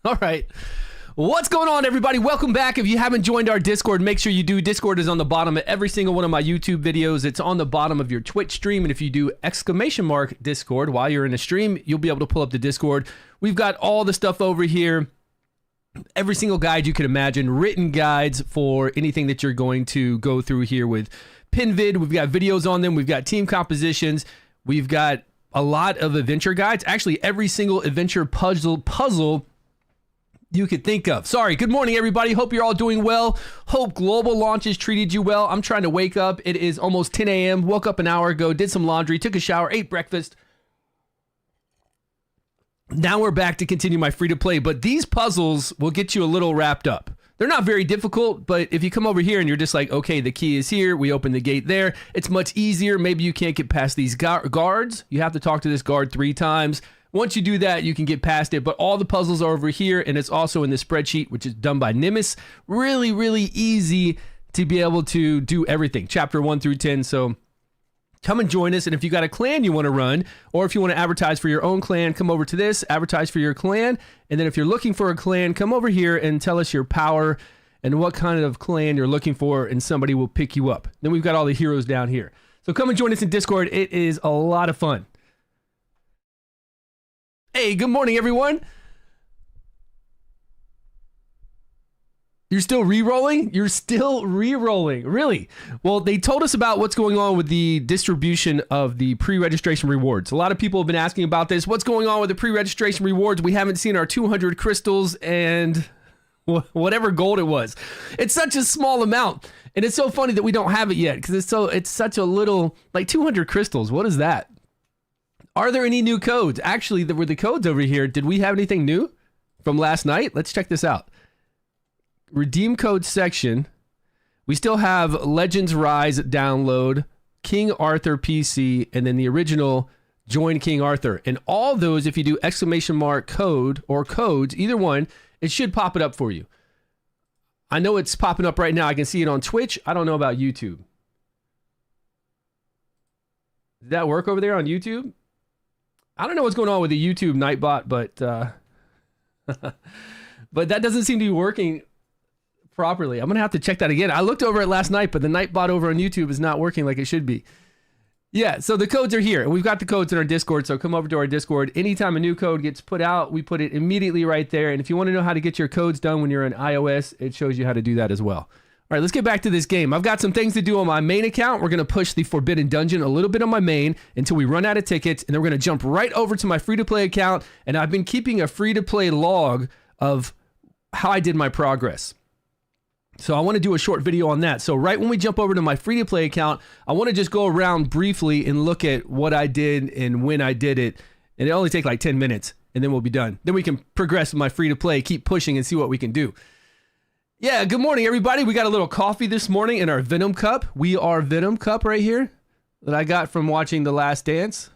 All right. What's going on, everybody? Welcome back. If you haven't joined our Discord, make sure you do. Discord is on the bottom of every single one of my YouTube videos. It's on the bottom of your Twitch stream. And if you do ! Discord while you're in a stream, you'll be able to pull up the Discord. We've got all the stuff over here. Every single guide you can imagine. Written guides for anything that you're going to go through here with PinVid. We've got videos on them. We've got team compositions. We've got a lot of adventure guides. Actually, every single adventure puzzle you could think of. Sorry, good morning, everybody. Hope you're all doing well. Hope global launches treated you well. I'm trying to wake up. It is almost 10 a.m. Woke up an hour ago, did some laundry, took a shower, ate breakfast. Now we're back to continue my free-to-play, but these puzzles will get you a little wrapped up. They're not very difficult, but if you come over here and you're just like, okay, the key is here, we open the gate there, it's much easier. Maybe you can't get past these guards. You have to talk to this guard 3 times. Once you do that, you can get past it, but all the puzzles are over here, and it's also in the spreadsheet, which is done by Nimbus. Really, really easy to be able to do everything, chapter 1 through 10, so come and join us, and if you got a clan you want to run, or if you want to advertise for your own clan, come over to this, advertise for your clan, and then if you're looking for a clan, come over here and tell us your power and what kind of clan you're looking for, and somebody will pick you up. Then we've got all the heroes down here. So come and join us in Discord. It is a lot of fun. Hey, good morning, everyone. You're still re-rolling? You're still re-rolling. Really? Well, they told us about what's going on with the distribution of the pre-registration rewards. A lot of people have been asking about this. What's going on with the pre-registration rewards? We haven't seen our 200 crystals and whatever gold it was. It's such a small amount. And it's so funny that we don't have it yet because it's such a little, like 200 crystals. What is that? Are there any new codes? Actually, there were the codes over here. Did we have anything new from last night? Let's check this out. Redeem code section. We still have Legends Rise download, King Arthur PC, and then the original Join King Arthur. And all those, if you do ! code or codes, either one, it should pop it up for you. I know it's popping up right now. I can see it on Twitch. I don't know about YouTube. Did that work over there on YouTube? I don't know what's going on with the YouTube Nightbot, but but that doesn't seem to be working properly. I'm gonna have to check that again. I looked over it last night, but the Nightbot over on YouTube is not working like it should be. Yeah, so the codes are here, and we've got the codes in our Discord, so come over to our Discord. Anytime a new code gets put out, we put it immediately right there, and if you want to know how to get your codes done when you're in iOS, it shows you how to do that as well. All right, let's get back to this game. I've got some things to do on my main account. We're going to push the Forbidden Dungeon a little bit on my main until we run out of tickets, and then we're going to jump right over to my free-to-play account, and I've been keeping a free-to-play log of how I did my progress. So I want to do a short video on that. So right when we jump over to my free-to-play account, I want to just go around briefly and look at what I did and when I did it, and it only take like 10 minutes, and then we'll be done. Then we can progress with my free-to-play, keep pushing, and see what we can do. Yeah, good morning, everybody. We got a little coffee this morning in our Venom cup. We are Venom cup right here that I got from watching The Last Dance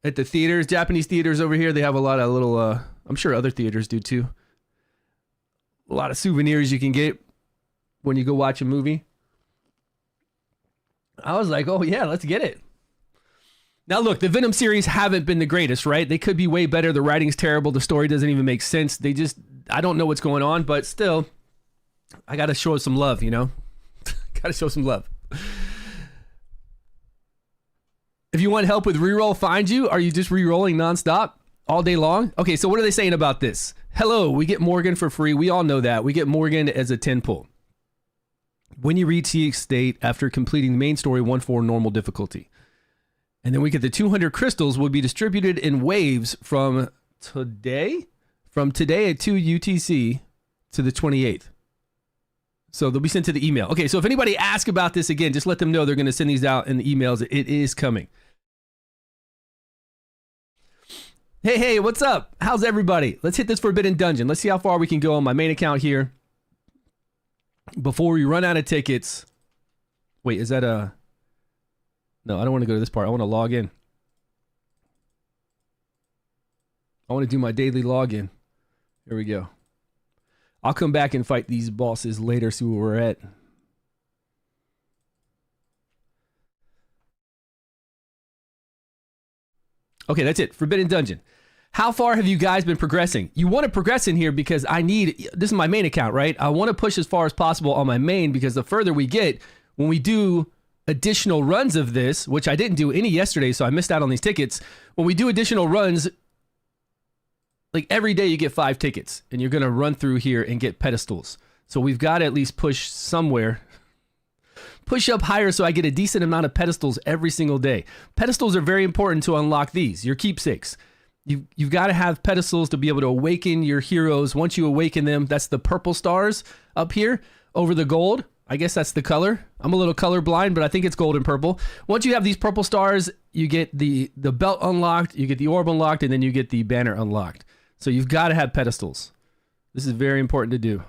at the theaters, Japanese theaters over here. They have a lot of little, I'm sure other theaters do too. A lot of souvenirs you can get when you go watch a movie. I was like, oh yeah, let's get it. Now look, the Venom series haven't been the greatest, right? They could be way better. The writing's terrible. The story doesn't even make sense. I don't know what's going on, but still, I got to show some love, you know? Got to show some love. If you want help with reroll, find you. Are you just rerolling nonstop all day long? Okay, so what are they saying about this? Hello, we get Morgan for free. We all know that. We get Morgan as a 10 pull. When you reach the state after completing the main story 1-4 normal difficulty. And then we get the 200 crystals will be distributed in waves from today at 2 UTC to the 28th. So they'll be sent to the email. Okay, so if anybody asks about this again, just let them know they're going to send these out in the emails. It is coming. Hey, what's up? How's everybody? Let's hit this Forbidden Dungeon. Let's see how far we can go on my main account here before we run out of tickets. Wait, is that a... No, I don't want to go to this part. I want to log in. I want to do my daily login. Here we go. I'll come back and fight these bosses later, see where we're at. Okay, that's it. Forbidden Dungeon. How far have you guys been progressing? You want to progress in here because this is my main account, right? I want to push as far as possible on my main because the further we get, when we do additional runs of this, which I didn't do any yesterday, so I missed out on these tickets. When we do additional runs, like every day you get 5 tickets and you're going to run through here and get pedestals. So we've got to at least push somewhere. Push up higher so I get a decent amount of pedestals every single day. Pedestals are very important to unlock these, your keepsakes. You've got to have pedestals to be able to awaken your heroes. Once you awaken them, that's the purple stars up here over the gold. I guess that's the color. I'm a little color blind, but I think it's gold and purple. Once you have these purple stars, you get the belt unlocked, you get the orb unlocked, and then you get the banner unlocked. So you've got to have pedestals. This is very important to do.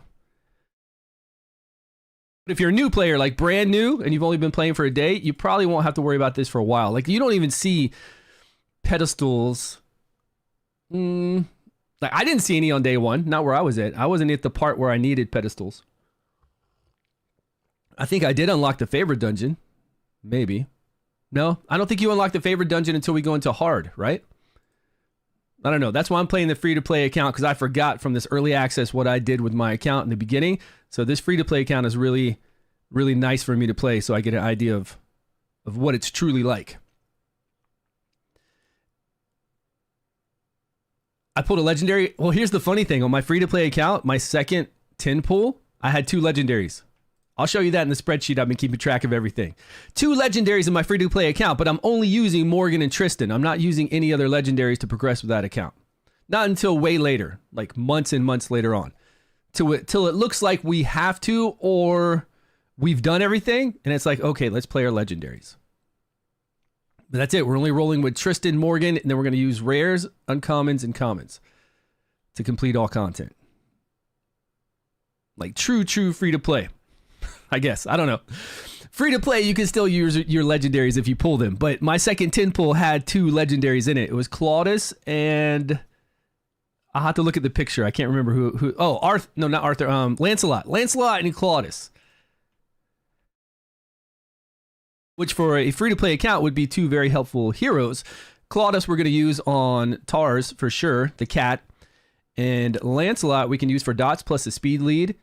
But if you're a new player, like brand new, and you've only been playing for a day, you probably won't have to worry about this for a while. Like you don't even see pedestals. Like I didn't see any on day one, not where I was at. I wasn't at the part where I needed pedestals. I think I did unlock the favorite dungeon. Maybe. No, I don't think you unlock the favorite dungeon until we go into hard, right? I don't know. That's why I'm playing the free-to-play account, because I forgot from this early access what I did with my account in the beginning. So this free-to-play account is really, really nice for me to play, so I get an idea of what it's truly like. I pulled a legendary. Well, here's the funny thing. On my free-to-play account, my second 10 pull, I had 2 legendaries. I'll show you that in the spreadsheet. I've been keeping track of everything. 2 legendaries in my free-to-play account, but I'm only using Morgan and Tristan. I'm not using any other legendaries to progress with that account. Not until way later, like months and months later on. Till it looks like we have to, or we've done everything, and it's like, okay, let's play our legendaries. But that's it. We're only rolling with Tristan, Morgan, and then we're going to use rares, uncommons, and commons to complete all content. Like true free-to-play. I guess. I don't know. Free to play, you can still use your legendaries if you pull them. But my second 10 pull had 2 legendaries in it. It was Claudius and I'll have to look at the picture. I can't remember who. Oh, Arthur. No, not Arthur. Lancelot. Lancelot and Claudius. Which for a free to play account would be 2 very helpful heroes. Claudius we're going to use on Tars for sure, the cat. And Lancelot we can use for dots plus a speed lead.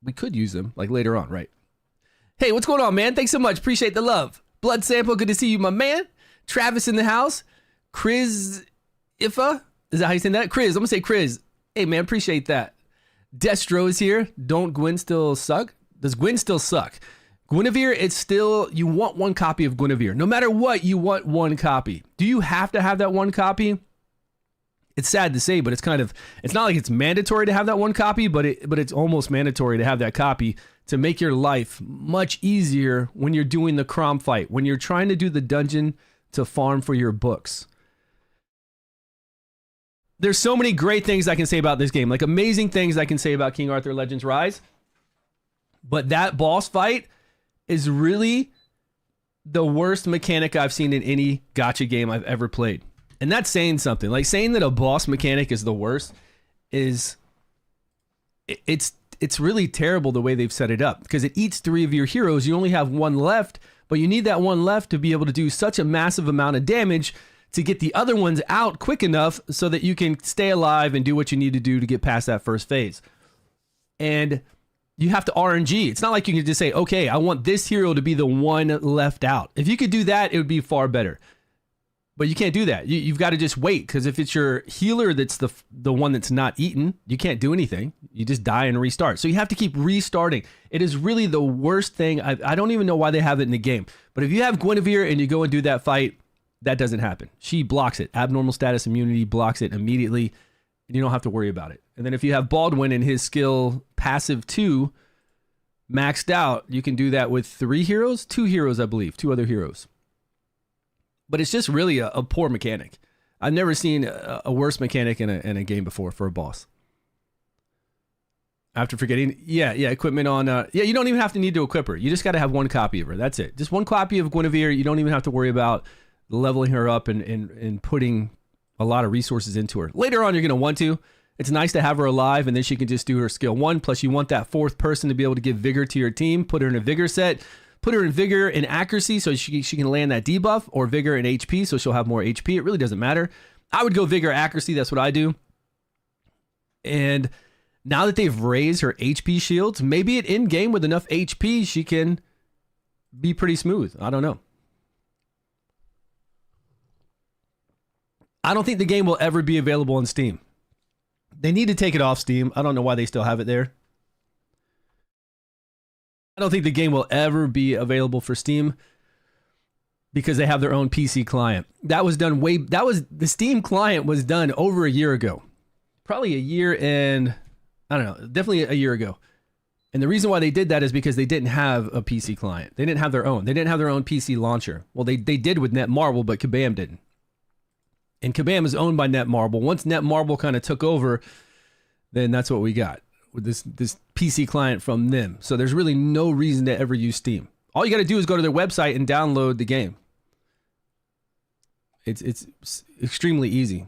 We could use them like later on, right? Hey, what's going on, man? Thanks so much. Appreciate the love. Blood Sample, good to see you, my man. Travis in the house. Chris Ifa, is that how you say that? Chris, I'm gonna say Chris. Hey, man, appreciate that. Destro is here. Don't Gwen still suck? Does Gwen still suck? Guinevere, it's still, you want 1 copy of Guinevere. No matter what, you want 1 copy. Do you have to have that 1 copy? It's sad to say, but it's kind of, it's not like it's mandatory to have that 1 copy, but it's almost mandatory to have that copy to make your life much easier when you're doing the Crom fight, when you're trying to do the dungeon to farm for your books. There's so many great things I can say about this game, like amazing things I can say about King Arthur Legends Rise, but that boss fight is really the worst mechanic I've seen in any gacha game I've ever played. And that's saying something. Like saying that a boss mechanic is the worst is, it's really terrible the way they've set it up, because it eats 3 of your heroes. You only have 1 left, but you need that 1 left to be able to do such a massive amount of damage to get the other ones out quick enough so that you can stay alive and do what you need to do to get past that first phase. And you have to RNG. It's not like you can just say, okay, I want this hero to be the 1 left out. If you could do that, it would be far better. But you can't do that. You've got to just wait, because if it's your healer that's the one that's not eaten, you can't do anything. You just die and restart. So you have to keep restarting. It is really the worst thing. I don't even know why they have it in the game. But if you have Guinevere and you go and do that fight, that doesn't happen. She blocks it. Abnormal status immunity blocks it immediately, and you don't have to worry about it. And then if you have Baldwin and his skill passive 2 maxed out, you can do that with 3 heroes? 2 heroes, I believe. 2 other heroes. But it's just really a poor mechanic. I've never seen a worse mechanic in a game before for a boss. After forgetting, yeah, equipment on, yeah, you don't even have to need to equip her. You just got to have 1 copy of her. That's it. Just 1 copy of Guinevere. You don't even have to worry about leveling her up and putting a lot of resources into her. Later on, you're going to want to. It's nice to have her alive, and then she can just do her skill 1. Plus, you want that 4th person to be able to give vigor to your team, put her in a vigor set. put her in vigor and accuracy so she can land that debuff, or vigor and HP so she'll have more HP. It really doesn't matter. I would go vigor accuracy. That's what I do. And now that they've raised her HP shields, maybe at in game with enough HP, she can be pretty smooth. I don't know. I don't think the game will ever be available on Steam. They need to take it off Steam. I don't know why they still have it there. I don't think the game will ever be available for Steam because they have their own PC client. That was done the Steam client was done over a year ago. Probably a year and, I don't know, definitely a year ago. And the reason why they did that is because they didn't have a PC client. They didn't have their own. They didn't have their own PC launcher. Well, they did with Netmarble, but Kabam didn't. And Kabam is owned by Netmarble. Once Netmarble kind of took over, then that's what we got with this PC client from them. So there's really no reason to ever use Steam. All you got to do is go to their website and download the game. It's extremely easy.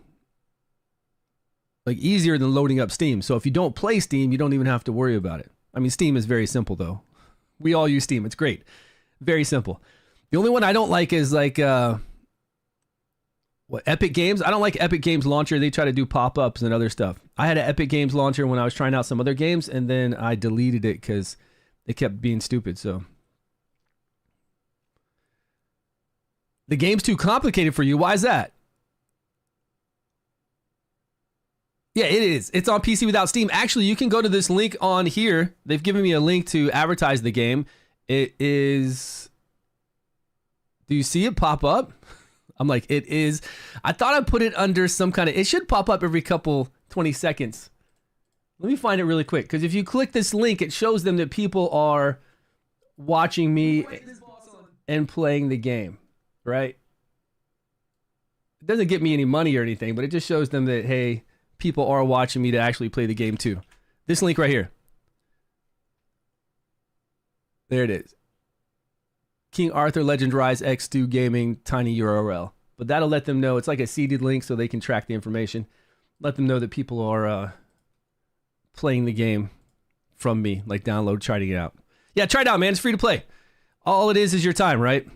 Like easier than loading up Steam. So if you don't play Steam, you don't even have to worry about it. I mean, Steam is very simple though. We all use Steam. It's great. Very simple. The only one I don't like is like Epic Games. I don't like Epic Games launcher. They try to do pop-ups and other stuff. I had an Epic Games launcher when I was trying out some other games, and then I deleted it because it kept being stupid. So the game's too complicated for you. Why is that? Yeah, it is. It's on PC without Steam. Actually, you can go to this link on here. They've given me a link to advertise the game. It is... Do you see it pop up? I'm like, it is. I thought I put it under some kind of... It should pop up every couple 20 seconds. Let me find it really quick. Because if you click this link, it shows them that people are watching me and playing the game. Right? It doesn't get me any money or anything, but it just shows them that, hey, people are watching me to actually play the game too. This link right here. There it is. King Arthur Legend Rise X StewGaming tiny URL. But that'll let them know. It's like a seeded link so they can track the information. Let them know that people are playing the game from me. Like download, trying it out. Yeah, try it out, man. It's free to play. All it is your time, right?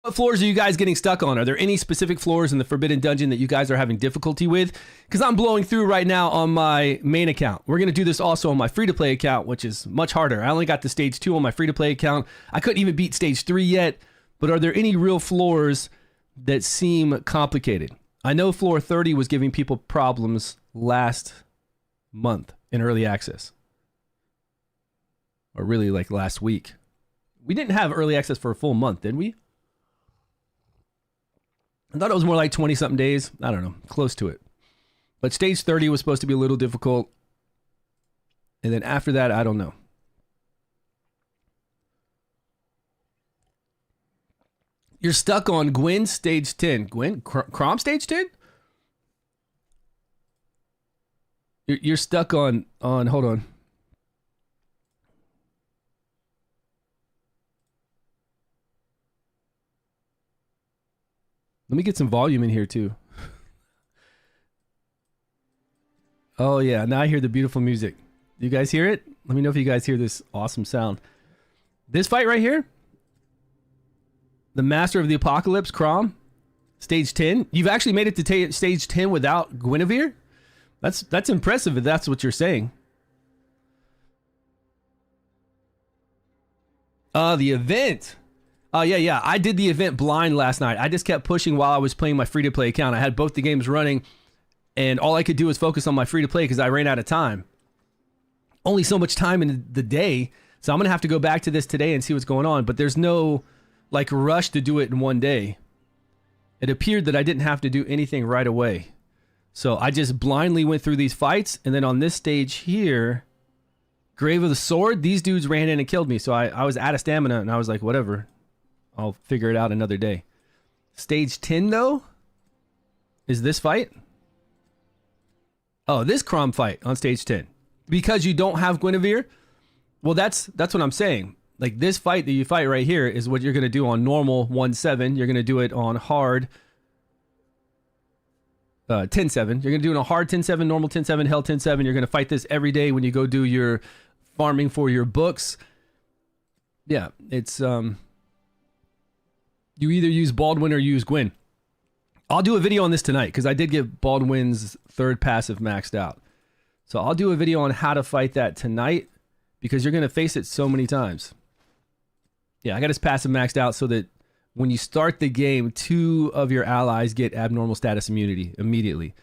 What floors are you guys getting stuck on? Are there any specific floors in the Forbidden Dungeon that you guys are having difficulty with? Because I'm blowing through right now on my main account. We're going to do this also on my free-to-play account, which is much harder. I only got to stage 2 on my free-to-play account. I couldn't even beat stage 3 yet. But are there any real floors that seem complicated? I know floor 30 was giving people problems last month in early access. Or really like last week. We didn't have early access for a full month, did we? I thought it was more like 20-something days. I don't know. Close to it. But stage 30 was supposed to be a little difficult. And then after that, I don't know. You're stuck on Gwen stage 10. Gwen? Crom stage 10? You're stuck on... Hold on. Let me get some volume in here too. Oh yeah, now I hear the beautiful music. You guys hear it? Let me know if you guys hear this awesome sound. This fight right here, the Master of the Apocalypse, Crom, stage 10. You've actually made it to stage 10 without Guinevere? That's impressive if that's what you're saying. The event. Yeah. I did the event blind last night. I just kept pushing while I was playing my free-to-play account. I had both the games running, and all I could do was focus on my free-to-play because I ran out of time. Only so much time in the day, so I'm going to have to go back to this today and see what's going on, but there's no, like, rush to do it in one day. It appeared that I didn't have to do anything right away. So I just blindly went through these fights, and then on this stage here, Grave of the Sword, these dudes ran in and killed me, so I was out of stamina, and I was like, whatever. I'll figure it out another day. Stage 10, though, is this fight. Oh, this Crom fight on stage 10. Because you don't have Guinevere? Well, that's what I'm saying. Like, this fight that you fight right here is what you're going to do on normal 1-7. You're going to do it on hard 10-7. You're going to do it on hard 10-7, normal 10-7, hell 10-7. You're going to fight this every day when you go do your farming for your books. Yeah, it's you either use Baldwin or use Gwyn. I'll do a video on this tonight because I did get Baldwin's third passive maxed out. So I'll do a video on how to fight that tonight because you're going to face it so many times. Yeah, I got his passive maxed out so that when you start the game, 2 of your allies get abnormal status immunity immediately.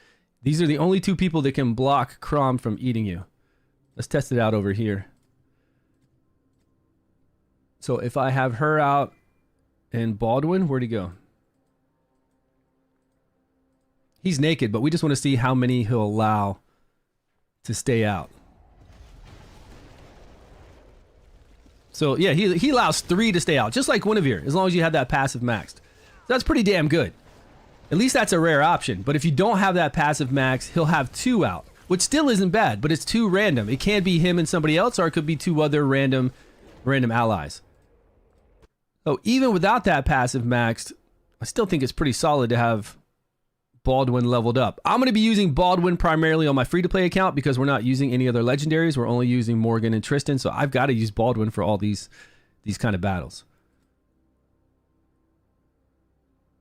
These are the only 2 people that can block Crom from eating you. Let's test it out over here. So if I have her out and Baldwin, where'd he go? He's naked, but we just want to see how many he'll allow to stay out. So yeah, he allows 3 to stay out, just like Guinevere, as long as you have that passive maxed. So that's pretty damn good. At least that's a rare option. But if you don't have that passive max, he'll have 2 out, which still isn't bad, but it's 2 random. It can be him and somebody else, or it could be 2 other random allies. So even without that passive maxed, I still think it's pretty solid to have Baldwin leveled up. I'm going to be using Baldwin primarily on my free-to-play account because we're not using any other legendaries. We're only using Morgan and Tristan, so I've got to use Baldwin for all these kind of battles.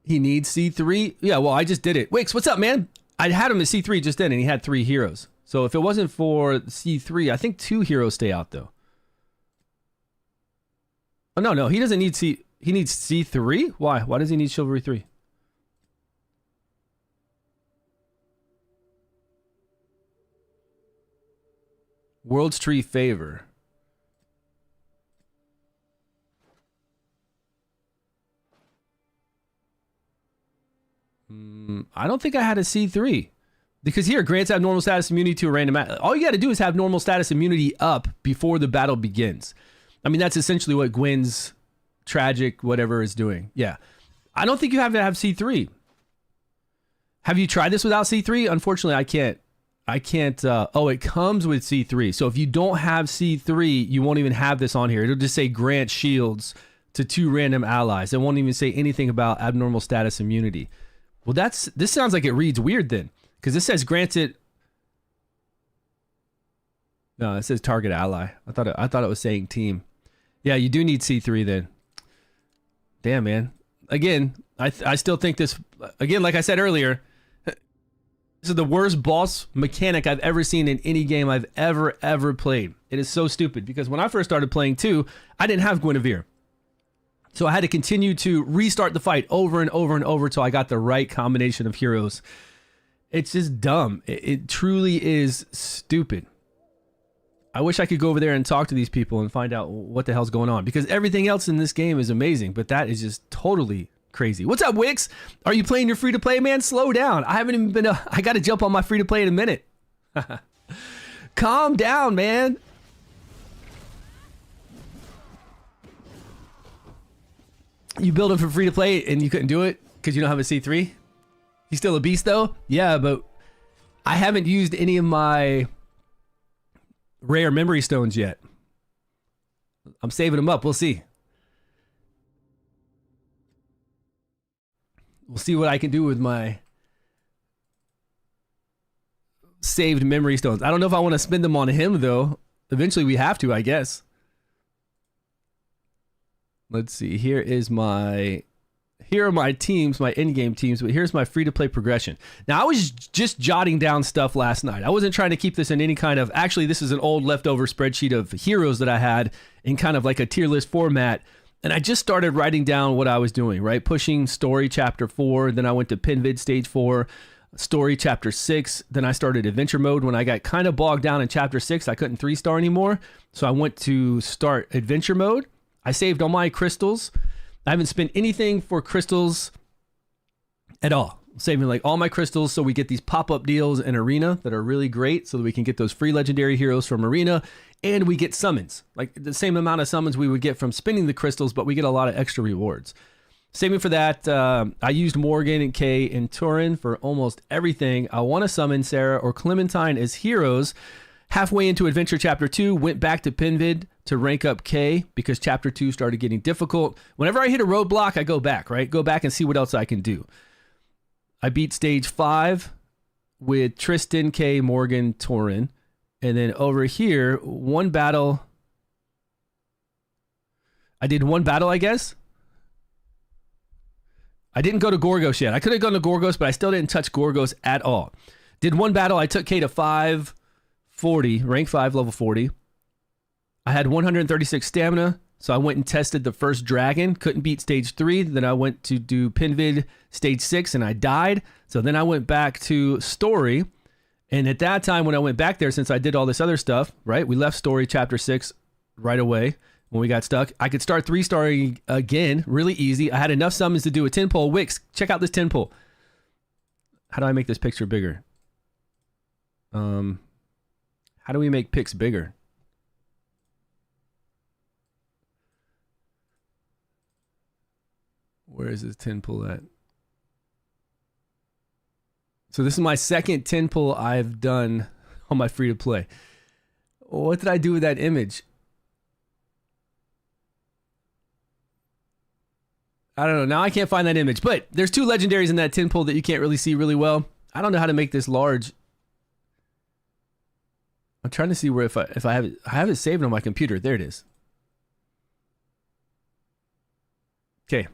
He needs C3? Yeah, well, I just did it. Wix, what's up, man? I had him at C3 just then, and he had 3 heroes. So if it wasn't for C3, I think 2 heroes stay out, though. Oh, no, he doesn't need C... He needs C3? Why? Why does he need Chivalry 3? World's Tree Favor. I don't think I had a C3. Because here, grants abnormal status immunity to a random... All you got to do is have normal status immunity up before the battle begins. I mean, that's essentially what Gwyn's tragic whatever is doing. Yeah. I don't think you have to have C3. Have you tried this without C3? Unfortunately, I can't. Oh, it comes with C3. So if you don't have C3, you won't even have this on here. It'll just say grant shields to 2 random allies. It won't even say anything about abnormal status immunity. Well, this sounds like it reads weird then. Because this says granted... No, it says target ally. I thought it was saying team. Yeah, you do need C3 then. Damn, man. Again, I still think this... Again, like I said earlier... This is the worst boss mechanic I've ever seen in any game I've ever played. It is so stupid because when I first started playing 2, I didn't have Guinevere. So I had to continue to restart the fight over and over and over till I got the right combination of heroes. It's just dumb. It truly is stupid. I wish I could go over there and talk to these people and find out what the hell's going on because everything else in this game is amazing, but that is just totally crazy. What's up, Wix? Are you playing your free-to-play, man? Slow down. I haven't even been... I got to jump on my free-to-play in a minute. Calm down, man. You build him for free-to-play and you couldn't do it because you don't have a C3? He's still a beast, though? Yeah, but I haven't used any of my rare memory stones yet. I'm saving them up. We'll see. We'll see what I can do with my saved memory stones. I don't know if I want to spend them on him, though. Eventually, we have to, I guess. Let's see. Here are my teams, my in-game teams, but here's my free-to-play progression. Now, I was just jotting down stuff last night. I wasn't trying to keep this in any kind of... Actually, this is an old leftover spreadsheet of heroes that I had in kind of like a tier list format. And I just started writing down what I was doing, right? Pushing story chapter 4, then I went to Pinvid stage 4, story chapter 6, then I started adventure mode. When I got kind of bogged down in chapter 6, I couldn't 3-star anymore. So I went to start adventure mode. I saved all my crystals. I haven't spent anything for crystals at all. I'm saving like all my crystals so we get these pop-up deals in Arena that are really great so that we can get those free legendary heroes from Arena. And we get summons, like the same amount of summons we would get from spinning the crystals, but we get a lot of extra rewards. Saving for that, I used Morgan and Kay and Turin for almost everything. I want to summon Sarah or Clementine as heroes. Halfway into Adventure Chapter 2, went back to Pinvid to rank up Kay because Chapter 2 started getting difficult. Whenever I hit a roadblock, I go back, right? Go back and see what else I can do. I beat Stage 5 with Tristan, Kay, Morgan, Turin. And then over here, one battle. I did one battle, I guess. I didn't go to Gorgos yet. I could have gone to Gorgos, but I still didn't touch Gorgos at all. Did one battle. I took K to 540, rank 5, level 40. I had 136 stamina, so I went and tested the first dragon. Couldn't beat stage 3. Then I went to do Pinvid stage 6, and I died. So then I went back to story. And at that time, when I went back there, since I did all this other stuff, right? We left story chapter 6 right away. When we got stuck, I could start 3-starring again, really easy. I had enough summons to do a 10 pull. Wix, check out this 10 pull. How do I make this picture bigger? How do we make pics bigger? Where is this 10 pull at? So this is my second 10 pull I've done on my free to play. What did I do with that image? I don't know. Now I can't find that image, but there's 2 legendaries in that 10 pull that you can't really see really well. I don't know how to make this large. I'm trying to see where if I have it saved on my computer. There it is. Okay.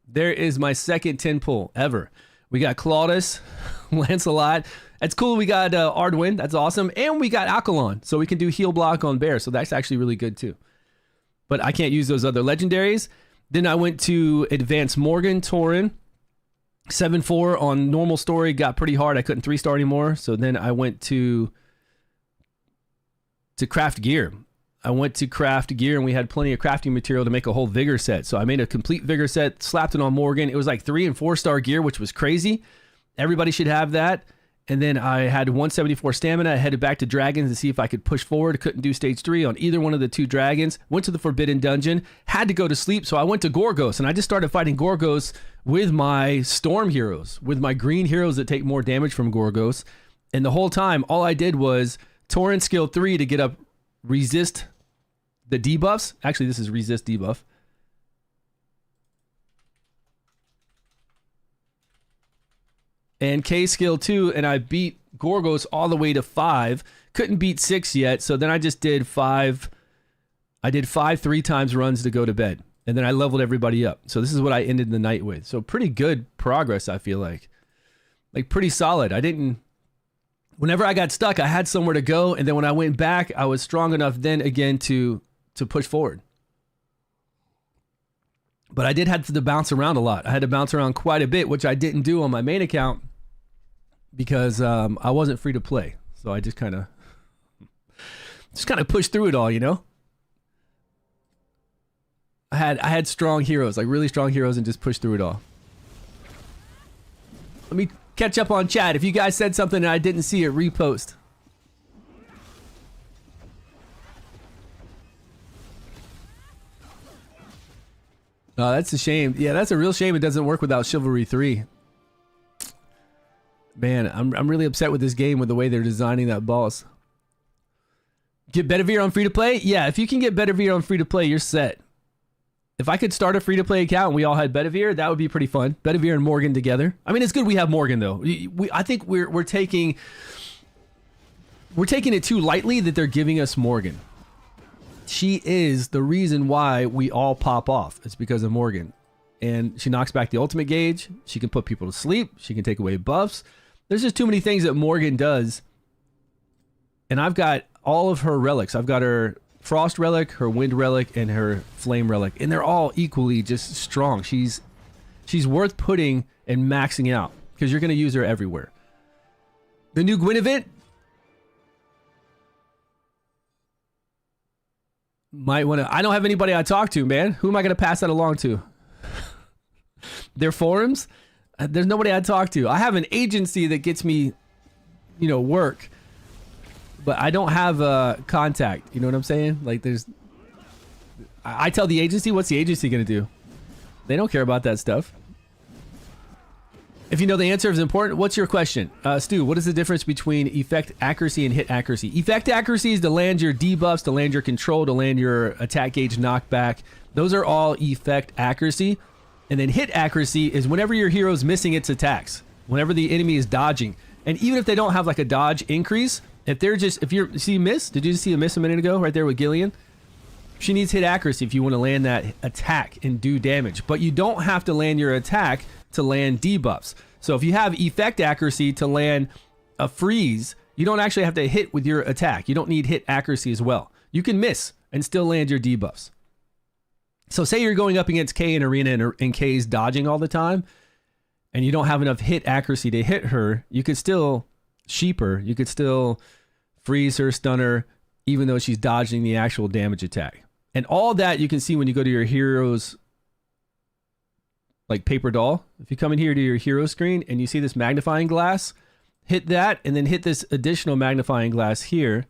There is my second 10 pull ever. We got Claudius, Lancelot. That's cool. We got Ardwin. That's awesome. And we got Alkalon. So we can do heal block on Bear. So that's actually really good too. But I can't use those other legendaries. Then I went to Advanced Morgan, Tauren. 7-4 on normal story. Got pretty hard. I couldn't 3-star anymore. So then I went to craft gear. I went to craft gear and we had plenty of crafting material to make a whole vigor set. So I made a complete vigor set, slapped it on Morgan. It was like 3- and 4-star gear, which was crazy. Everybody should have that. And then I had 174 stamina. I headed back to dragons to see if I could push forward. Couldn't do stage 3 on either one of the 2 dragons. Went to the Forbidden Dungeon. Had to go to sleep, so I went to Gorgos. And I just started fighting Gorgos with my Storm heroes, with my green heroes that take more damage from Gorgos. And the whole time, all I did was Tauren skill 3 to get up resist the debuffs. Actually, this is resist debuff. And K skill 2, and I beat Gorgos all the way to 5. Couldn't beat 6 yet, so then I just did 5. I did 5 3-times runs to go to bed. And then I leveled everybody up. So this is what I ended the night with. So pretty good progress, I feel like. Like pretty solid. I didn't... Whenever I got stuck, I had somewhere to go. And then when I went back, I was strong enough then again to push forward. But I did have to bounce around a lot. I had to bounce around quite a bit, which I didn't do on my main account because I wasn't free to play. So I just kind of pushed through it all, you know? I had strong heroes, like really strong heroes, and just pushed through it all. Let me catch up on chat. If you guys said something and I didn't see it, repost. Oh, that's a shame. Yeah, that's a real shame it doesn't work without Chivalry 3. Man, I'm really upset with this game with the way they're designing that boss. Get Bedivere on free-to-play? Yeah, if you can get Bedivere on free-to-play, you're set. If I could start a free-to-play account and we all had Bedivere, that would be pretty fun. Bedivere and Morgan together. I mean, it's good we have Morgan, though. I think we're taking it too lightly that they're giving us Morgan. She is the reason why we all pop off. It's because of Morgan. And she knocks back the ultimate gauge. She can put people to sleep. She can take away buffs. There's just too many things that Morgan does. And I've got all of her relics. I've got her Frost Relic, her Wind Relic, and her Flame Relic. And they're all equally just strong. She's worth putting and maxing out because you're going to use her everywhere. The new Gwyn event, might want to... I don't have anybody I talk to, man. Who am I going to pass that along to? Their forums? There's nobody I talk to. I have an agency that gets me, work. But I don't have a contact. You know what I'm saying? Like there's... I tell the agency, what's the agency going to do? They don't care about that stuff. If you know the answer is important, what's your question? Stu, what is the difference between effect accuracy and hit accuracy? Effect accuracy is to land your debuffs, to land your control, to land your attack gauge knockback. Those are all effect accuracy. And then hit accuracy is whenever your hero's missing its attacks. Whenever the enemy is dodging. And even if they don't have like a dodge increase, if you're, see miss? Did you see a miss a minute ago right there with Gillian? She needs hit accuracy if you want to land that attack and do damage. But you don't have to land your attack to land debuffs. So if you have effect accuracy to land a freeze, you don't actually have to hit with your attack. You don't need hit accuracy as well. You can miss and still land your debuffs. So say you're going up against K in arena and K's dodging all the time, and you don't have enough hit accuracy to hit her, you could still sheep her. You could still freeze her, stun her, even though she's dodging the actual damage attack. And all that you can see when you go to your heroes, like paper doll. If you come in here to your hero screen and you see this magnifying glass, hit that and then hit this additional magnifying glass here.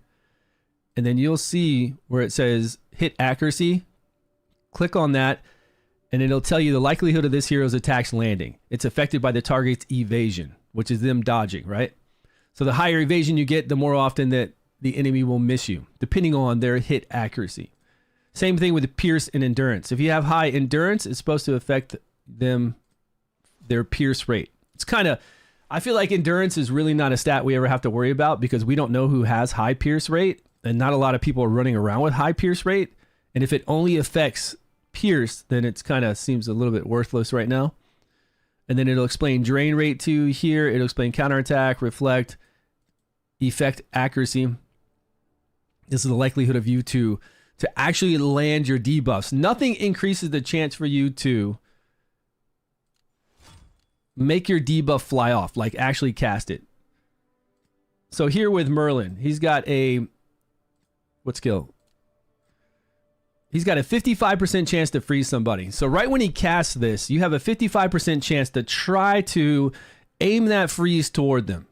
And then you'll see where it says hit accuracy. Click on that and it'll tell you the likelihood of this hero's attacks landing. It's affected by the target's evasion, which is them dodging, right? So the higher evasion you get, the more often that the enemy will miss you, depending on their hit accuracy. Same thing with Pierce and Endurance. If you have high Endurance, it's supposed to affect them, their Pierce rate. It's kind of, I feel like Endurance is really not a stat we ever have to worry about because we don't know who has high Pierce rate, and not a lot of people are running around with high Pierce rate. And if it only affects Pierce, then it's kind of seems a little bit worthless right now. And then it'll explain drain rate too here. It'll explain counterattack, reflect, effect accuracy. This is the likelihood of you to actually land your debuffs. Nothing increases the chance for you to make your debuff fly off, like actually cast it. So here with Merlin, he's got a, what skill? He's got a 55% chance to freeze somebody. So right when he casts this, you have a 55% chance to try to aim that freeze toward them.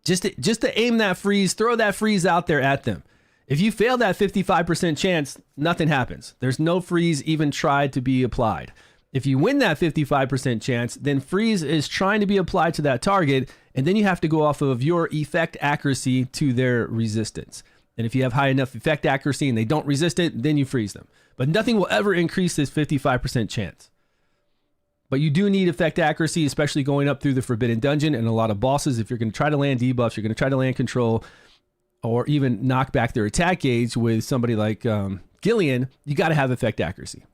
Just to aim that freeze, throw that freeze out there at them. If you fail that 55% chance, nothing happens. There's no freeze even tried to be applied. If you win that 55% chance, then freeze is trying to be applied to that target, and then you have to go off of your effect accuracy to their resistance. And if you have high enough effect accuracy and they don't resist it, then you freeze them. But nothing will ever increase this 55% chance. But you do need effect accuracy, especially going up through the Forbidden Dungeon and a lot of bosses. If you're going to try to land debuffs, you're going to try to land control, or even knock back their attack gauge with somebody like Gillian, you got to have effect accuracy.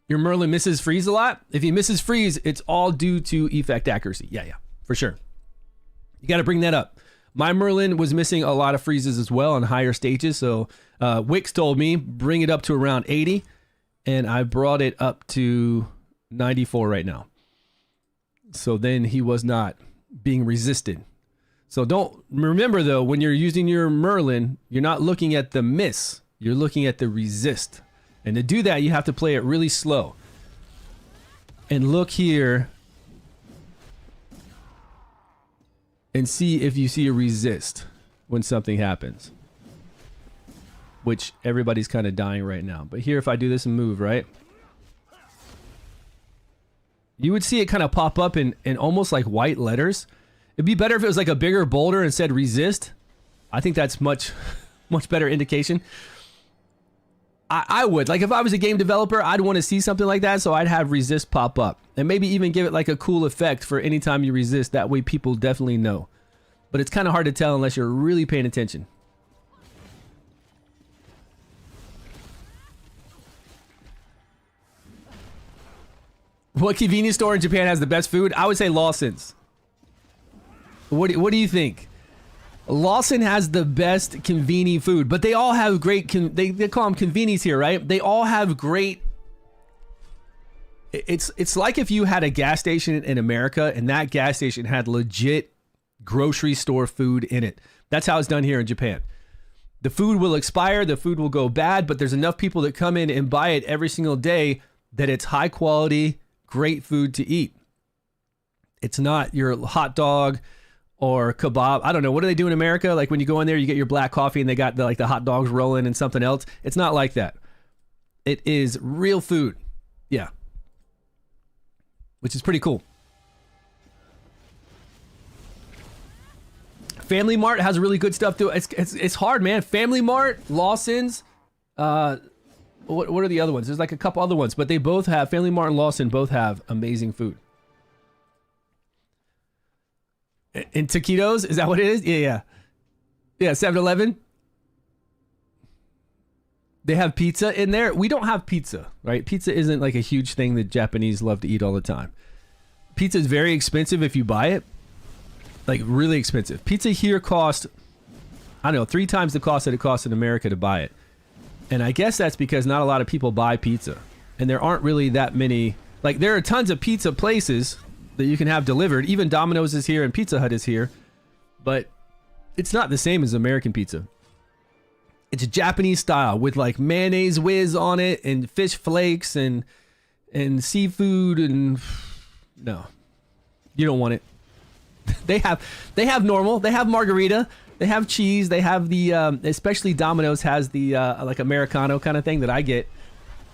Your Merlin misses freeze a lot. If he misses freeze, it's all due to effect accuracy. Yeah, for sure. You got to bring that up. My Merlin was missing a lot of freezes as well on higher stages. So Wix told me, bring it up to around 80. And I brought it up to 94 right now. So then he was not being resisted. So don't remember though, when you're using your Merlin, you're not looking at the miss. You're looking at the resist. And to do that, you have to play it really slow. And look here and see if you see a resist when something happens. Which everybody's kind of dying right now. But here, if I do this and move, right? You would see it kind of pop up in almost like white letters. It'd be better if it was like a bigger boulder and said resist. I think that's much better indication. I would. Like if I was a game developer, I'd want to see something like that. So I'd have resist pop up. And maybe even give it like a cool effect for any time you resist. That way people definitely know. But it's kind of hard to tell unless you're really paying attention. What convenience store in Japan has the best food? I would say Lawson's. What do you think? Lawson has the best conveni food, but they all have great, they call them convenis here, right? They all have great, it's like if you had a gas station in America and that gas station had legit grocery store food in it. That's how it's done here in Japan. The food will expire, the food will go bad, but there's enough people that come in and buy it every single day that it's high quality, great food to eat. It's not your hot dog or kebab. I don't know. What do they do in America? Like when you go in there, you get your black coffee and they got the hot dogs rolling and something else. It's not like that. It is real food. Yeah. Which is pretty cool. Family Mart has really good stuff too. It's hard, man. Family Mart, Lawson's, what are the other ones? There's like a couple other ones, but they both have, Family Mart and Lawson both have amazing food. In taquitos, is that what it is? Yeah. Yeah, 7-Eleven. They have pizza in there. We don't have pizza, right? Pizza isn't like a huge thing that Japanese love to eat all the time. Pizza is very expensive if you buy it. Like really expensive. Pizza here costs, I don't know, 3 times the cost that it costs in America to buy it. And I guess that's because not a lot of people buy pizza. And there aren't really that many, like there are tons of pizza places that you can have delivered. Even Domino's is here and Pizza Hut is here. But it's not the same as American pizza. It's Japanese style with like mayonnaise whiz on it and fish flakes and seafood and no, you don't want it. They have normal, they have margarita, they have cheese, they have the especially Domino's has the like Americano kind of thing that I get.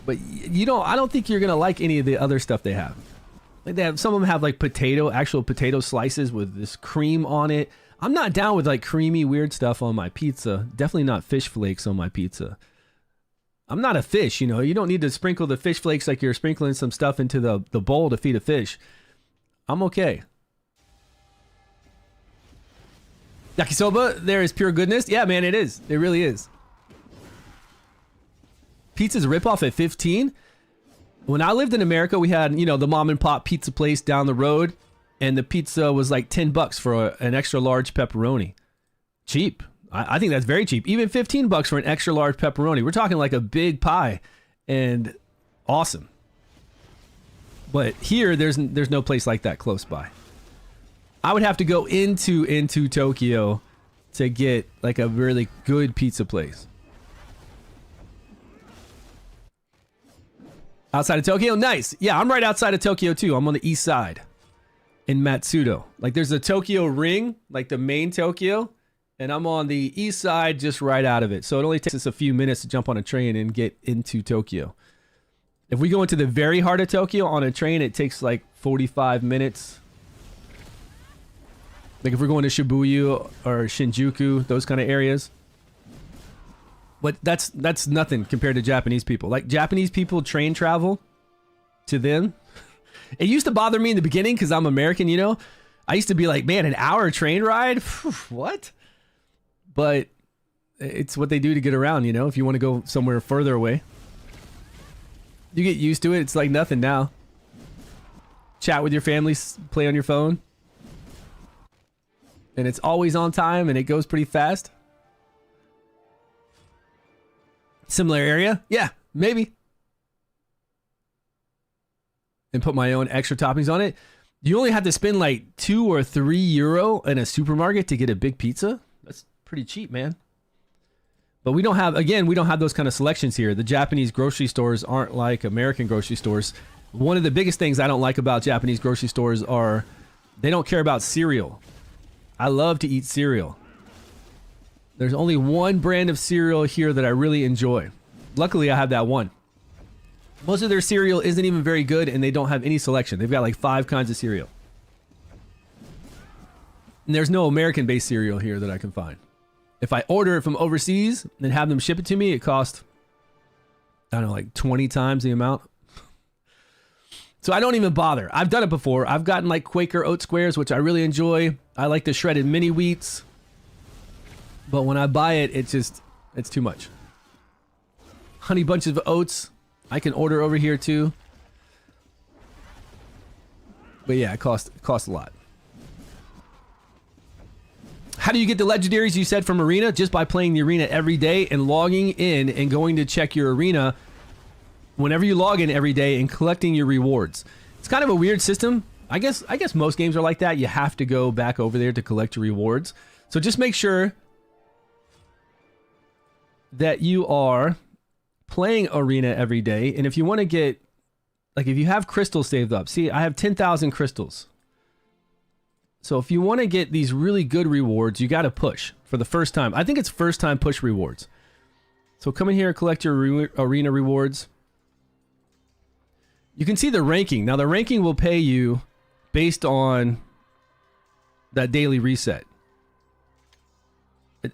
But I don't think you're gonna like any of the other stuff they have. Like they have, some of them have like actual potato slices with this cream on it. I'm not down with like creamy weird stuff on my pizza. Definitely not fish flakes on my pizza. I'm not a fish, you know. You don't need to sprinkle the fish flakes like you're sprinkling some stuff into the bowl to feed a fish. I'm okay. Yakisoba, there is pure goodness. Yeah, man, it is. It really is. Pizza's a ripoff at 15. When I lived in America, we had, you know, the mom and pop pizza place down the road. And the pizza was like $10 for an extra large pepperoni. Cheap. I think that's very cheap. Even $15 for an extra large pepperoni. We're talking like a big pie and awesome. But here, there's no place like that close by. I would have to go into Tokyo to get like a really good pizza place. Outside of Tokyo? Nice. Yeah, I'm right outside of Tokyo too. I'm on the east side. In Matsudo. Like there's a Tokyo ring, like the main Tokyo, and I'm on the east side just right out of it. So it only takes us a few minutes to jump on a train and get into Tokyo. If we go into the very heart of Tokyo on a train, it takes like 45 minutes. Like if we're going to Shibuya or Shinjuku, those kind of areas. But that's nothing compared to Japanese people. Like Japanese people train travel to them. It used to bother me in the beginning because I'm American, you know. I used to be like, man, an hour train ride? What? But it's what they do to get around, you know, if you want to go somewhere further away. You get used to it. It's like nothing now. Chat with your family, play on your phone. And it's always on time and it goes pretty fast. Similar area? Yeah, maybe. And put my own extra toppings on it. You only have to spend like €2 or €3 in a supermarket to get a big pizza. That's pretty cheap, man. But we don't have those kind of selections here. The Japanese grocery stores aren't like American grocery stores. One of the biggest things I don't like about Japanese grocery stores are they don't care about cereal. I love to eat cereal. There's only one brand of cereal here that I really enjoy. Luckily, I have that one. Most of their cereal isn't even very good, and they don't have any selection. They've got like 5 kinds of cereal. And there's no American-based cereal here that I can find. If I order it from overseas and have them ship it to me, it costs, I don't know, like 20 times the amount. So I don't even bother. I've done it before. I've gotten like Quaker oat squares, which I really enjoy. I like the shredded mini wheats. But when I buy it, it's too much. Honey bunches of oats. I can order over here too. But yeah, it costs a lot. How do you get the legendaries you said from Arena? Just by playing the Arena every day and logging in and going to check your Arena whenever you log in every day and collecting your rewards. It's kind of a weird system. I guess most games are like that. You have to go back over there to collect your rewards. So just make sure that you are playing Arena every day. And if you want to get, like if you have crystals saved up, see, I have 10,000 crystals. So if you want to get these really good rewards, you got to push for the first time. I think it's first time push rewards. So come in here, collect your Arena rewards. You can see the ranking. Now the ranking will pay you based on that daily reset.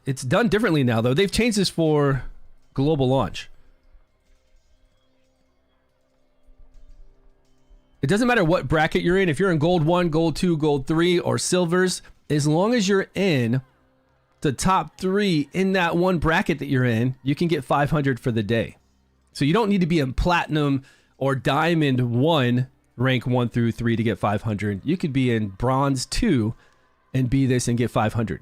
It's done differently now though. They've changed this for global launch. It doesn't matter what bracket you're in. If you're in gold 1, gold 2, gold 3, or silvers, as long as you're in the top 3 in that one bracket that you're in, you can get 500 for the day. So you don't need to be in platinum or diamond 1, rank 1 through 3 to get 500. You could be in bronze 2 and be this and get 500.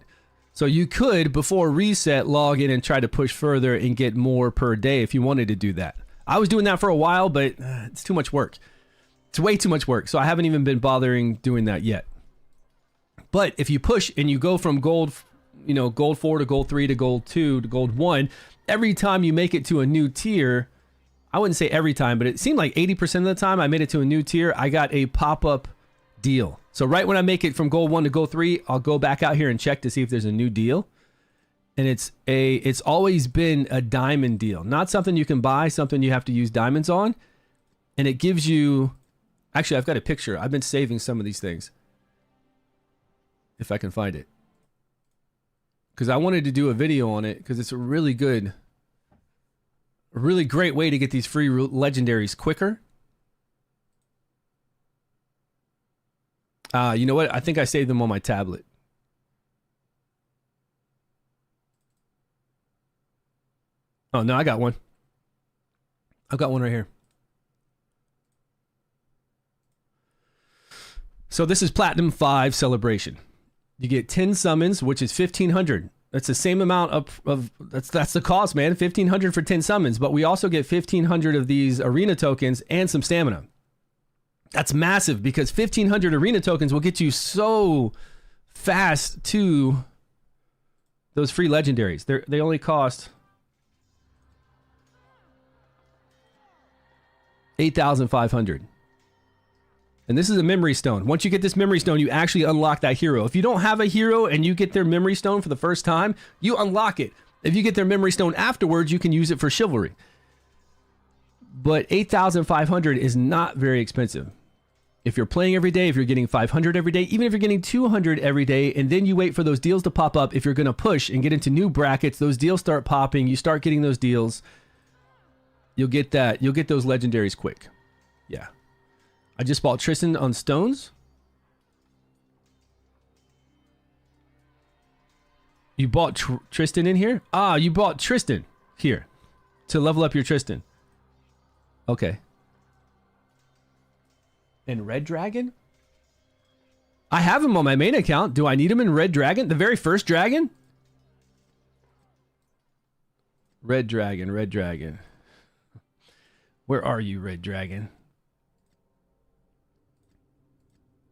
So you could, before reset, log in and try to push further and get more per day if you wanted to do that. I was doing that for a while, but it's too much work. It's way too much work. So I haven't even been bothering doing that yet. But if you push and you go from gold, gold 4 to gold 3 to gold 2 to gold 1, every time you make it to a new tier, I wouldn't say every time, but it seemed like 80% of the time I made it to a new tier, I got a pop-up deal. So right when I make it from gold 1 to gold 3, I'll go back out here and check to see if there's a new deal. And it's always been a diamond deal, not something you can buy, something you have to use diamonds on. And it gives you, actually, I've got a picture. I've been saving some of these things, if I can find it, because I wanted to do a video on it because it's a really good, a really great way to get these free legendaries quicker. You know what? I think I saved them on my tablet. Oh, no, I got one. I've got one right here. So this is Platinum 5 Celebration. You get 10 summons, which is 1,500. That's the same amount of that's the cost, man. 1,500 for 10 summons. But we also get 1,500 of these arena tokens and some stamina. That's massive because 1,500 arena tokens will get you so fast to those free legendaries. They only cost 8,500. And this is a memory stone. Once you get this memory stone, you actually unlock that hero. If you don't have a hero and you get their memory stone for the first time, you unlock it. If you get their memory stone afterwards, you can use it for chivalry. But 8,500 is not very expensive. If you're playing every day, if you're getting 500 every day, even if you're getting 200 every day, and then you wait for those deals to pop up, if you're going to push and get into new brackets, those deals start popping, you start getting those deals, you'll get that. You'll get those legendaries quick. Yeah. I just bought Tristan on stones. You bought Tristan in here? Ah, you bought Tristan here to level up your Tristan. Okay. And Red Dragon? I have him on my main account. Do I need him in Red Dragon? The very first dragon? Red Dragon, Red Dragon. Where are you, Red Dragon?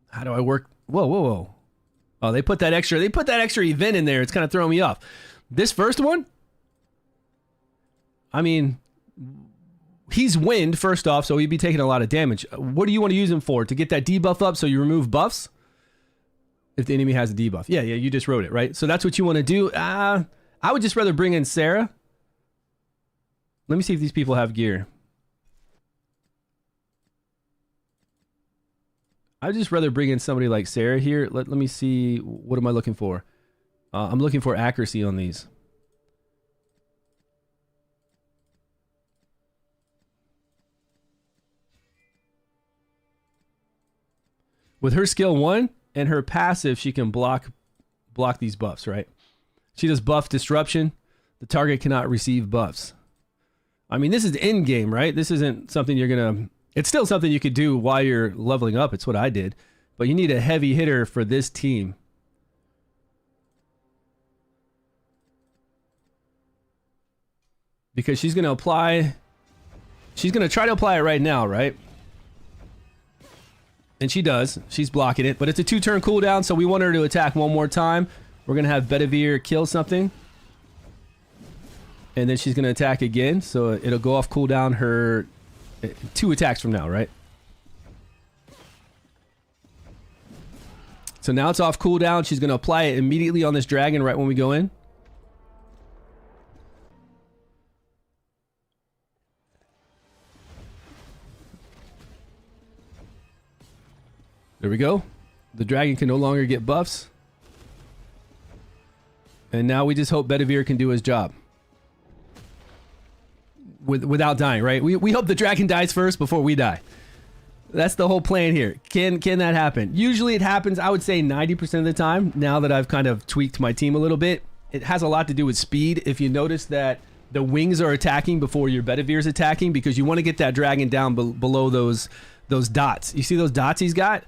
How do I work? Whoa, whoa, whoa. Oh, they put that extra event in there. It's kind of throwing me off. This first one? I mean, he's wind, first off, so he'd be taking a lot of damage. What do you want to use him for? To get that debuff up so you remove buffs? If the enemy has a debuff. Yeah, you just wrote it, right? So that's what you want to do. I would just rather bring in Sarah. Let me see if these people have gear. I'd just rather bring in somebody like Sarah here. Let me see. What am I looking for? I'm looking for accuracy on these. With her skill 1 and her passive, she can block these buffs, right? She does buff disruption. The target cannot receive buffs. I mean, this is end game, right? This isn't something you're going to... It's still something you could do while you're leveling up. It's what I did. But you need a heavy hitter for this team. Because she's going to apply... She's going to try to apply it right now, right? And she does. She's blocking it. But it's a 2-turn cooldown, so we want her to attack one more time. We're going to have Bedivere kill something. And then she's going to attack again. So it'll go off cooldown her... 2 attacks from now, right? So now it's off cooldown. She's going to apply it immediately on this dragon right when we go in. There we go. The dragon can no longer get buffs. And now we just hope Bedivere can do his job. Without dying, right? We hope the dragon dies first before we die. That's the whole plan here. Can that happen? Usually it happens, I would say 90% of the time. Now that I've kind of tweaked my team a little bit, it has a lot to do with speed. If you notice that the wings are attacking before your Bedivere is attacking, because you want to get that dragon down below those dots. You see those dots he's got?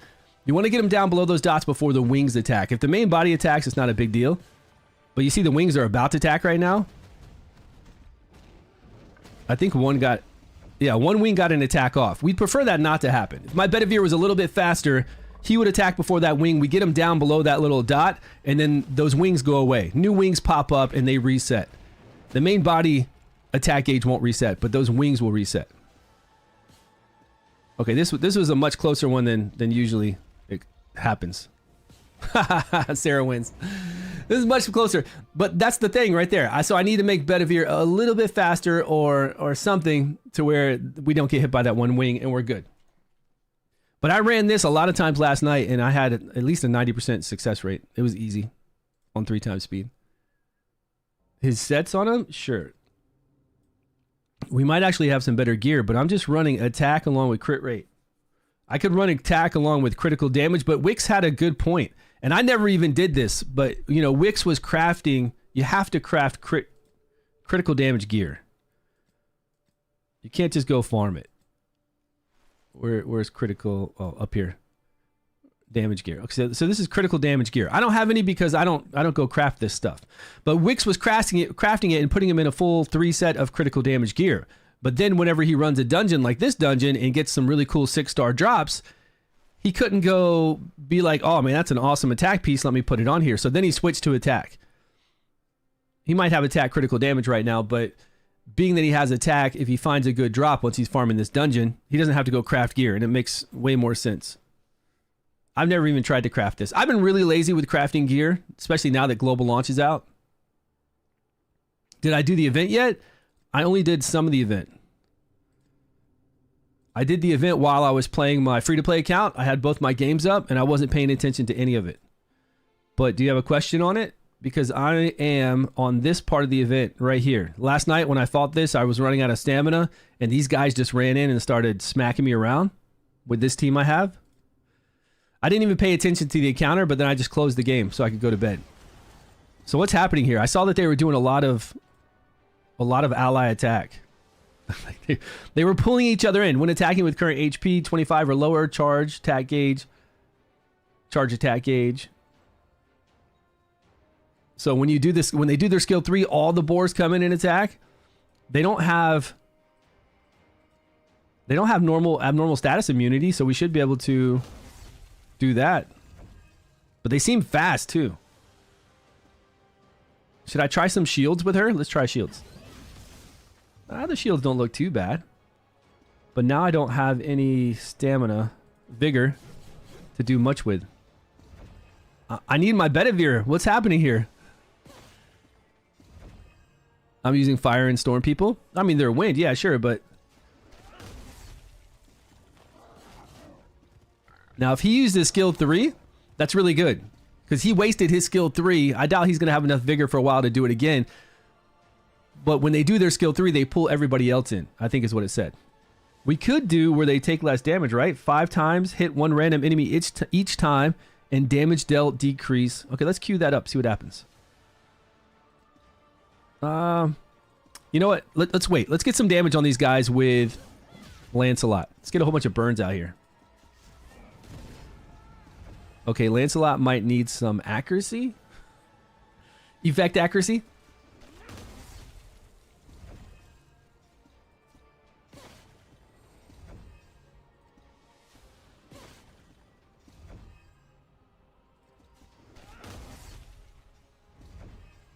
You want to get him down below those dots before the wings attack. If the main body attacks, it's not a big deal. But you see the wings are about to attack right now. I think one wing got an attack off. We'd prefer that not to happen. If my Bedivere was a little bit faster, he would attack before that wing. We get him down below that little dot, and then those wings go away. New wings pop up, and they reset. The main body attack gauge won't reset, but those wings will reset. Okay, this was a much closer one than usually it happens. Sarah wins. This is much closer, but that's the thing right there. So I need to make Bedivere a little bit faster or something to where we don't get hit by that one wing, and we're good. But I ran this a lot of times last night, and I had at least a 90% success rate. It was easy on 3 times speed. His sets on him? Sure. We might actually have some better gear, but I'm just running attack along with crit rate. I could run attack along with critical damage, but Wix had a good point. And I never even did this, but you know, Wix was crafting, you have to craft critical damage gear. You can't just go farm it. Where's critical? Oh, up here. Damage gear. Okay, so this is critical damage gear. I don't have any because I don't go craft this stuff. But Wix was crafting it and putting him in a full 3 set of critical damage gear. But then whenever he runs a dungeon like this dungeon and gets some really cool 6-star drops, he couldn't go be like, oh man, that's an awesome attack piece, let me put it on here. So then he switched to attack. He might have attack critical damage right now, but being that he has attack, if he finds a good drop once he's farming this dungeon, he doesn't have to go craft gear, and it makes way more sense. I've never even tried to craft this. I've been really lazy with crafting gear, especially now that Global Launch is out. Did I do the event yet? I only did some of the event. I did the event while I was playing my free-to-play account. I had both my games up, and I wasn't paying attention to any of it. But do you have a question on it? Because I am on this part of the event right here. Last night when I fought this, I was running out of stamina, and these guys just ran in and started smacking me around with this team I have. I didn't even pay attention to the encounter, but then I just closed the game so I could go to bed. So what's happening here? I saw that they were doing a lot of ally attack. They were pulling each other in when attacking with current HP 25 or lower, charge attack gauge, charge attack gauge. So when you do this, when they do their skill 3, all the boars come in and attack. They don't have abnormal status immunity, so we should be able to do that. But they seem fast too. Should I try some shields with her? Let's try shields. The shields don't look too bad. But now I don't have any stamina, vigor to do much with. I need my Bedivere. What's happening here? I'm using fire and storm people. I mean, they're wind, yeah, sure, but now if he used his skill 3, that's really good. Because he wasted his skill 3. I doubt he's going to have enough vigor for a while to do it again. But when they do their skill 3, they pull everybody else in, I think is what it said. We could do where they take less damage, right? 5 times, hit 1 random enemy each time, and damage dealt decrease. Okay, let's queue that up, see what happens. You know what? Let's wait. Let's get some damage on these guys with Lancelot. Let's get a whole bunch of burns out here. Okay, Lancelot might need some accuracy. Effect accuracy.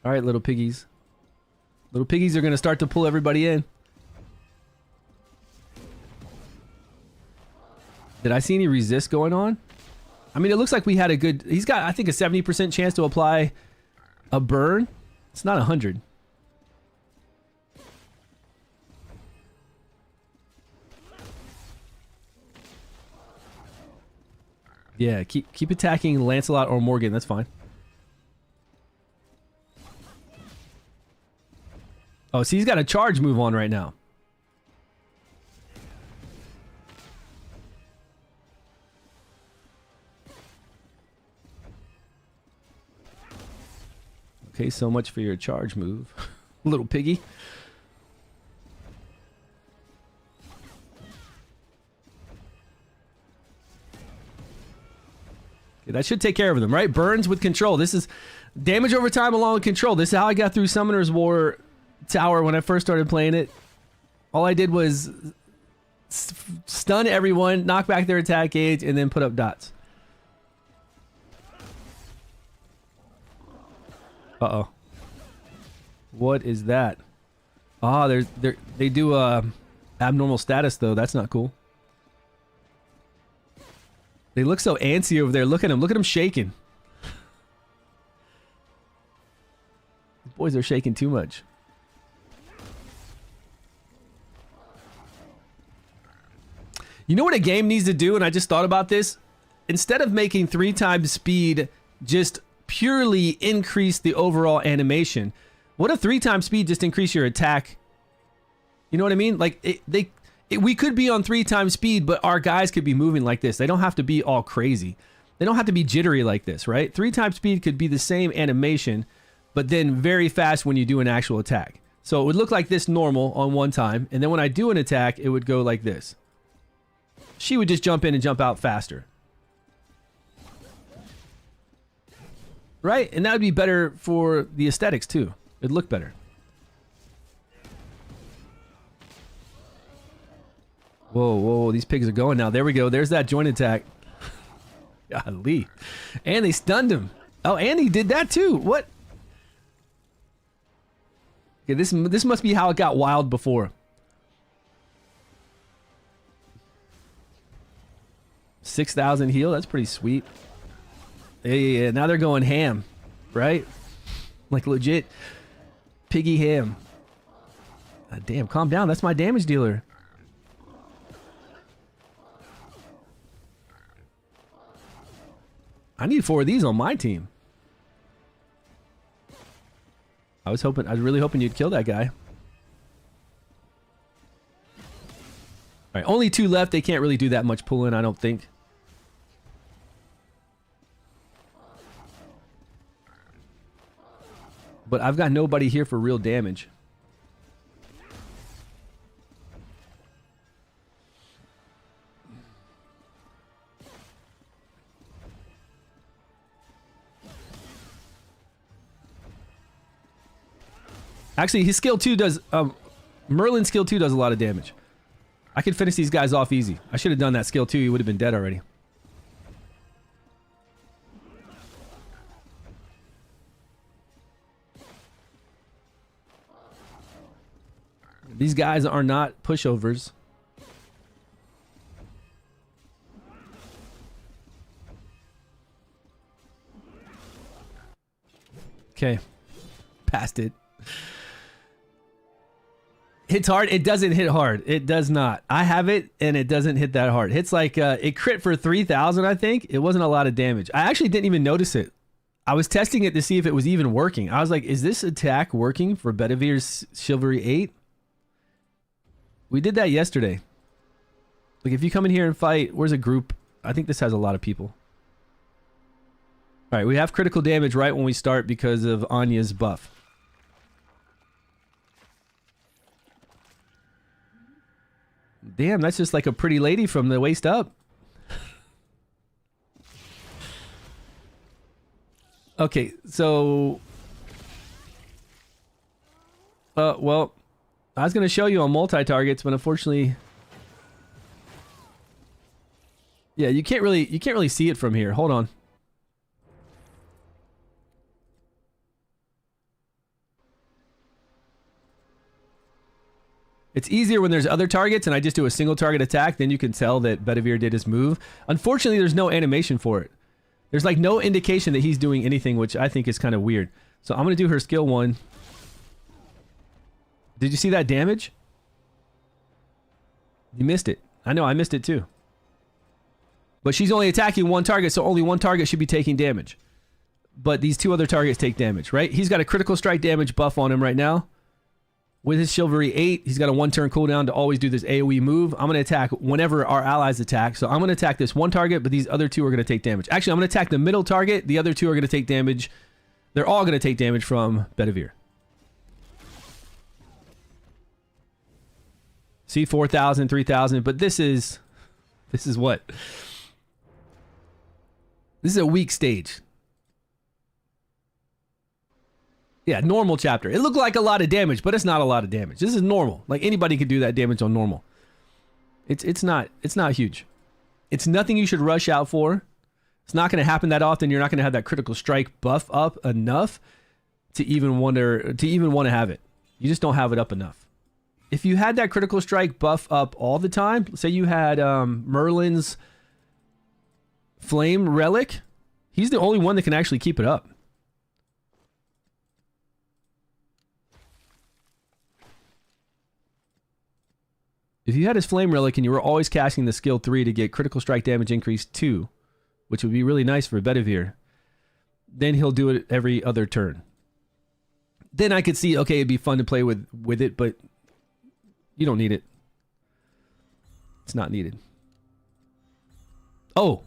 All right, little piggies. Little piggies are going to start to pull everybody in. Did I see any resist going on? I mean, it looks like we had a good... He's got, I think, a 70% chance to apply a burn. It's not 100. Yeah, keep attacking Lancelot or Morgan. That's fine. Oh, see, he's got a charge move on right now. Okay, so much for your charge move. Little piggy. Okay, that should take care of them, right? Burns with control. This is damage over time along with control. This is how I got through Summoner's War Tower when I first started playing it. All I did was stun everyone, knock back their attack gauge, and then put up dots. Uh-oh. What is that? Ah, they do abnormal status though. That's not cool. They look so antsy over there. Look at them. Look at them shaking. These boys are shaking too much. You know what a game needs to do? And I just thought about this. Instead of making 3 times speed just purely increase the overall animation, what if 3 times speed just increase your attack? You know what I mean? Like we could be on 3 times speed, but our guys could be moving like this. They don't have to be all crazy. They don't have to be jittery like this, right? 3 times speed could be the same animation, but then very fast when you do an actual attack. So it would look like this normal on 1 time, and then when I do an attack, it would go like this. She would just jump in and jump out faster. Right? And that would be better for the aesthetics too. It'd look better. Whoa, whoa, these pigs are going now. There we go. There's that joint attack. Golly. And they stunned him. Oh, and he did that too. What? Okay, this must be how it got wild before. 6,000 heal. That's pretty sweet. Yeah, now they're going ham, right? Like legit piggy ham. God damn, calm down. That's my damage dealer. I need 4 of these on my team. I was really hoping you'd kill that guy. All right, only 2 left. They can't really do that much pulling, I don't think. But I've got nobody here for real damage. Actually, his skill 2 does... Merlin's skill 2 does a lot of damage. I could finish these guys off easy. I should have done that skill 2. He would have been dead already. These guys are not pushovers. Okay. Passed it. Hits hard. It doesn't hit hard. It does not. I have it and it doesn't hit that hard. Hits like it crit for 3,000, I think. It wasn't a lot of damage. I actually didn't even notice it. I was testing it to see if it was even working. I was like, is this attack working for Bedivir's Chivalry 8? We did that yesterday. Like if you come in here and fight, where's a group? I think this has a lot of people. All right, we have critical damage right when we start because of Anya's buff. Damn, that's just like a pretty lady from the waist up. Okay, so... well, I was going to show you on multi-targets, but unfortunately... Yeah, you can't really see it from here. Hold on. It's easier when there's other targets and I just do a single target attack, then you can tell that Bedivere did his move. Unfortunately, there's no animation for it. There's like no indication that he's doing anything, which I think is kind of weird. So I'm going to do her skill 1. Did you see that damage? You missed it. I know, I missed it too. But she's only attacking 1 target, so only 1 target should be taking damage. But these 2 other targets take damage, right? He's got a critical strike damage buff on him right now. With his Chivalry 8, he's got a 1-turn cooldown to always do this AoE move. I'm going to attack whenever our allies attack. So I'm going to attack this 1 target, but these other 2 are going to take damage. Actually, I'm going to attack the middle target. The other 2 are going to take damage They're all going to take damage from Bedivere. See, 4,000, 3,000, but this is what? This is a weak stage. Yeah, normal chapter. It looked like a lot of damage, but it's not a lot of damage. This is normal. Like anybody could do that damage on normal. It's not huge. It's nothing you should rush out for. It's not going to happen that often. You're not going to have that critical strike buff up enough to even want to have it. You just don't have it up enough. If you had that critical strike buff up all the time, say you had Merlin's Flame Relic, he's the only one that can actually keep it up. If you had his Flame Relic and you were always casting the skill 3 to get critical strike damage increase 2, which would be really nice for Bedivere, then he'll do it every other turn. Then I could see, okay, it'd be fun to play with it, but you don't need it. It's not needed. Oh.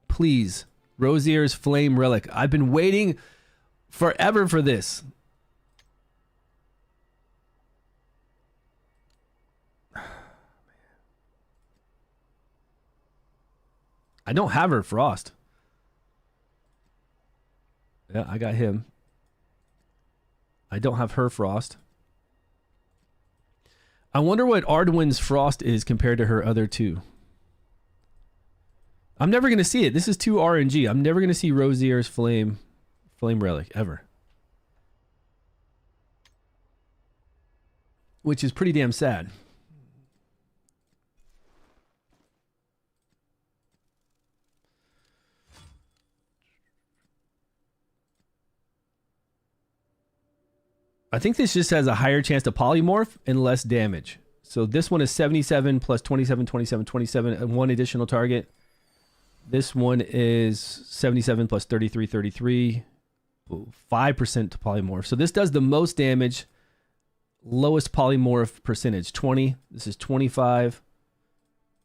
Please. Rosier's Flame Relic. I've been waiting forever for this. I don't have her Frost. Yeah, I got him. I don't have her Frost. I wonder what Ardwin's Frost is compared to her other two. I'm never going to see it. This is too RNG. I'm never going to see Rosier's Flame Relic ever. Which is pretty damn sad. I think this just has a higher chance to polymorph and less damage. So this one is 77 plus 27, 27, 27, and one additional target. This one is 77 plus 33, 33, 5% to polymorph. So this does the most damage, lowest polymorph percentage, 20. This is 25.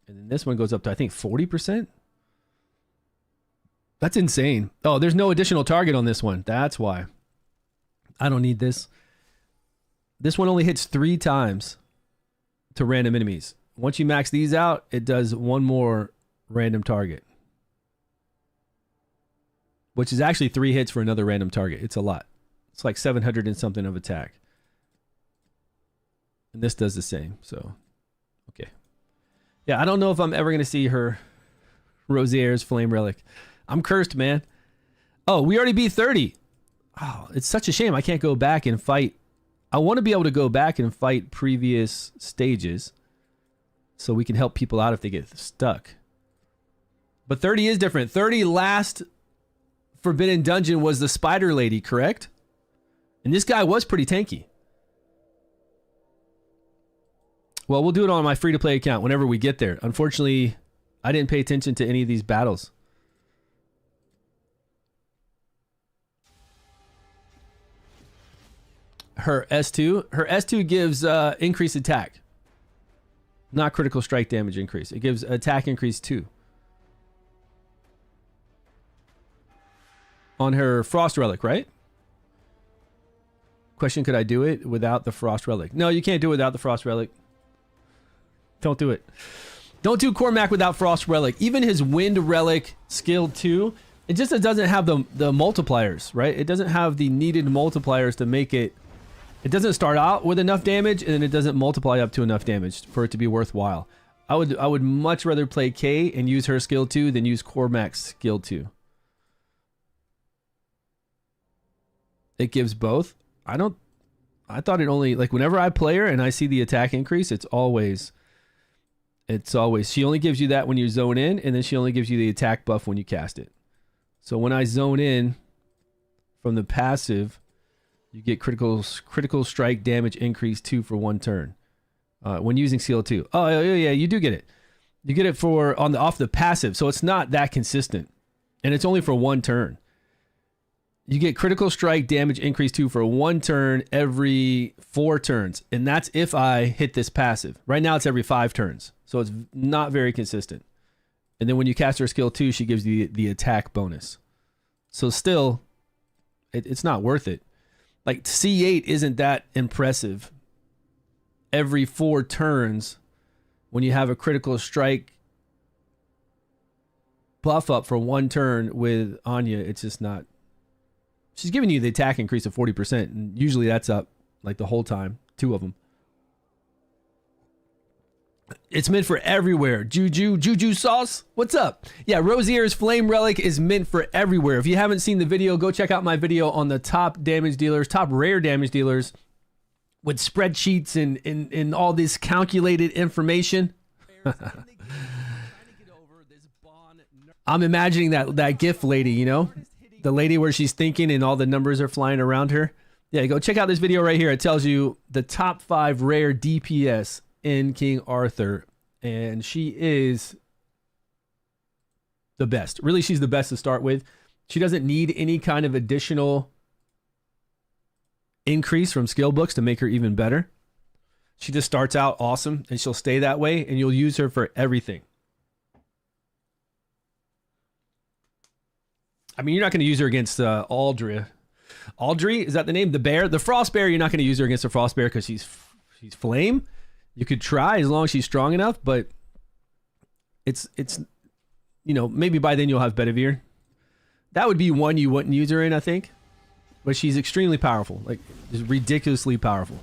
And then this one goes up to, I think, 40%. That's insane. Oh, there's no additional target on this one. That's why. I don't need this. This one only hits 3 times to random enemies. Once you max these out, it does one more random target. Which is actually 3 hits for another random target. It's a lot. It's like 700 and something of attack. And this does the same. So, okay. Yeah, I don't know if I'm ever going to see her Rosier's Flame Relic. I'm cursed, man. Oh, we already beat 30. Oh, it's such a shame I can't go back and fight. I want to be able to go back and fight previous stages so we can help people out if they get stuck. But 30 is different. 30 last Forbidden Dungeon was the Spider Lady, correct? And this guy was pretty tanky. Well, we'll do it on my free-to-play account whenever we get there. Unfortunately, I didn't pay attention to any of these battles. Her S2 gives increased attack. Not critical strike damage increase. It gives attack increase 2. On her Frost Relic, right? Question, could I do it without the Frost Relic? No, you can't do it without the Frost Relic. Don't do it. Don't do Cormac without Frost Relic. Even his Wind Relic skill 2, it just doesn't have the multipliers, right? It doesn't have the needed multipliers to make it. It doesn't start out with enough damage, and then it doesn't multiply up to enough damage for it to be worthwhile. I would much rather play Kay and use her skill 2 than use Cormac's skill 2. It gives both. I thought it only, like, whenever I play her and I see the attack increase, it's always, she only gives you that when you zone in, and then she only gives you the attack buff when you cast it. So when I zone in from the passive, you get critical strike damage increase 2 for 1 turn. When using skill 2. Oh yeah, you do get it. You get it for off the passive, so it's not that consistent. And it's only for 1 turn. You get critical strike damage increase 2 for 1 turn every 4 turns. And that's if I hit this passive. Right now it's every 5 turns. So it's not very consistent. And then when you cast her skill 2, she gives you the attack bonus. So still, It's not worth it. Like C8 isn't that impressive. Every 4 turns, when you have a critical strike buff up for 1 turn with Anya, it's just not. She's giving you the attack increase of 40%, and usually that's up like the whole time. 2 of them. It's meant for everywhere. Juju sauce. What's up? Yeah, Rosier's Flame Relic is meant for everywhere. If you haven't seen the video, go check out my video on the top damage dealers, top rare damage dealers with spreadsheets and all this calculated information. I'm imagining that GIF lady, you know? The lady where she's thinking and all the numbers are flying around her. Yeah, go check out this video right here. It tells you the top 5 rare DPS in King Arthur, and she is the best. Really, she's the best to start with. She doesn't need any kind of additional increase from skill books to make her even better. She just starts out awesome, and she'll stay that way, and you'll use her for everything. I mean, you're not going to use her against Aldri. Aldri, is that the name? The bear? The Frost Bear, you're not going to use her against the Frost Bear because she's flame. You could try as long as she's strong enough, but it's you know, maybe by then you'll have Bedivere. That would be one you wouldn't use her in, I think. But she's extremely powerful, like just ridiculously powerful.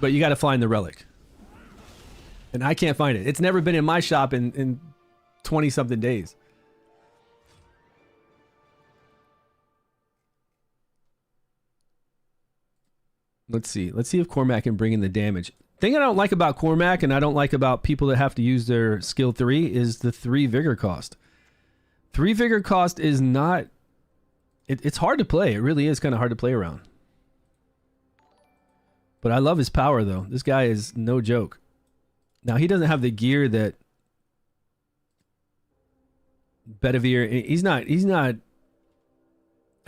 But you got to find the relic, and I can't find it. It's never been in my shop in 20-something days. Let's see if Cormac can bring in the damage. Thing I don't like about Cormac, and I don't like about people that have to use their skill 3, is the 3 vigor cost. 3 vigor cost is not... It's hard to play. It really is kind of hard to play around. But I love his power, though. This guy is no joke. Now, he doesn't have the gear that Bedivere... He's not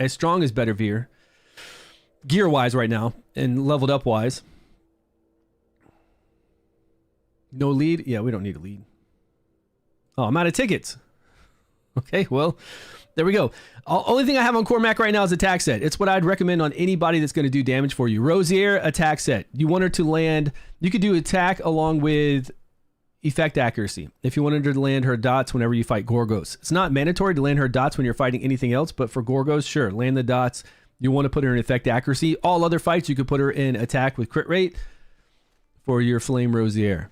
as strong as Bedivere, gear-wise right now, and leveled up-wise. No lead? Yeah, we don't need a lead. Oh, I'm out of tickets. Okay, well, there we go. Only thing I have on Cormac right now is attack set. It's what I'd recommend on anybody that's going to do damage for you. Rosier, attack set. You want her to land... You could do attack along with effect accuracy. If you wanted her to land her dots whenever you fight Gorgos. It's not mandatory to land her dots when you're fighting anything else, but for Gorgos, sure, land the dots. You want to put her in effect accuracy. All other fights, you could put her in attack with crit rate for your Flame Rosier.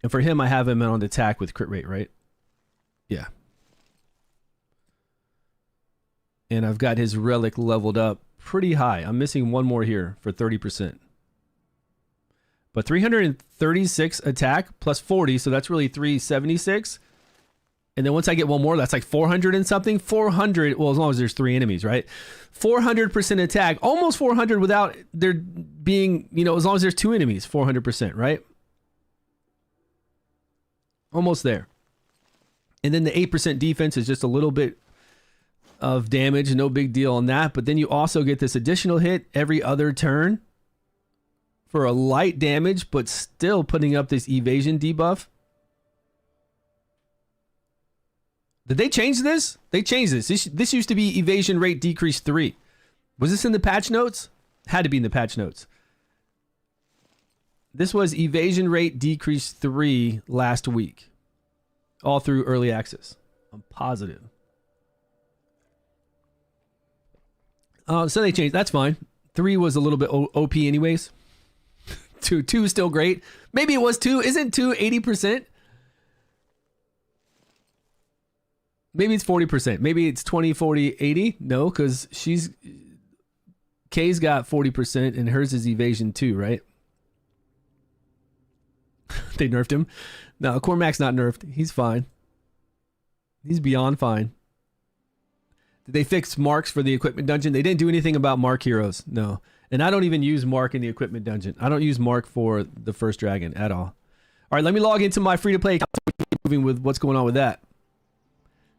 And for him, I have him on attack with crit rate, right? Yeah. And I've got his relic leveled up pretty high. I'm missing one more here for 30%. But 336 attack plus 40, so that's really 376. And then once I get one more, that's like 400 and something. 400, well, as long as there's 3 enemies, right? 400% attack, almost 400 without there being, you know, as long as there's 2 enemies, 400%, right? Almost there. And then the 8% defense is just a little bit of damage, no big deal on that. But then you also get this additional hit every other turn for a light damage, but still putting up this evasion debuff. Did they change this? They changed this. This used to be evasion rate decrease 3. Was this in the patch notes? Had to be in the patch notes. This was evasion rate decrease 3 last week. All through early access. I'm positive. So they changed. That's fine. 3 was a little bit OP anyways. 2 is still great. Maybe it was 2. Isn't 2 80%? Maybe it's 40%. Maybe it's 20, 40, 80. No, because Kay's got 40% and hers is evasion too, right? They nerfed him. No, Cormac's not nerfed. He's fine. He's beyond fine. Did they fix marks for the equipment dungeon? They didn't do anything about mark heroes. No. And I don't even use mark in the equipment dungeon. I don't use mark for the first dragon at all. All right, let me log into my free-to-play account. Moving with what's going on with that.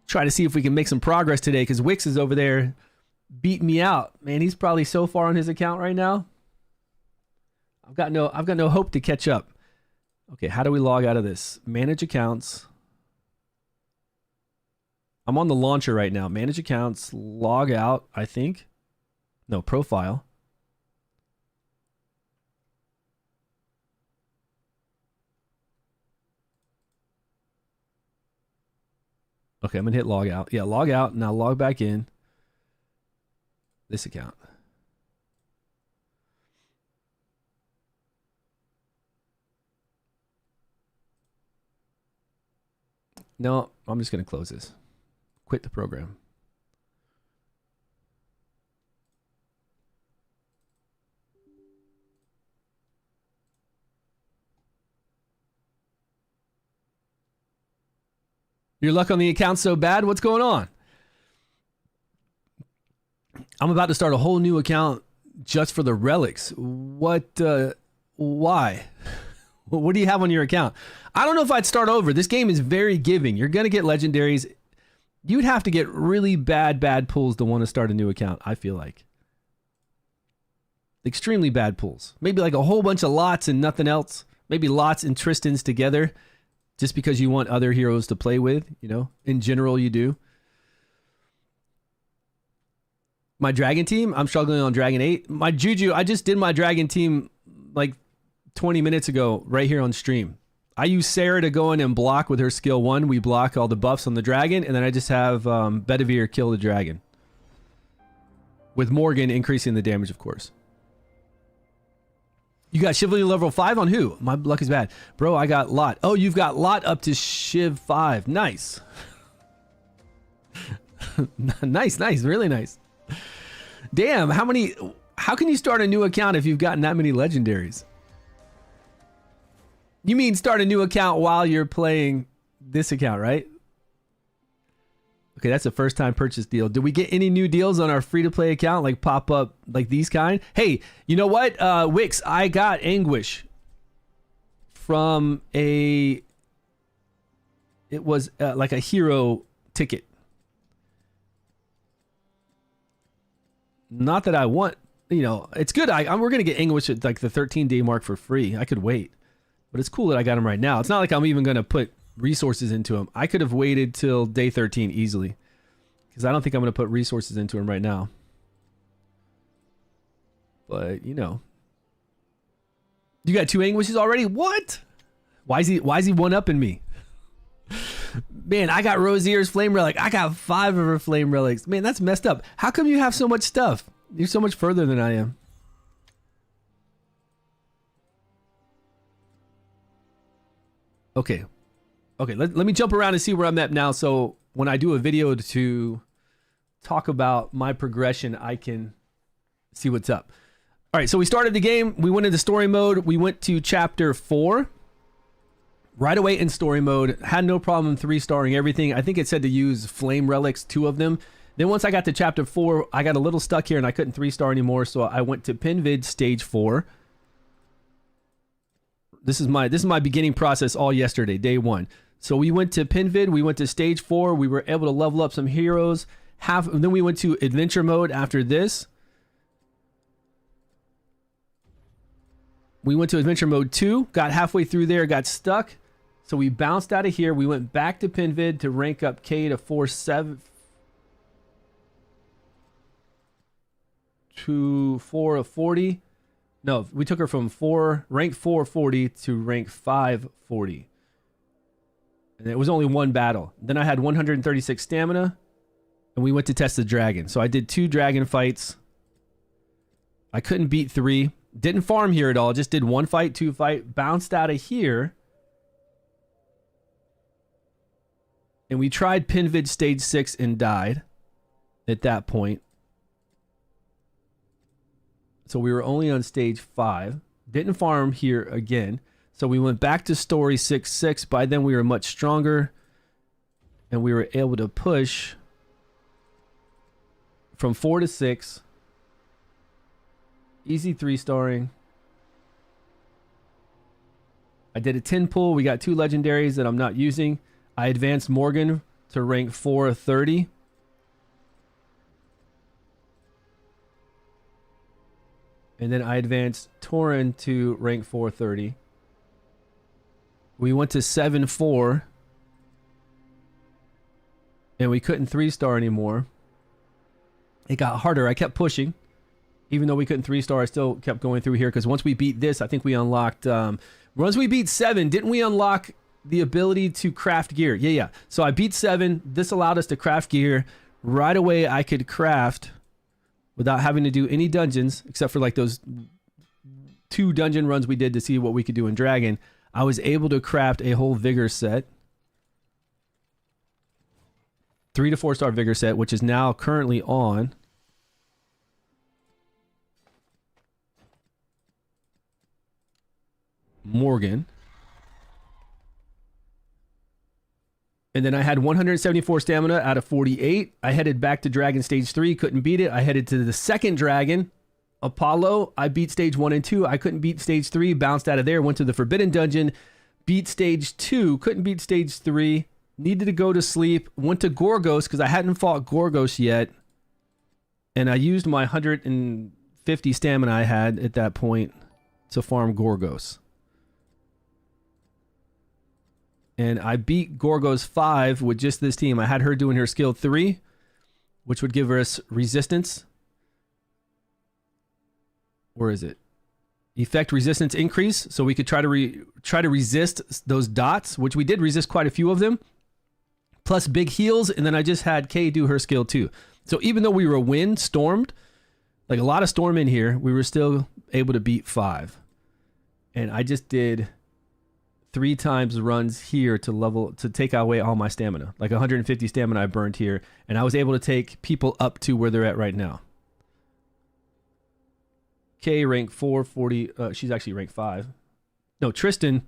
Try to see if we can make some progress today, because Wix is over there beating me out. Man, he's probably so far on his account right now. I've got no hope to catch up. Okay, how do we log out of this? Manage accounts. I'm on the launcher right now. Manage accounts, log out, I think. No, profile. Okay, I'm gonna hit log out. Yeah, log out. Now log back in. This account. No, I'm just gonna close this. Quit the program. Your luck on the account's so bad. What's going on? I'm about to start a whole new account just for the relics. What? Why? What do you have on your account? I don't know if I'd start over. This game is very giving. You're going to get legendaries. You'd have to get really bad pulls to want to start a new account, I feel like. Extremely bad pulls. Maybe like a whole bunch of lots and nothing else. Maybe lots and Tristans together just because you want other heroes to play with, you know. In general, you do. My dragon team, I'm struggling on dragon 8. My Juju, I just did my dragon team like 20 minutes ago right here on stream. I use Sarah to go in and block with her skill 1. We block all the buffs on the dragon, and then I just have Bedivere kill the dragon. With Morgan increasing the damage, of course. You got Chivalry level 5 on who? My luck is bad. Bro, I got Lot. Oh, you've got Lot up to Shiv 5. Nice. Nice, really nice. Damn, how can you start a new account if you've gotten that many legendaries? You mean start a new account while you're playing this account, right? Okay, that's a first time purchase deal. Did we get any new deals on our free-to-play account, like pop up like these kind? Hey, you know what, Wix, I got Anguish from it was like a hero ticket. Not that I want, you know, it's good. We're going to get Anguish at like the 13-day mark for free. I could wait, but it's cool that I got him right now. It's not like I'm even going to put resources into him. I could have waited till day 13 easily because I don't think I'm going to put resources into him right now. But, you know, you got 2 Anguishes already? What? Why is he one-upping me? Man, I got Rosier's flame relic. I got 5 of her flame relics. Man, that's messed up. How come you have so much stuff? You're so much further than I am. Okay. Okay, let me jump around and see where I'm at now. So when I do a video to talk about my progression, I can see what's up. All right, so we started the game. We went into story mode. We went to chapter 4. Right away in story mode. Had no problem 3-starring everything. I think it said to use flame relics, 2 of them. Then once I got to chapter 4, I got a little stuck here and I couldn't 3-star anymore. So I went to Pinvid stage 4. This is my beginning process all yesterday, day 1. So we went to Pinvid, we went to stage 4, we were able to level up some heroes. Then we went to adventure mode after this. We went to adventure mode 2, got halfway through there, got stuck. So we bounced out of here. We went back to Pinvid to rank up K to 4-7 to 440. No, we took her from rank 440 to rank 540. And it was only 1 battle. Then I had 136 stamina. And we went to test the dragon. So I did 2 dragon fights. I couldn't beat 3. Didn't farm here at all. Just did 1 fight, 2 fight. Bounced out of here. And we tried Pinvid stage 6 and died at that point. So we were only on stage 5. Didn't farm here again. So we went back to story 6-6. By then we were much stronger. And we were able to push from 4 to 6. Easy 3-starring. I did a 10 pull. We got 2 legendaries that I'm not using. I advanced Morgan to rank 430. And then I advanced Torin to rank 430. We went to 7-4. and we couldn't 3-star anymore. It got harder. I kept pushing. Even though we couldn't 3-star, I still kept going through here because once we beat this, I think we unlocked... once we beat 7, didn't we unlock the ability to craft gear? Yeah. So I beat 7. This allowed us to craft gear. Right away, I could craft without having to do any dungeons, except for like those 2 dungeon runs we did to see what we could do in Dragon. I was able to craft a whole vigor set. 3 to 4-star vigor set, which is now currently on Morgan. And then I had 174 stamina out of 48. I headed back to Dragon Stage 3, couldn't beat it. I headed to the second Dragon, Apollo. I beat Stage 1 and 2. I couldn't beat Stage 3, bounced out of there, went to the Forbidden Dungeon, beat Stage 2, couldn't beat Stage 3. Needed to go to sleep. Went to Gorgos because I hadn't fought Gorgos yet. And I used my 150 stamina I had at that point to farm Gorgos. And I beat Gorgos 5 with just this team. I had her doing her skill 3, which would give us resistance. Where is it? Effect resistance increase. So we could try to resist those dots, which we did resist quite a few of them. Plus big heals, and then I just had Kay do her skill too. So even though we were stormed, like a lot of storm in here, we were still able to beat 5. And I just did 3 times runs here to take away all my stamina. Like 150 stamina I burned here, and I was able to take people up to where they're at right now. Kay rank 440. She's actually rank 5. No, Tristan.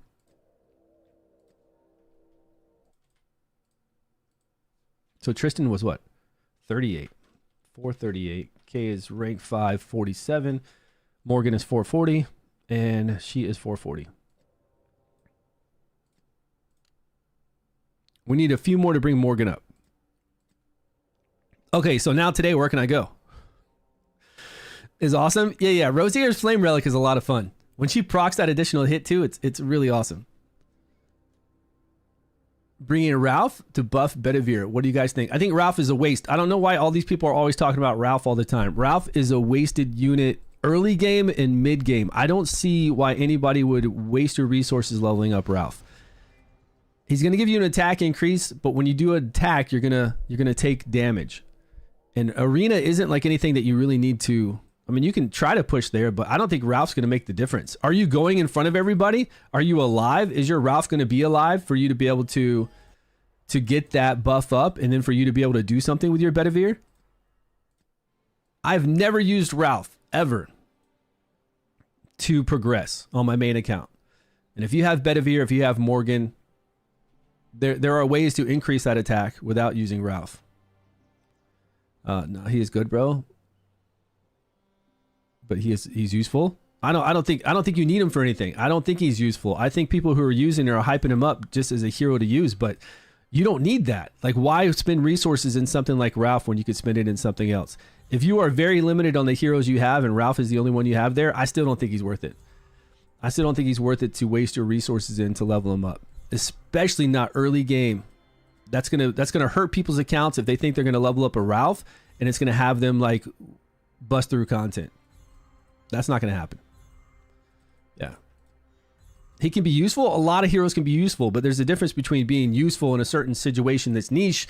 So Tristan was what? 38. 438. Kay is rank 5, 47. Morgan is 440. And she is 440. We need a few more to bring Morgan up. Okay, so now today, where can I go? Is awesome. Yeah. Rosier's Flame Relic is a lot of fun. When she procs that additional hit too, it's really awesome. Bringing Ralph to buff Bedivere. What do you guys think? I think Ralph is a waste. I don't know why all these people are always talking about Ralph all the time. Ralph is a wasted unit early game and mid game. I don't see why anybody would waste your resources leveling up Ralph. He's going to give you an attack increase, but when you do an attack, you're going to take damage. And Arena isn't like anything that you really need to... I mean, you can try to push there, but I don't think Ralph's going to make the difference. Are you going in front of everybody? Are you alive? Is your Ralph going to be alive for you to be able to get that buff up and then for you to be able to do something with your Bedivere? I've never used Ralph, ever, to progress on my main account. And if you have Bedivere, if you have Morgan, there are ways to increase that attack without using Ralph. No, he is good, bro. But he's useful. I don't think you need him for anything. I don't think he's useful. I think people who are using it are hyping him up just as a hero to use, but you don't need that. Like, why spend resources in something like Ralph when you could spend it in something else? If you are very limited on the heroes you have and Ralph is the only one you have there, I still don't think he's worth it. I still don't think he's worth it to waste your resources in to level him up, especially not early game. That's gonna hurt people's accounts if they think they're gonna level up a Ralph, and it's gonna have them like bust through content. That's not going to happen. Yeah. He can be useful. A lot of heroes can be useful, but there's a difference between being useful in a certain situation that's niche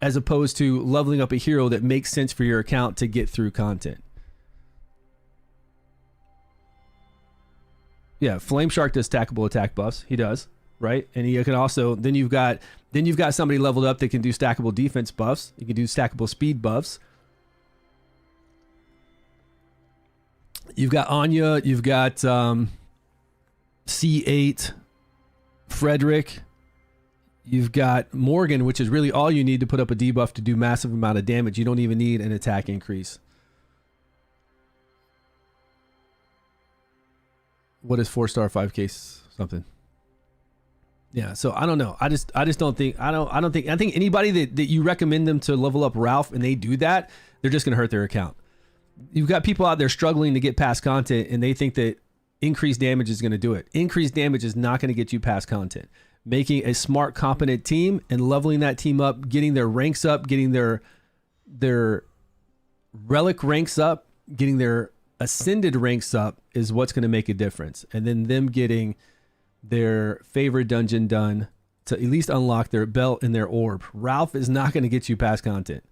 as opposed to leveling up a hero that makes sense for your account to get through content. Yeah, Flame Shark does stackable attack buffs. He does, right? And you can also then you've got somebody leveled up that can do stackable defense buffs. You can do stackable speed buffs. You've got Anya, you've got C8, Frederick, you've got Morgan, which is really all you need to put up a debuff to do massive amount of damage. You don't even need an attack increase. What is 4-star 5k something? Yeah, so I don't know. I just don't think I think anybody that you recommend them to level up Ralph and they do that, they're just gonna hurt their account. You've got people out there struggling to get past content and they think that increased damage is going to do it. Increased damage is not going to get you past content. making a smart, competent team and leveling that team up, getting their ranks up, getting their relic ranks up, getting their ascended ranks up is what's going to make a difference. And then them getting their favorite dungeon done to at least unlock their belt and their orb. Ralph is not going to get you past content.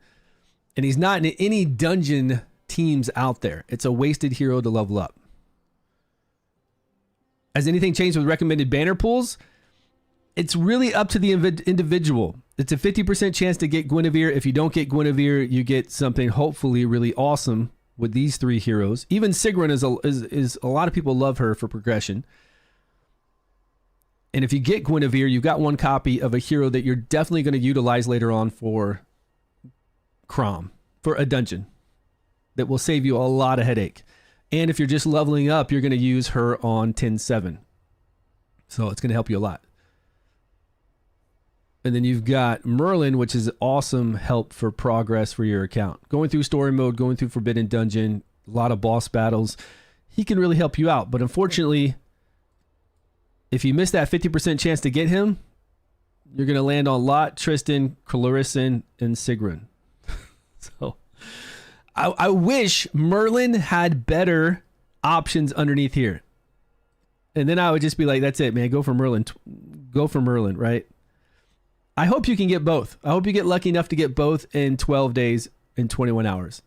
And he's not in any dungeon teams out there. It's a wasted hero to level up. Has anything changed with recommended banner pools? It's really up to the individual. It's a 50% chance to get Guinevere. If you don't get Guinevere, you get something hopefully really awesome with these 3 heroes. Even Sigrun is a lot of people love her for progression. And if you get Guinevere, you've got 1 copy of a hero that you're definitely going to utilize later on for Crom, for a dungeon that will save you a lot of headache. And if you're just leveling up, you're going to use her on 10-7. So it's going to help you a lot. And then you've got Merlin, which is awesome help for progress for your account. Going through story mode, going through Forbidden Dungeon, a lot of boss battles. He can really help you out. But unfortunately, if you miss that 50% chance to get him, you're going to land on Lot, Tristan, Clarissa, and Sigrun. So I wish Merlin had better options underneath here. And then I would just be like, that's it, man. Go for Merlin. Go for Merlin, right? I hope you can get both. I hope you get lucky enough to get both in 12 days and 21 hours.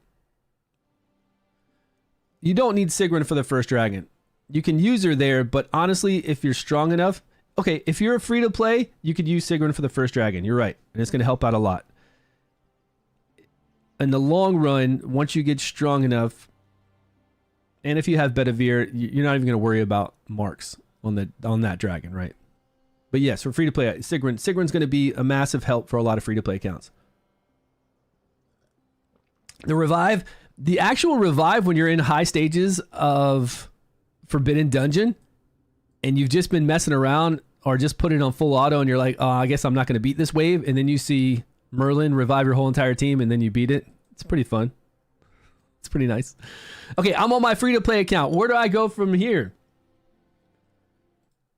You don't need Sigrun for the first dragon. You can use her there, but honestly, if you're strong enough, okay, if you're free to play, you could use Sigrun for the first dragon. You're right. And it's going to help out a lot. In the long run, once you get strong enough, and if you have Bedivere, you're not even going to worry about marks on that dragon, right? But yes, for free to play, Sigrun's going to be a massive help for a lot of free to play accounts. The actual revive when you're in high stages of Forbidden Dungeon and you've just been messing around or just put it on full auto and you're like, oh, I guess I'm not going to beat this wave. And then you see Merlin revive your whole entire team and then you beat it. It's pretty fun. It's pretty nice. Okay, I'm on my free to play account. Where do I go from here?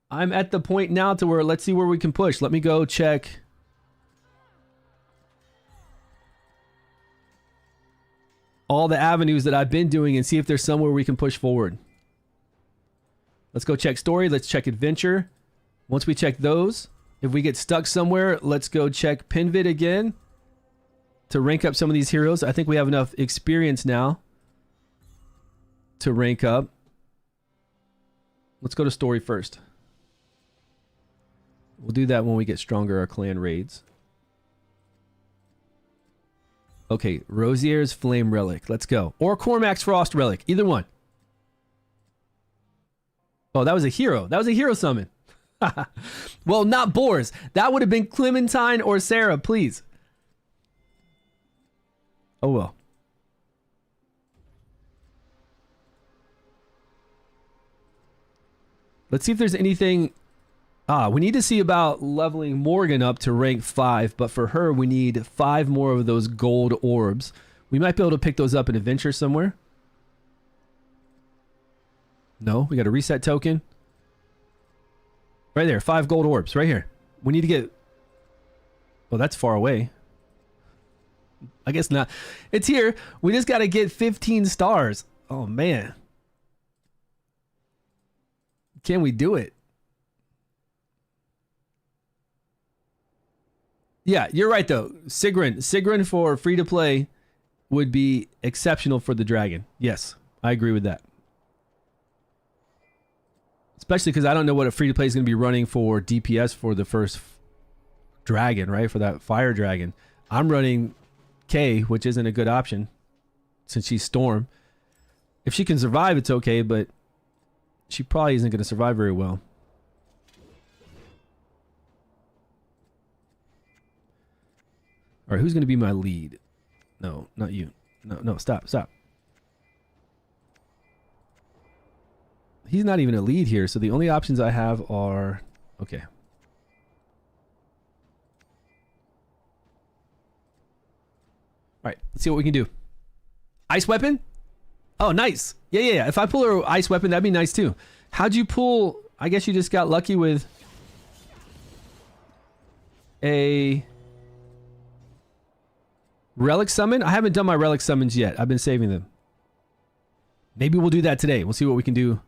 I'm at the point now to where let's see where we can push. Let me go check. All the avenues that I've been doing and see if there's somewhere we can push forward. Let's go check story. Let's check adventure. Once we check those, if we get stuck somewhere, let's go check Pinvid again to rank up some of these heroes. I think we have enough experience now to rank up. Let's go to story first. We'll do that when we get stronger our clan raids. Okay, Rosier's Flame Relic. Let's go. Or Cormac's Frost Relic. Either one. Oh, that was a hero. That was a hero summon. Well, not Boars. That would have been Clementine or Sarah, please. Oh, well. Let's see if there's anything... we need to see about leveling Morgan up to rank 5, but for her, we need 5 more of those gold orbs. We might be able to pick those up in Adventure somewhere. No, we got a reset token. Right there, 5 gold orbs, right here. We need to get... Oh, that's far away. I guess not. It's here. We just got to get 15 stars. Oh, man. Can we do it? Yeah, you're right, though. Sigrun for free-to-play would be exceptional for the dragon. Yes, I agree with that. Especially because I don't know what a free-to-play is going to be running for DPS for the first dragon, right? For that fire dragon. I'm running K, which isn't a good option since she's Storm. If she can survive, it's okay, but she probably isn't going to survive very well. All right, who's going to be my lead? No, not you. No, stop. He's not even a lead here, so the only options I have are... Okay. All right, let's see what we can do. Ice weapon? Oh, nice. Yeah. If I pull her ice weapon, that'd be nice too. How'd you pull... I guess you just got lucky with... a relic summon. I haven't done my relic summons yet. I've been saving them. Maybe we'll do that today. We'll see what we can do.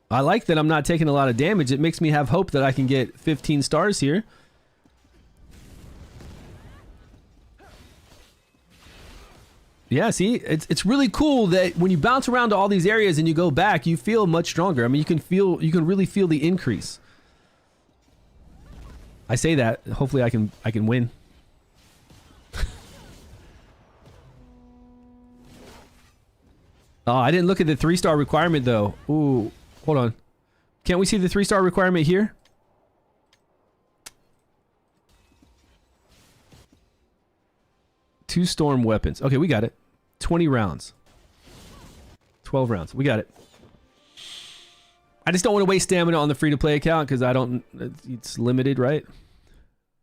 I like that I'm not taking a lot of damage. It makes me have hope that I can get 15 stars here. Yeah, see, it's really cool that when you bounce around to all these areas and you go back, you feel much stronger. I mean, you can really feel the increase. I say that. Hopefully, I can win. Oh, I didn't look at the 3-star requirement though. Ooh. Hold on. Can't we see the 3-star requirement here? Two storm weapons. Okay, we got it. 20 rounds. 12 rounds. We got it. I just don't want to waste stamina on the free-to-play account because I don't... It's limited, right?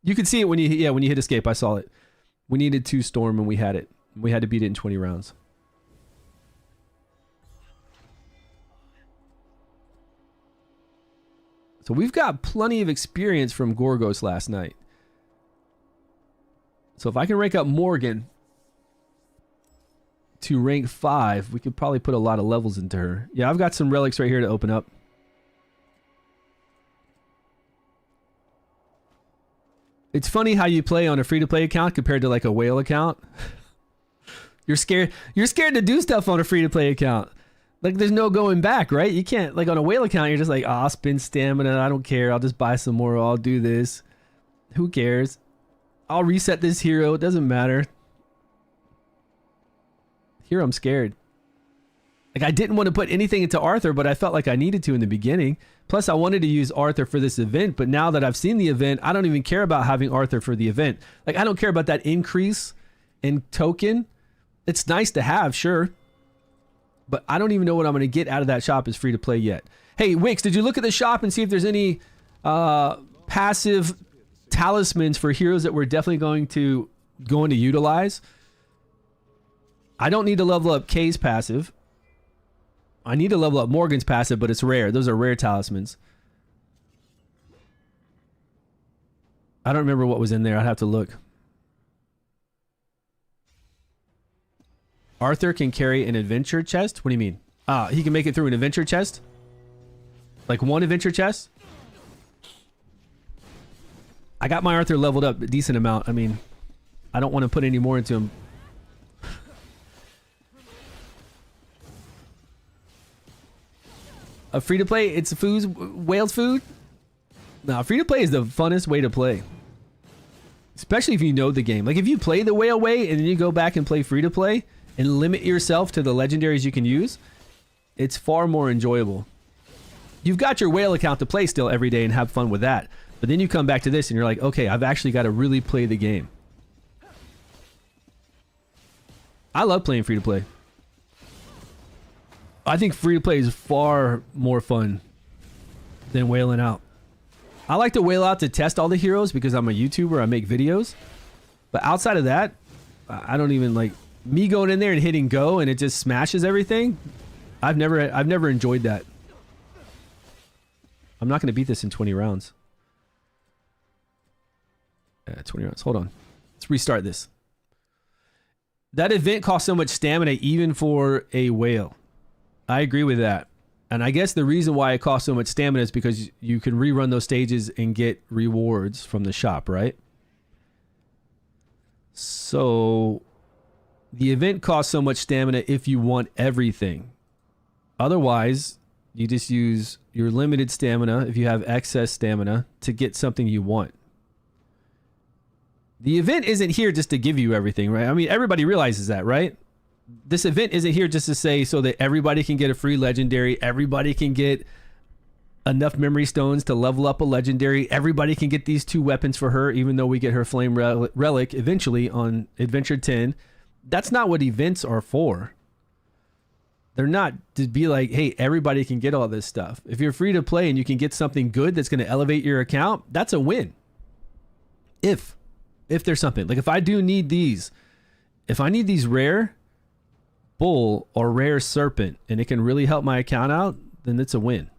You can see it when you... Yeah, when you hit escape, I saw it. We needed 2 storm and we had it. We had to beat it in 20 rounds. So we've got plenty of experience from Gorgos last night. So if I can rank up Morgan to rank 5, we could probably put a lot of levels into her. Yeah, I've got some relics right here to open up. It's funny how you play on a free-to-play account compared to like a whale account. You're scared to do stuff on a free-to-play account. Like, there's no going back, right? You can't, like, on a whale account, you're just like, I'll spend stamina. I don't care. I'll just buy some more. I'll do this. Who cares? I'll reset this hero. It doesn't matter. Here, I'm scared. Like, I didn't want to put anything into Arthur, but I felt like I needed to in the beginning. Plus, I wanted to use Arthur for this event, but now that I've seen the event, I don't even care about having Arthur for the event. Like, I don't care about that increase in token. It's nice to have, sure. But I don't even know what I'm going to get out of that shop as free to play yet. Hey, Wix, did you look at the shop and see if there's any passive talismans for heroes that we're definitely going to utilize? I don't need to level up Kay's passive. I need to level up Morgan's passive, but it's rare. Those are rare talismans. I don't remember what was in there. I'd have to look. Arthur can carry an adventure chest? What do you mean? He can make it through an adventure chest? Like one adventure chest? I got my Arthur leveled up a decent amount. I mean, I don't want to put any more into him. A free-to-play? It's whale's food? No, free-to-play is the funnest way to play. Especially if you know the game. Like, if you play the whale way and then you go back and play free-to-play and limit yourself to the legendaries you can use, it's far more enjoyable. You've got your whale account to play still every day and have fun with that. But then you come back to this and you're like, okay, I've actually got to really play the game. I love playing free-to-play. I think free-to-play is far more fun than whaling out. I like to whale out to test all the heroes because I'm a YouTuber, I make videos. But outside of that, I don't even like... Me going in there and hitting go and it just smashes everything. I've never enjoyed that. I'm not going to beat this in 20 rounds. Yeah, 20 rounds. Hold on. Let's restart this. That event costs so much stamina even for a whale. I agree with that. And I guess the reason why it costs so much stamina is because you can rerun those stages and get rewards from the shop, right? So... the event costs so much stamina if you want everything. Otherwise, you just use your limited stamina, if you have excess stamina, to get something you want. The event isn't here just to give you everything, right? I mean, everybody realizes that, right? This event isn't here just to say so that everybody can get a free legendary, everybody can get enough memory stones to level up a legendary, everybody can get these 2 weapons for her, even though we get her flame relic eventually on Adventure 10. That's not what events are for. They're not to be like, hey, everybody can get all this stuff. If you're free to play and you can get something good that's going to elevate your account, that's a win. If there's something. Like if I do need these, if I need these rare bull or rare serpent and it can really help my account out, then it's a win.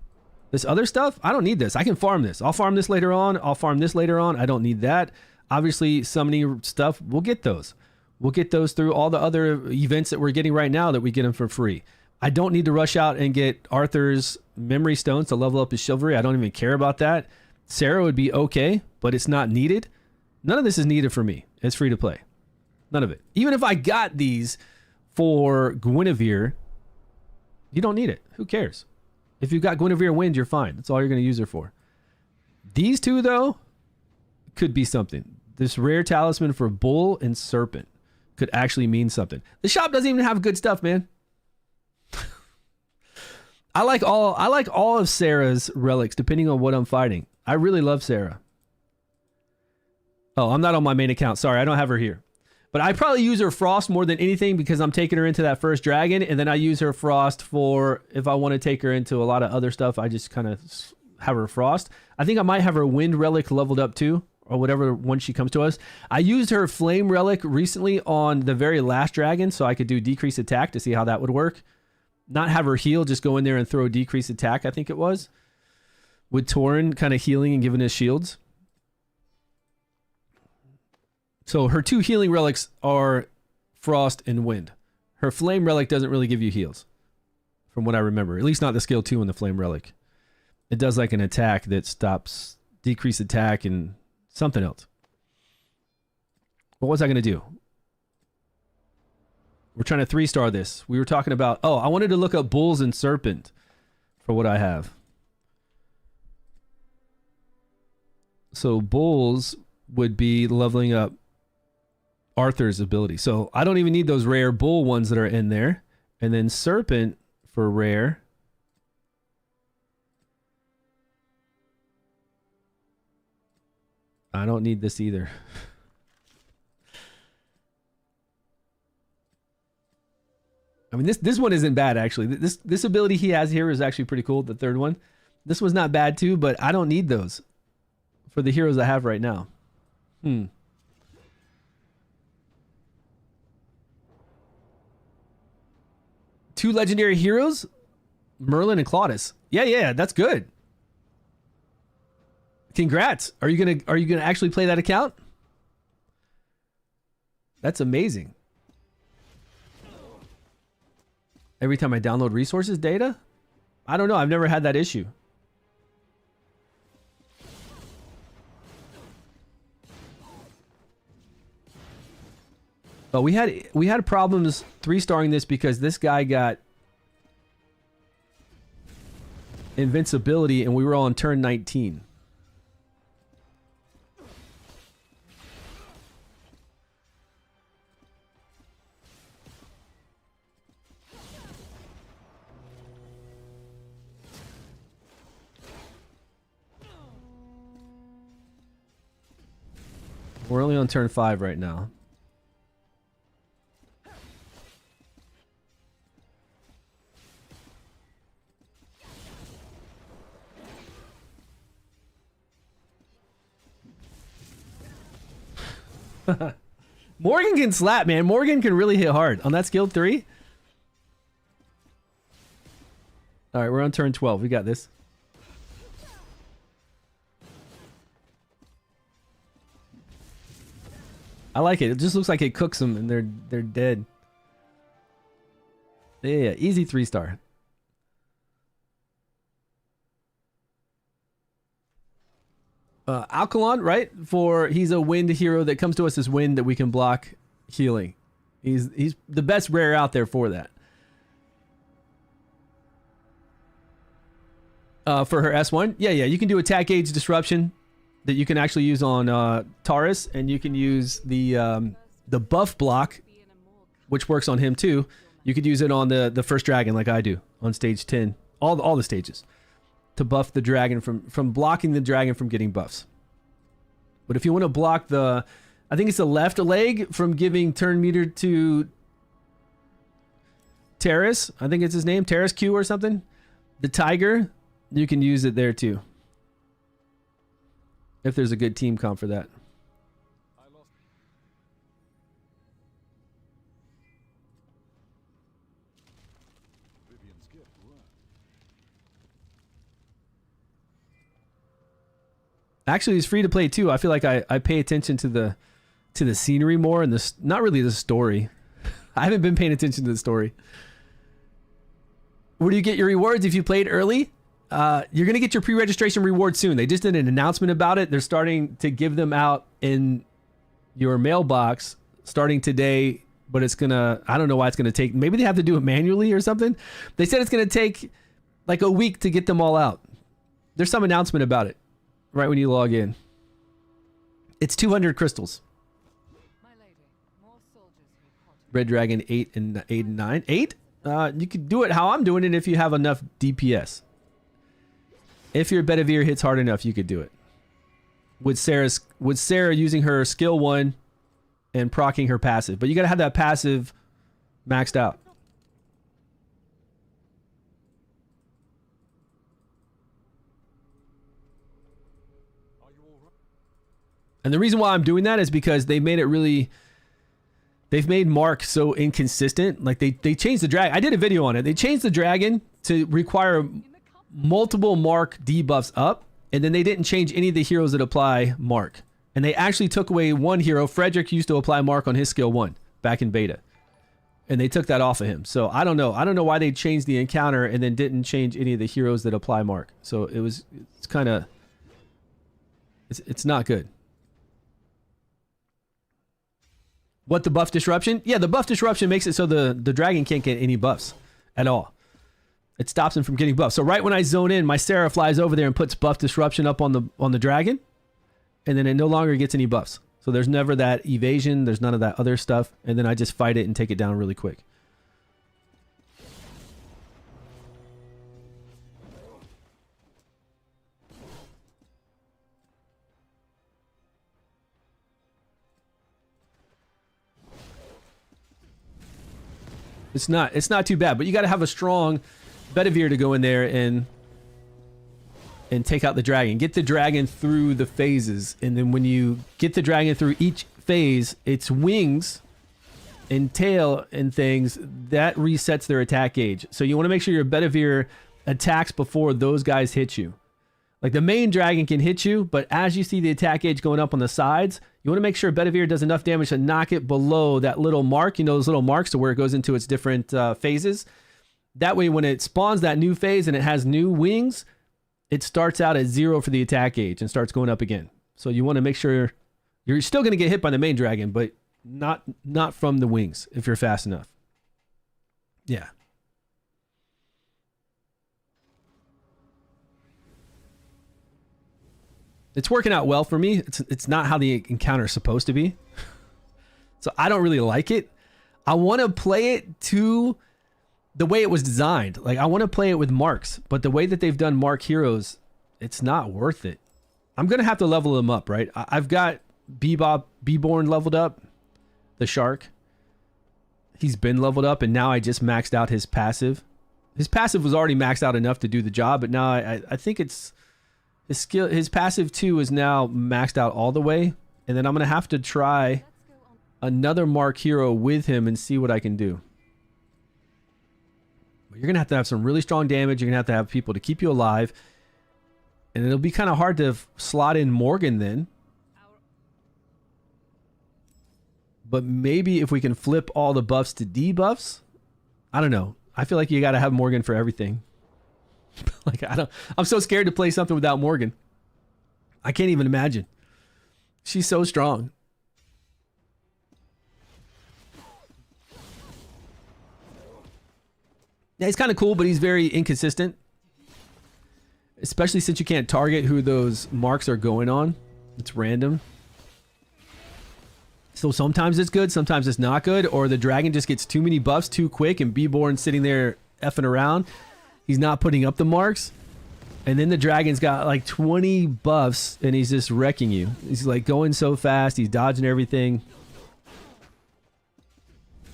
This other stuff, I don't need this. I can farm this. I'll farm this later on. I'll farm this later on. I don't need that. Obviously, summoning stuff, we'll get those. We'll get those through all the other events that we're getting right now that we get them for free. I don't need to rush out and get Arthur's memory stones to level up his chivalry. I don't even care about that. Sarah would be okay, but it's not needed. None of this is needed for me. It's free to play. None of it. Even if I got these for Guinevere, you don't need it. Who cares? If you've got Guinevere Wind, you're fine. That's all you're going to use her for. These two, though, could be something. This rare talisman for Bull and Serpent could actually mean something. The shop doesn't even have good stuff, man. I like all of Sarah's relics, depending on what I'm fighting. I really love Sarah. Oh, I'm not on my main account. Sorry, I don't have her here. But I probably use her Frost more than anything because I'm taking her into that first dragon, and then I use her Frost for if I want to take her into a lot of other stuff. I just kind of have her Frost. I think I might have her Wind relic leveled up too, or whatever when she comes to us. I used her Flame relic recently on the very last dragon, so I could do decreased attack to see how that would work. Not have her heal, just go in there and throw a decreased attack, I think it was. With Tauren kind of healing and giving us shields. So her two healing relics are Frost and Wind. Her Flame relic doesn't really give you heals, from what I remember. At least not the skill 2 in the Flame relic. It does like an attack that stops decreased attack and something else. What was I going to do? We're trying to 3-star this. We were talking about... Oh, I wanted to look up Bulls and Serpent for what I have. So Bulls would be leveling up Arthur's ability. So I don't even need those rare Bull ones that are in there. And then Serpent for rare. I don't need this either. I mean, this one isn't bad, actually. This ability he has here is actually pretty cool, the third one. This one's not bad, too, but I don't need those for the heroes I have right now. 2 legendary heroes? Merlin and Claudius. Yeah, that's good. Congrats. Are you gonna actually play that account? That's amazing. Every time I download resources data? I don't know. I've never had that issue. Oh, we had problems 3-starring this because this guy got invincibility and we were on turn 19. We're only on turn 5 right now. Morgan can slap, man. Morgan can really hit hard on that skill 3. All right, we're on turn 12. We got this. I like it. It just looks like it cooks them and they're dead. Yeah, easy 3-star. Alcalon, right? He's a wind hero that comes to us as wind that we can block healing. He's the best rare out there for that. For her S1, yeah, you can do attack gauge disruption that you can actually use on Taurus, and you can use the buff block, which works on him too. You could use it on the first dragon, like I do on stage 10, all the stages, to buff the dragon from blocking the dragon from getting buffs. But if you want to block I think it's the left leg from giving turn meter to Terrace, I think it's his name, Terrace Q or something, the tiger, you can use it there too. If there's a good team comp for that. Actually, it's free to play too. I feel like I pay attention to the scenery more and this, not really the story. I haven't been paying attention to the story. Where do you get your rewards if you played early? You're gonna get your pre-registration reward soon. They just did an announcement about it. They're starting to give them out in your mailbox starting today, but it's gonna, I don't know why it's gonna take, maybe they have to do it manually or something. They said it's gonna take like a week to get them all out. There's some announcement about it right when you log in. It's 200 crystals. My lady, more soldiers reported. Red Dragon 8 and 9. 8? You could do it how I'm doing it if you have enough DPS. If your Bedivere hits hard enough, you could do it. With Sarah using her skill 1 and proccing her passive. But you gotta have that passive maxed out. And the reason why I'm doing that is because they made it really... They've made Mark so inconsistent. Like they changed the dragon. I did a video on it. They changed the dragon to require multiple Mark debuffs up. And then they didn't change any of the heroes that apply Mark. And they actually took away one hero. Frederick used to apply Mark on his skill 1 back in beta. And they took that off of him. So I don't know. I don't know why they changed the encounter and then didn't change any of the heroes that apply Mark. So it's kind of... It's not good. What, the buff disruption? Yeah, the buff disruption makes it so the dragon can't get any buffs at all. It stops him from getting buffs. So right when I zone in, my Sarah flies over there and puts buff disruption up on the dragon, and then it no longer gets any buffs. So there's never that evasion, there's none of that other stuff, and then I just fight it and take it down really quick. It's not too bad, but you got to have a strong Bedivere to go in there and take out the dragon. Get the dragon through the phases, and then when you get the dragon through each phase, its wings and tail and things, that resets their attack gauge. So you want to make sure your Bedivere attacks before those guys hit you. Like the main dragon can hit you, but as you see the attack gauge going up on the sides, you want to make sure Bedivere does enough damage to knock it below that little mark, you know, those little marks to where it goes into its different phases. That way, when it spawns that new phase and it has new wings, it starts out at 0 for the attack gauge and starts going up again. So you want to make sure you're still going to get hit by the main dragon, but not from the wings if you're fast enough. Yeah. It's working out well for me. It's not how the encounter is supposed to be. So I don't really like it. I want to play it to the way it was designed. Like I want to play it with marks, but the way that they've done mark heroes, it's not worth it. I'm going to have to level them up, right? I've got Beborn leveled up, the shark. He's been leveled up, and now I just maxed out his passive. His passive was already maxed out enough to do the job, but now I think it's... His passive 2 is now maxed out all the way, and then I'm gonna have to try another mark hero with him and see what I can do. But you're gonna have to have some really strong damage. You're gonna have to have people to keep you alive, and it'll be kind of hard to slot in Morgan then. But maybe if we can flip all the buffs to debuffs, I don't know. I feel like you gotta have Morgan for everything. Like I'm so scared to play something without Morgan. I can't even imagine. She's so strong. Yeah, he's kind of cool, but he's very inconsistent. Especially since you can't target who those marks are going on. It's random. So sometimes it's good, sometimes it's not good, or the dragon just gets too many buffs too quick and Beborn sitting there effing around. He's not putting up the marks. And then the dragon's got like 20 buffs and he's just wrecking you. He's like going so fast. He's dodging everything.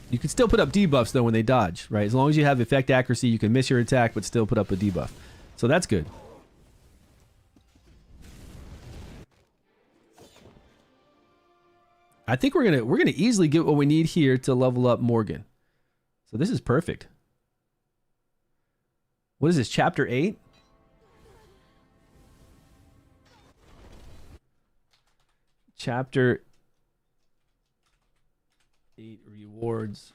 You can still put up debuffs though when they dodge, right? As long as you have effect accuracy, you can miss your attack but still put up a debuff. So that's good. I think we're gonna easily get what we need here to level up Morgan. So this is perfect. What is this, chapter 8? Chapter 8 rewards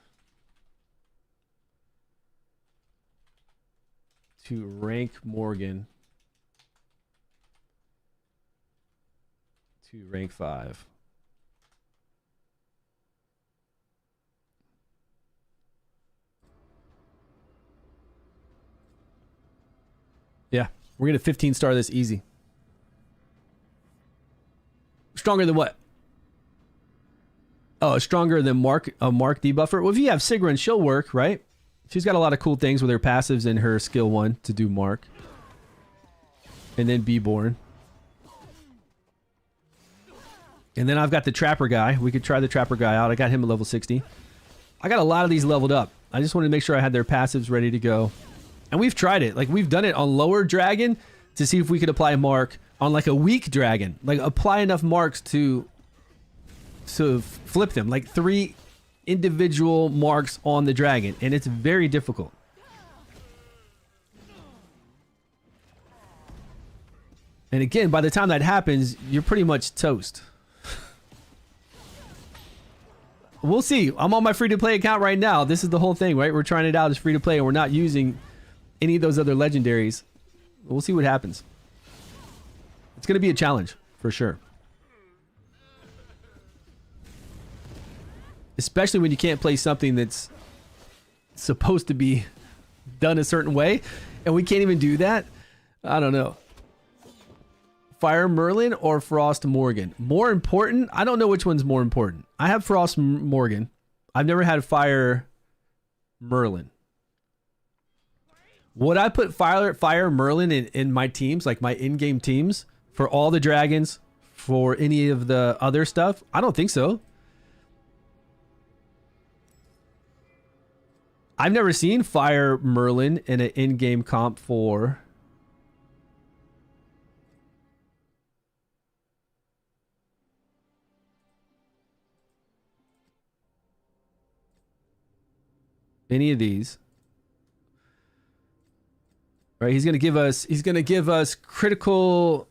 to rank Morgan to rank 5. Yeah, we're gonna 15 star this easy. Stronger than what? Oh, stronger than Mark debuffer. Well, if you have Sigrun, she'll work, right? She's got a lot of cool things with her passives and her skill 1 to do Mark. And then Beborn. And then I've got the Trapper guy. We could try the Trapper guy out. I got him at level 60. I got a lot of these leveled up. I just wanted to make sure I had their passives ready to go. And we've tried it. Like, we've done it on lower dragon to see if we could apply Mark on like a weak dragon. Like, apply enough marks to flip them. Like 3 individual marks on the dragon. And it's very difficult. And again, by the time that happens, you're pretty much toast. We'll see. I'm on my free-to-play account right now. This is the whole thing, right? We're trying it out as free-to-play, and we're not using any of those other legendaries. We'll see what happens. It's going to be a challenge, for sure. Especially when you can't play something that's supposed to be done a certain way, and we can't even do that. I don't know. Fire Merlin or Frost Morgan? More important? I don't know which one's more important. I have Frost Morgan. I've never had Fire Merlin. Would I put Fire Merlin in my teams, like my in-game teams, for all the dragons, for any of the other stuff? I don't think so. I've never seen Fire Merlin in an in-game comp for... any of these. Right, he's going to give us critical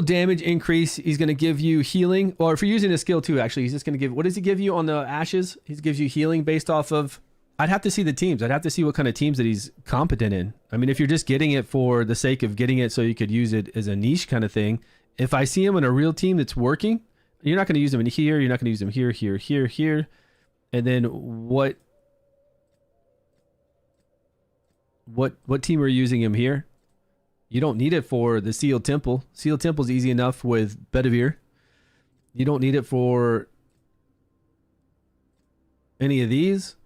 damage increase. He's going to give you healing, or if you're using a skill too, actually, he's just going to give, what does he give you on the ashes? He gives you healing based off of, I'd have to see the teams. I'd have to see what kind of teams that he's competent in. I mean, if you're just getting it for the sake of getting it so you could use it as a niche kind of thing, if I see him in a real team that's working, you're not going to use him in here, you're not going to use him here, here, here, here. And then what team are you using him here? You don't need it for the Sealed Temple. Sealed Temple's easy enough with Bedivere. You don't need it for any of these.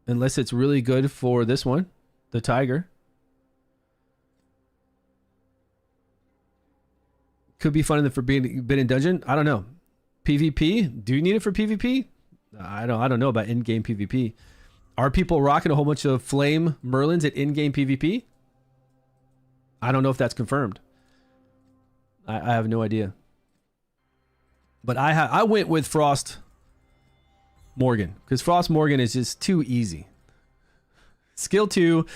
Unless it's really good for this one, the Tiger. Could be fun for being been in dungeon. I don't know. PvP? Do you need it for PvP? I don't know about in-game PvP. Are people rocking a whole bunch of Flame Merlins at in-game PvP? I don't know if that's confirmed. I have no idea. But I went with Frost Morgan because Frost Morgan is just too easy. Skill 2,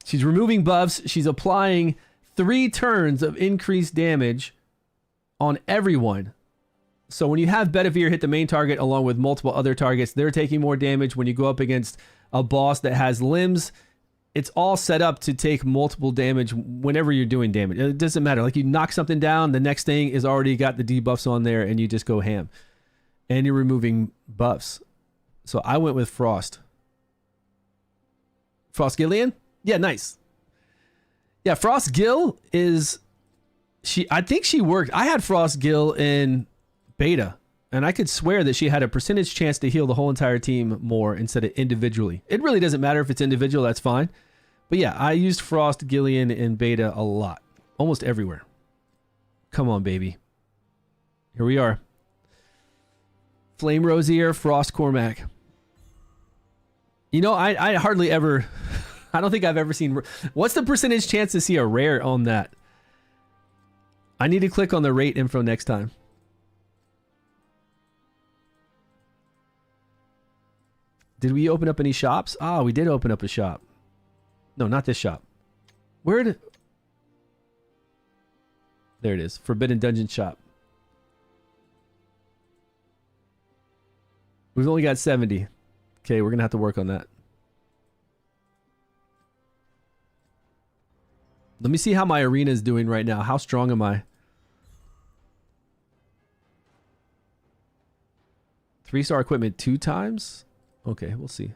she's removing buffs. She's applying 3 turns of increased damage on everyone. So when you have Bedivere hit the main target along with multiple other targets, they're taking more damage. When you go up against a boss that has limbs, it's all set up to take multiple damage whenever you're doing damage. It doesn't matter. Like, you knock something down, the next thing is already got the debuffs on there, and you just go ham. And you're removing buffs. So I went with Frost. Frost Gillian? Yeah, nice. Yeah, Frost Gill is... I think she worked. I had Frost Gill in beta, and I could swear that she had a percentage chance to heal the whole entire team more instead of individually. It really doesn't matter if it's individual, that's fine. But yeah, I used Frost Gillian in beta a lot. Almost everywhere. Come on, baby. Here we are. Flame Rosier, Frost Cormac. You know, I hardly ever... I don't think I've ever seen... What's the percentage chance to see a rare on that? I need to click on the rate info next time. Did we open up any shops? Ah, we did open up a shop. No, not this shop. Where did... There it is. Forbidden Dungeon Shop. We've only got 70. Okay, we're going to have to work on that. Let me see how my arena is doing right now. How strong am I? 3-star equipment 2 times? Okay, we'll see.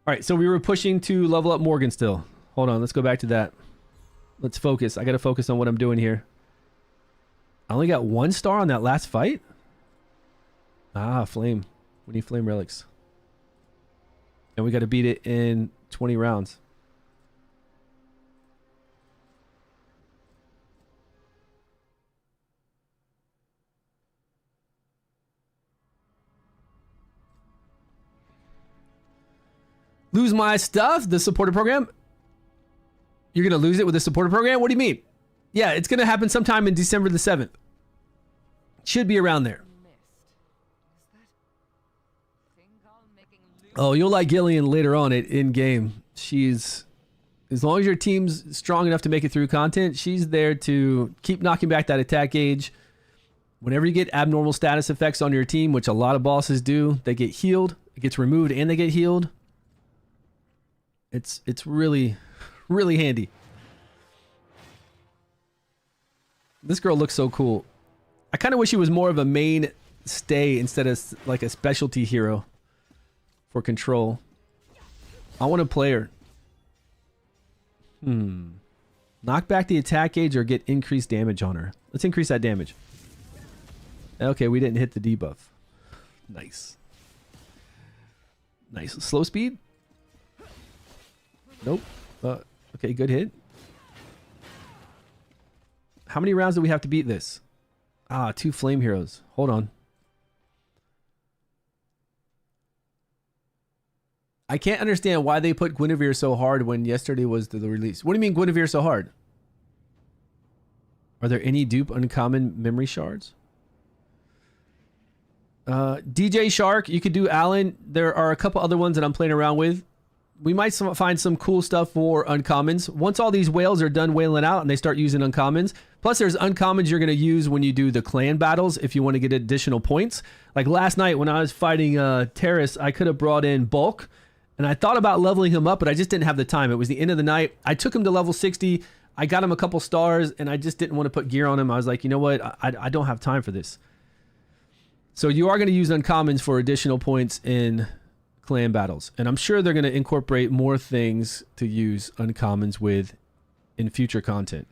All right, so we were pushing to level up Morgan still. Hold on, let's go back to that. Let's focus. I got to focus on what I'm doing here. I only got 1 star on that last fight? Ah, flame. We need flame relics. And we got to beat it in 20 rounds. Lose my stuff? The supporter program? You're going to lose it with the supporter program? What do you mean? Yeah, it's going to happen sometime in December the 7th. Should be around there. Oh, you'll like Gillian later on in game. She's, as long as your team's strong enough to make it through content, she's there to keep knocking back that attack gauge. Whenever you get abnormal status effects on your team, which a lot of bosses do, they get healed. It gets removed and they get healed. It's really, really handy. This girl looks so cool. I kind of wish she was more of a mainstay instead of like a specialty hero for control. I want to play her. Knock back the attack gauge or get increased damage on her. Let's increase that damage. Okay, we didn't hit the debuff. Nice. Nice. Slow speed? Nope. Okay, good hit. How many rounds do we have to beat this? Ah, 2 flame heroes. Hold on. I can't understand why they put Guinevere so hard when yesterday was the release. What do you mean Guinevere so hard? Are there any dupe uncommon memory shards? DJ Shark, you could do Alan. There are a couple other ones that I'm playing around with. We might find some cool stuff for uncommons. Once all these whales are done whaling out and they start using uncommons. Plus there's uncommons you're going to use when you do the clan battles if you want to get additional points. Like last night when I was fighting Terrace, I could have brought in Bulk. And I thought about leveling him up, but I just didn't have the time. It was the end of the night. I took him to level 60. I got him a couple stars, and I just didn't want to put gear on him. I was like, you know what? I don't have time for this. So you are going to use uncommons for additional points in clan battles. And I'm sure they're going to incorporate more things to use uncommons with in future content.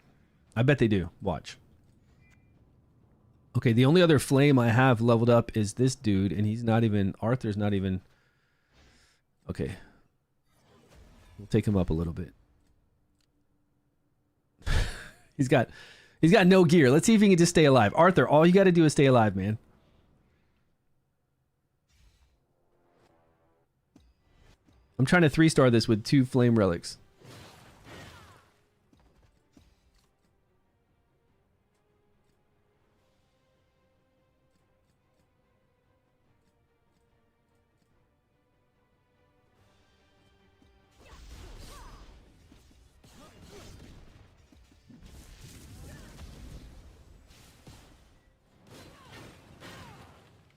I bet they do. Watch. Okay, the only other flame I have leveled up is this dude, and he's not even... Arthur's not even... Okay. We'll take him up a little bit. He's got no gear. Let's see if he can just stay alive. Arthur, all you got to do is stay alive, man. I'm trying to 3-star this with 2 flame relics.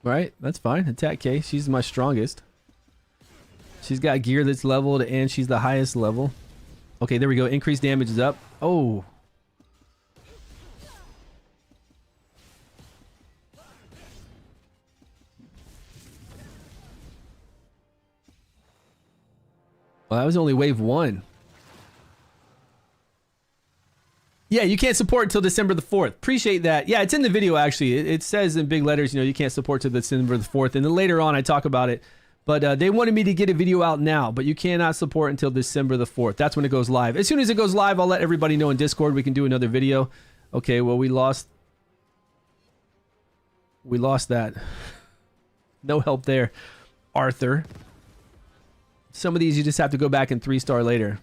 Right, that's fine. Attack K. She's my strongest. She's got gear that's leveled and she's the highest level. Okay, there we go. Increased damage is up. Oh. Well, that was only wave 1. Yeah, you can't support until December the 4th. Appreciate that. Yeah, it's in the video, actually. It says in big letters, you can't support till December the 4th. And then later on, I talk about it. But they wanted me to get a video out now. But you cannot support until December the 4th. That's when it goes live. As soon as it goes live, I'll let everybody know in Discord. We can do another video. Okay, well, we lost that. No help there, Arthur. Some of these you just have to go back and 3-star later.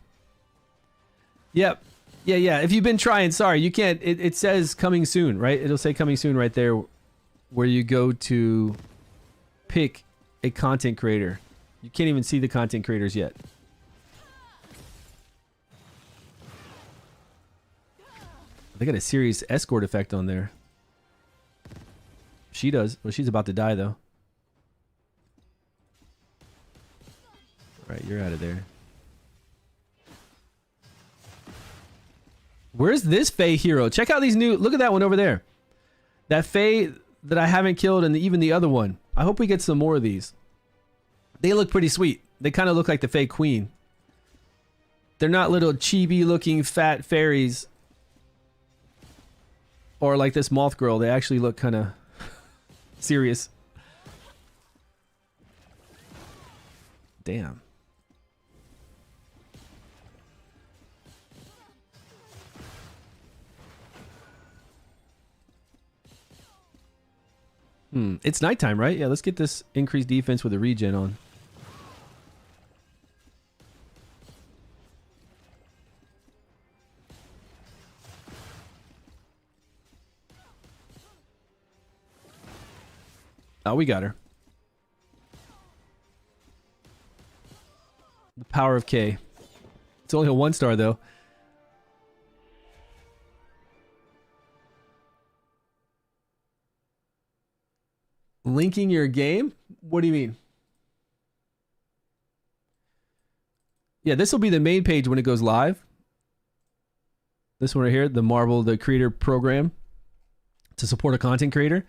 Yep. Yeah. If you've been trying, sorry, you can't. It says coming soon, right? It'll say coming soon right there where you go to pick a content creator. You can't even see the content creators yet. They got a serious escort effect on there. She does. Well, she's about to die, though. All right, you're out of there. Where's this Fae hero? Check out these new... Look at that one over there. That Fae that I haven't killed, and even the other one. I hope we get some more of these. They look pretty sweet. They kind of look like the Fae Queen. They're not little chibi-looking fat fairies. Or like this moth girl. They actually look kind of serious. Damn. It's nighttime, right? Yeah, let's get this increased defense with a regen on. Oh, we got her. The power of K. It's only a 1-star, though. Linking your game? What do you mean? Yeah, this will be the main page when it goes live. This one right here, the creator program to support a content creator.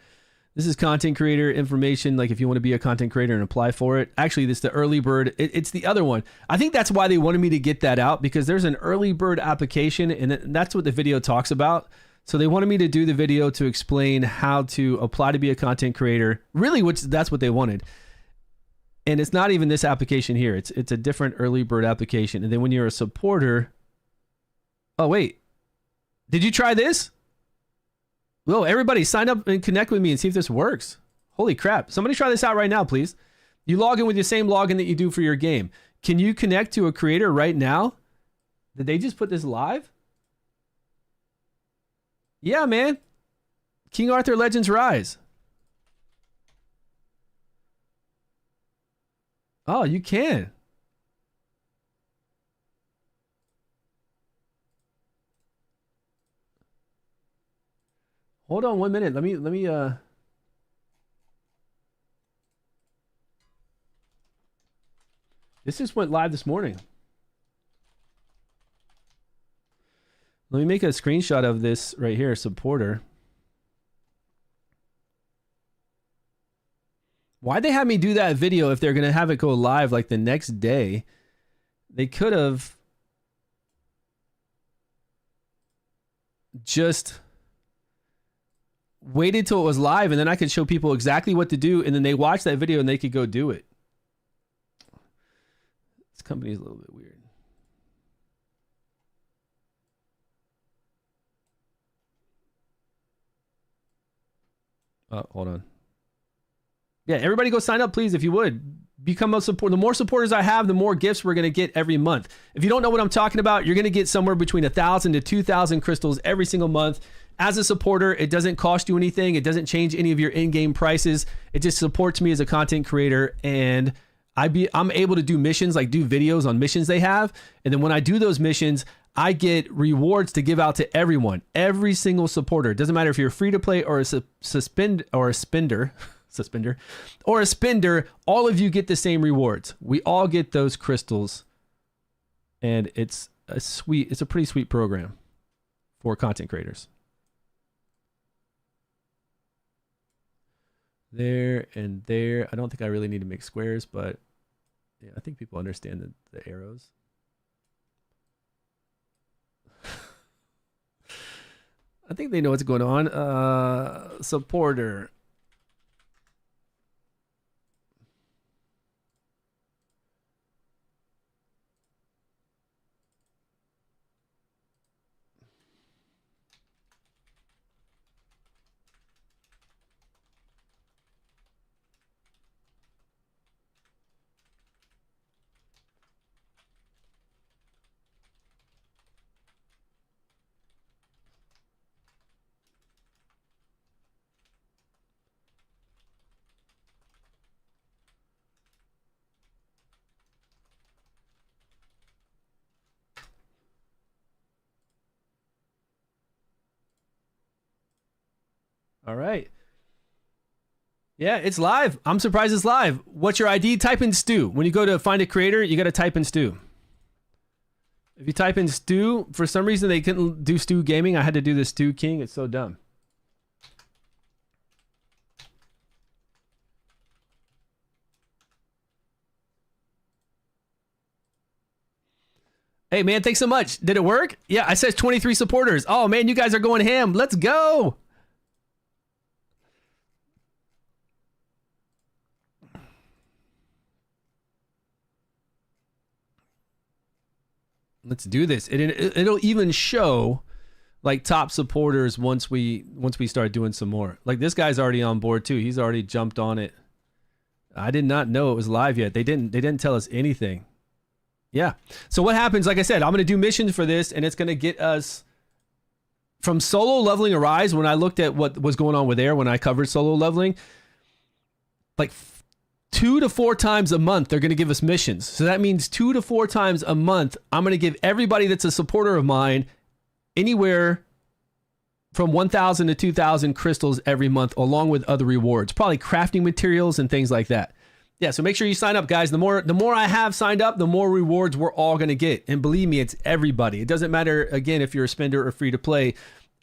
This is content creator information, like if you want to be a content creator and apply for it. Actually, this is the early bird. It's the other one. I think that's why they wanted me to get that out, because there's an early bird application, and that's what the video talks about. So they wanted me to do the video to explain how to apply to be a content creator. Really, that's what they wanted. And it's not even this application here. It's a different early bird application. And then when you're a supporter... Oh, wait. Did you try this? Well, everybody sign up and connect with me and see if this works. Holy crap. Somebody try this out right now, please. You log in with the same login that you do for your game. Can you connect to a creator right now? Did they just put this live? Yeah, man. King Arthur Legends Rise. Oh, you can. Hold on 1 minute. Let me This just went live this morning. Let me make a screenshot of this right here, supporter. Why'd they have me do that video if they're going to have it go live like the next day? They could have just waited till it was live, and then I could show people exactly what to do, and then they watch that video and they could go do it. This company is a little bit weird. Oh, hold on. Yeah, everybody go sign up, please, if you would. Become a supporter. The more supporters I have, the more gifts we're going to get every month. If you don't know what I'm talking about, you're going to get somewhere between 1,000 to 2,000 crystals every single month. As a supporter, it doesn't cost you anything. It doesn't change any of your in-game prices. It just supports me as a content creator, and I'm able to do missions, like do videos on missions they have. And then when I do those missions, I get rewards to give out to everyone, every single supporter. It doesn't matter if you're free to play or a spender, all of you get the same rewards. We all get those crystals, and it's a pretty sweet program for content creators. There and there. I don't think I really need to make squares, but yeah, I think people understand the arrows. I think they know what's going on. Supporter. All right. Yeah, it's live. I'm surprised it's live. What's your ID? Type in Stew. When you go to find a creator, you got to type in Stew. If you type in Stew, for some reason they couldn't do StewGaming. I had to do the Stew King. It's so dumb. Hey, man, thanks so much. Did it work? Yeah, I said 23 supporters. Oh, man, you guys are going ham. Let's go. Let's do this. It'll even show like top supporters once we start doing some more. Like this guy's already on board too. He's already jumped on it. I did not know it was live yet. They didn't tell us anything. Yeah. So what happens, like I said, I'm going to do missions for this, and it's going to get us from solo leveling Arise. When I looked at what was going on with there, when I covered solo leveling, like 2 to 4 times a month, they're going to give us missions. So that means 2 to 4 times a month, I'm going to give everybody that's a supporter of mine anywhere from 1,000 to 2,000 crystals every month, along with other rewards, probably crafting materials and things like that. Yeah, so make sure you sign up, guys. The more I have signed up, the more rewards we're all going to get. And believe me, it's everybody. It doesn't matter, again, if you're a spender or free to play.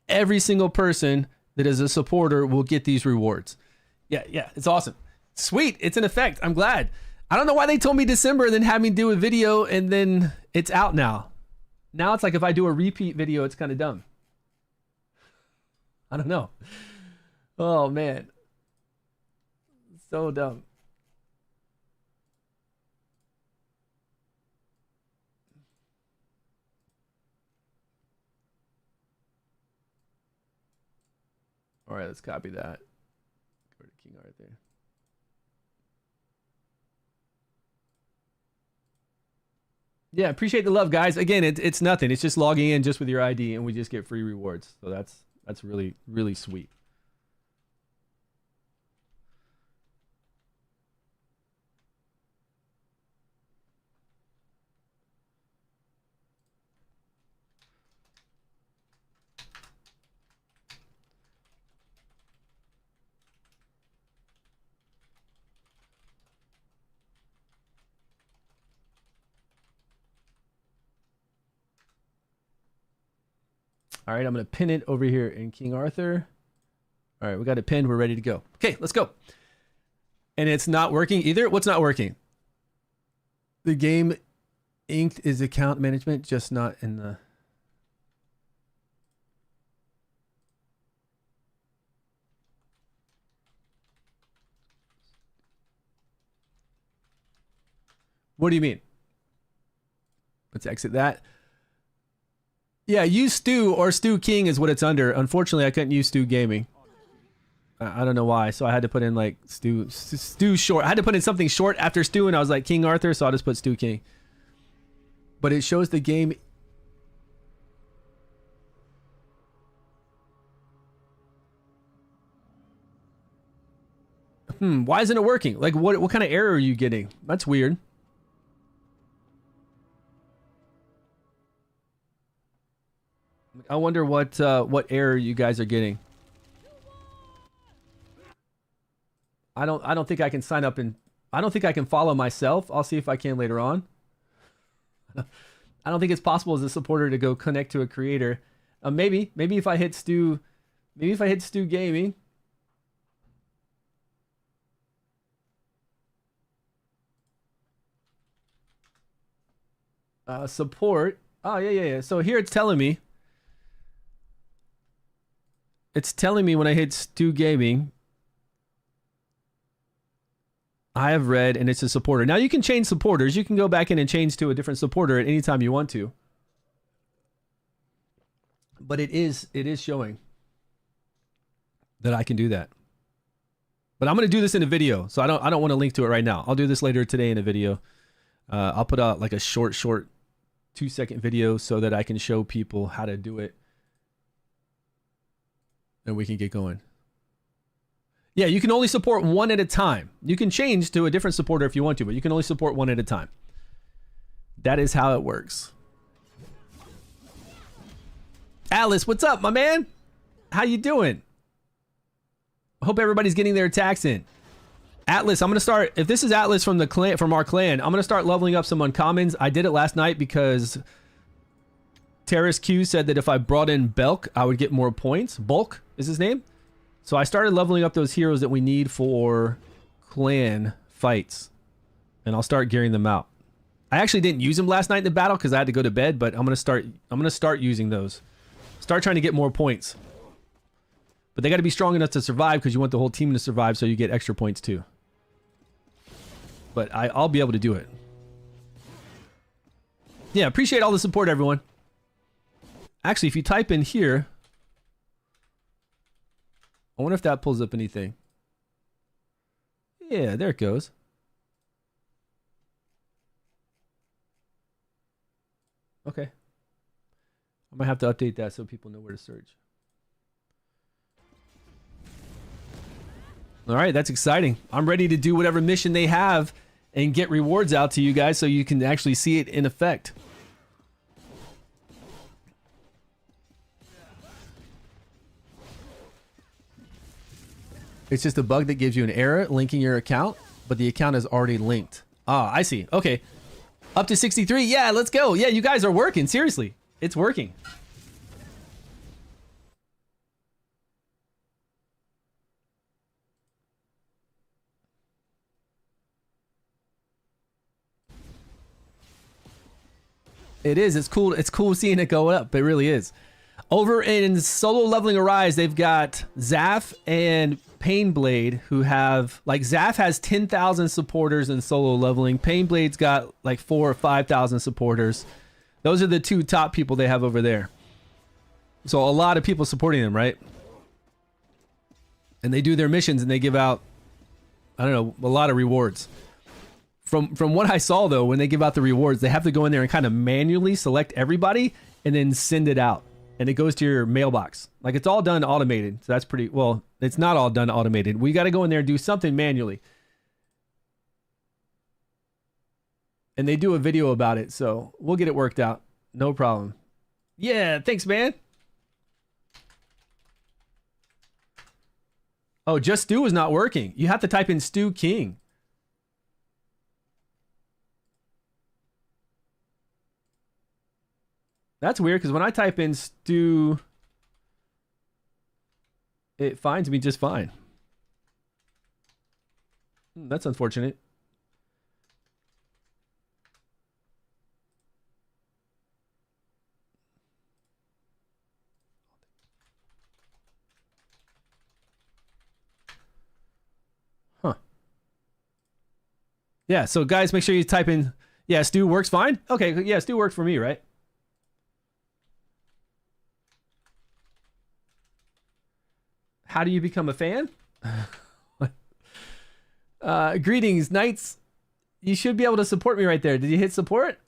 Every single person that is a supporter will get these rewards. Yeah, it's awesome. Sweet, it's in effect. I'm glad. I don't know why they told me December and then had me do a video and then it's out now. Now it's like if I do a repeat video, it's kind of dumb. I don't know. Oh, man. So dumb. All right, let's copy that. Go to King Arthur. Yeah, appreciate the love, guys. Again, it's nothing. It's just logging in just with your ID, and we just get free rewards. So that's really, really sweet. All right, I'm going to pin it over here in King Arthur. All right, we got it pinned. We're ready to go. Okay, let's go. And it's not working either. What's not working? The game inked is account management, just not in the... What do you mean? Let's exit that. Yeah, use Stew or Stew King is what it's under. Unfortunately, I couldn't use StewGaming. I don't know why. So I had to put in like Stew short. I had to put in something short after Stew, and I was like King Arthur, so I'll just put Stew King. But it shows the game. Why isn't it working? Like what kind of error are you getting? That's weird. I wonder what error you guys are getting. I don't think I can sign up, and I don't think I can follow myself. I'll see if I can later on. I don't think it's possible as a supporter to go connect to a creator. Maybe if I hit Stew, maybe if I hit StewGaming. Support. Oh yeah. So here it's telling me. It's telling me when I hit StewGaming, I have read, and it's a supporter. Now you can change supporters. You can go back in and change to a different supporter at any time you want to. But it is showing that I can do that. But I'm going to do this in a video, so I don't want to link to it right now. I'll do this later today in a video. I'll put out like a short 2-second video so that I can show people how to do it. And we can get going. Yeah, you can only support one at a time. You can change to a different supporter if you want to, but you can only support one at a time. That is how it works. Alice, what's up, my man? How you doing? Hope everybody's getting their attacks in. Atlas, I'm gonna start. If this is Atlas from the clan, from our clan, I'm gonna start leveling up some uncommons. I did it last night because Terrace Q said that if I brought in Belk, I would get more points. Bulk is his name. So I started leveling up those heroes that we need for clan fights, and I'll start gearing them out. I actually didn't use them last night in the battle because I had to go to bed, but I'm gonna start using those. Start trying to get more points. But they got to be strong enough to survive because you want the whole team to survive, so you get extra points too. But I'll be able to do it. Yeah, appreciate all the support, everyone. Actually, if you type in here, I wonder if that pulls up anything. Yeah, there it goes. Okay. I might have to update that so people know where to search. All right, that's exciting. I'm ready to do whatever mission they have and get rewards out to you guys so you can actually see it in effect. It's just a bug that gives you an error linking your account, but the account is already linked. Ah, I see. Okay. Up to 63. Yeah, let's go. Yeah, you guys are working. Seriously. It's working. It is. It's cool. It's cool seeing it go up. It really is. Over in Solo Leveling Arise, they've got Zaf and Painblade, who have, like, Zaf has 10,000 supporters in solo leveling. Painblade's got like 4,000 or 5,000 supporters. Those are the two top people they have over there. So a lot of people supporting them, right? And they do their missions and they give out, I don't know, a lot of rewards. From what I saw, though, when they give out the rewards, they have to go in there and kind of manually select everybody and then send it out. And it goes to your mailbox. Like, it's all done automated. So that's pretty, well, it's not all done automated. We got to go in there and do something manually. And they do a video about it. So we'll get it worked out. No problem. Yeah, thanks, man. Oh, just Stew is not working. You have to type in Stew King. That's weird, because when I type in Stew, it finds me just fine. That's unfortunate. Huh. Yeah, so guys, make sure you type in, yeah, Stew works fine? Okay, yeah, Stew worked for me, right? How do you become a fan? Greetings, Knights. You should be able to support me right there. Did you hit support?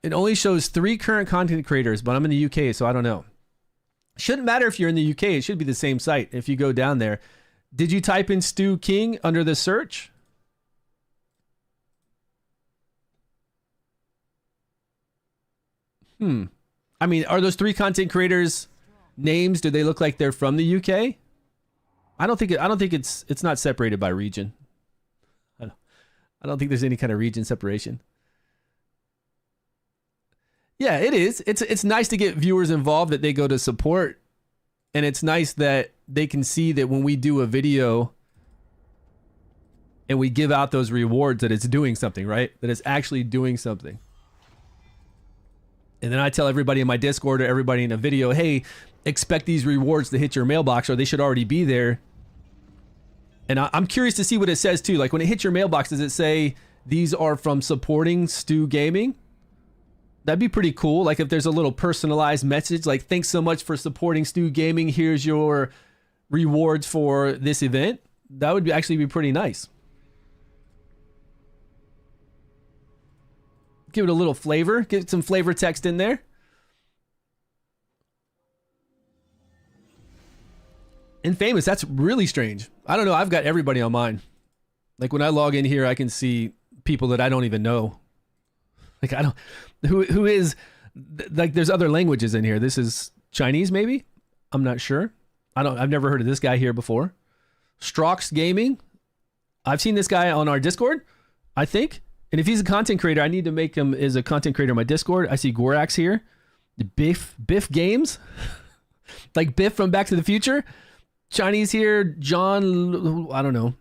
It only shows 3 current content creators, but I'm in the UK, so I don't know. Shouldn't matter if you're in the UK. It should be the same site if you go down there. Did you type in Stew King under the search? I mean, are those 3 content creators names? Do they look like they're from the UK? I don't think it's not separated by region. I don't think there's any kind of region separation. Yeah, it is. It's nice to get viewers involved that they go to support, and it's nice that they can see that when we do a video and we give out those rewards that it's doing something, right? That it's actually doing something. And then I tell everybody in my Discord or everybody in a video, hey, expect these rewards to hit your mailbox, or they should already be there. And I'm curious to see what it says too. Like, when it hits your mailbox, does it say these are from supporting StewGaming? That'd be pretty cool. Like, if there's a little personalized message, like, thanks so much for supporting StewGaming. Here's your rewards for this event. That would actually be pretty nice. Give it a little flavor. Get some flavor text in there. Infamous, that's really strange. I don't know. I've got everybody on mine. Like, when I log in here, I can see people that I don't even know. Like I don't who is like there's other languages in here. This is Chinese maybe? I'm not sure. I've never heard of this guy here before. Strox Gaming. I've seen this guy on our Discord, I think. And if he's a content creator, I need to make him as a content creator on my Discord. I see Gorax here. Biff Games. Like Biff from Back to the Future. Chinese here. John, I don't know.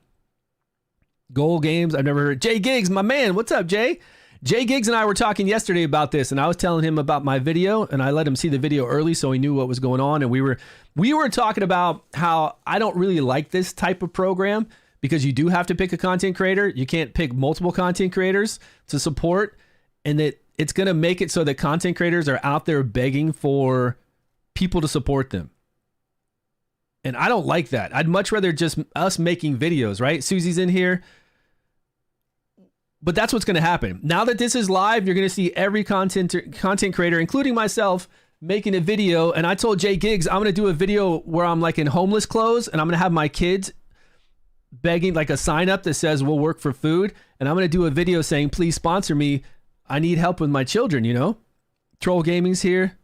Goal Games. I've never heard. Jay Giggs, my man. What's up, Jay? Jay Giggs and I were talking yesterday about this, and I was telling him about my video, and I let him see the video early so he knew what was going on. And we were talking about how I don't really like this type of program because you do have to pick a content creator. You can't pick multiple content creators to support, and that it's going to make it so that content creators are out there begging for people to support them. And I don't like that. I'd much rather just us making videos, right? Susie's in here. But that's what's going to happen. Now that this is live, you're going to see every content creator, including myself, making a video. And I told Jay Giggs, I'm going to do a video where I'm like in homeless clothes and I'm going to have my kids begging like a sign up that says we'll work for food. And I'm going to do a video saying, please sponsor me. I need help with my children, you know? Troll Gaming's here.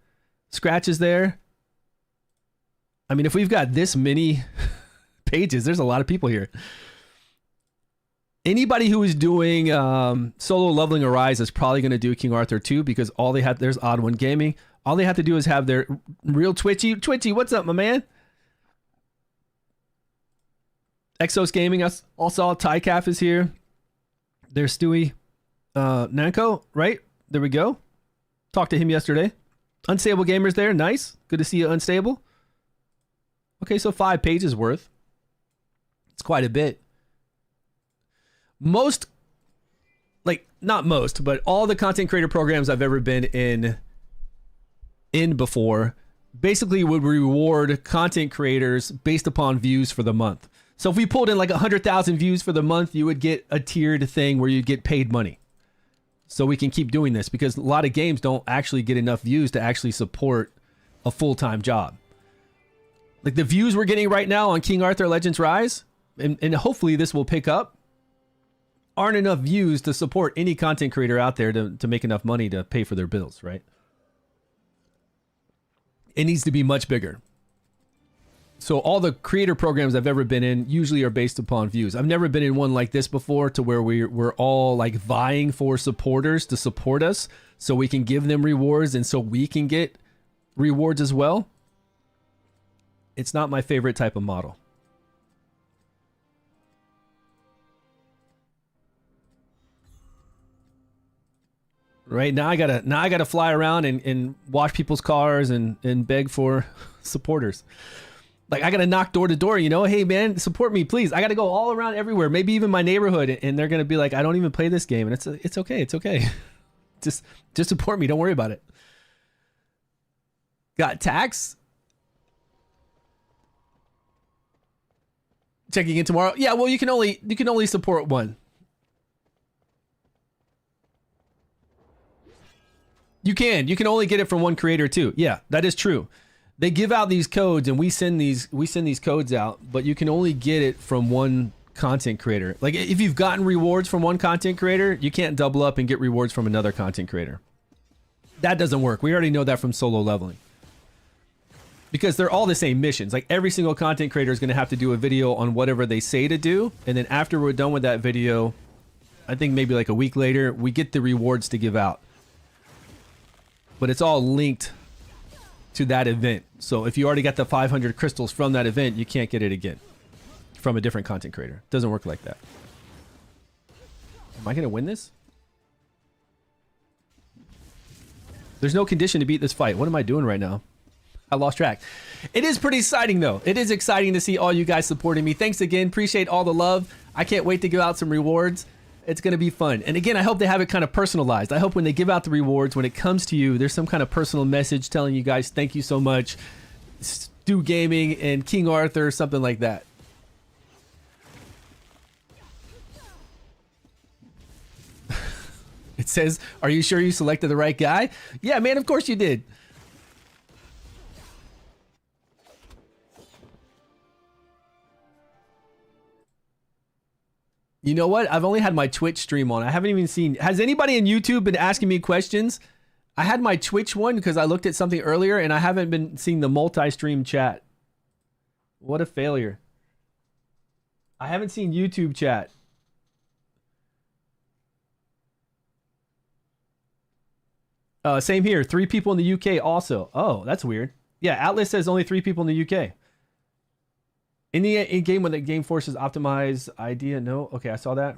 Scratch is there. I mean, if we've got this many pages, there's a lot of people here. Anybody who is doing solo leveling Arise is probably going to do King Arthur 2 because all they have, there's Odd One Gaming. All they have to do is have their real Twitchy. Twitchy, what's up, my man? Exos Gaming, I all saw Tycaf is here. There's Stewie Nanko, right? There we go. Talked to him yesterday. Unstable Gamers there, nice. Good to see you, Unstable. Okay, so 5 pages worth. It's quite a bit. Most, like not most, but all the content creator programs I've ever been in before basically would reward content creators based upon views for the month. So if we pulled in like 100,000 views for the month, you would get a tiered thing where you get paid money. So we can keep doing this because a lot of games don't actually get enough views to actually support a full-time job. Like the views we're getting right now on King Arthur Legends Rise, and hopefully this will pick up, aren't enough views to support any content creator out there to make enough money to pay for their bills, right? It needs to be much bigger. So all the creator programs I've ever been in usually are based upon views. I've never been in one like this before to where we're all like vying for supporters to support us so we can give them rewards and so we can get rewards as well. It's not my favorite type of model. Right now I gotta fly around and wash people's cars and beg for supporters. Like I gotta knock door to door, you know, hey man, support me, please. I gotta go all around everywhere, maybe even my neighborhood, and they're gonna be like, I don't even play this game, and it's okay. just support me, don't worry about it. Got tax. Checking in tomorrow. Yeah, well you can only support one. You can only get it from one creator too. Yeah, that is true. They give out these codes and we send these codes out, but you can only get it from one content creator. Like if you've gotten rewards from one content creator, you can't double up and get rewards from another content creator. That doesn't work. We already know that from solo leveling. Because they're all the same missions. Like every single content creator is going to have to do a video on whatever they say to do, and then after we're done with that video, I think maybe like a week later, we get the rewards to give out. But it's all linked to that event. So if you already got the 500 crystals from that event, you can't get it again from a different content creator. It doesn't work like that. Am I going to win this? There's no condition to beat this fight. What am I doing right now? I lost track. It is pretty exciting though. It is exciting to see all you guys supporting me. Thanks again. Appreciate all the love. I can't wait to give out some rewards. It's going to be fun. And again, I hope they have it kind of personalized. I hope when they give out the rewards, when it comes to you, there's some kind of personal message telling you guys, thank you so much. StewGaming and King Arthur, something like that. It says, are you sure you selected the right guy? Yeah, man, of course you did. You know what? I've only had my Twitch stream on. I haven't even seen. Has anybody in YouTube been asking me questions? I had my Twitch one because I looked at something earlier and I haven't been seeing the multi-stream chat. What a failure. I haven't seen YouTube chat. Same here. 3 people in the UK also. Oh, that's weird. Yeah, Atlas says only 3 people in the UK. In game when the game forces optimize idea, no. Okay, I saw that.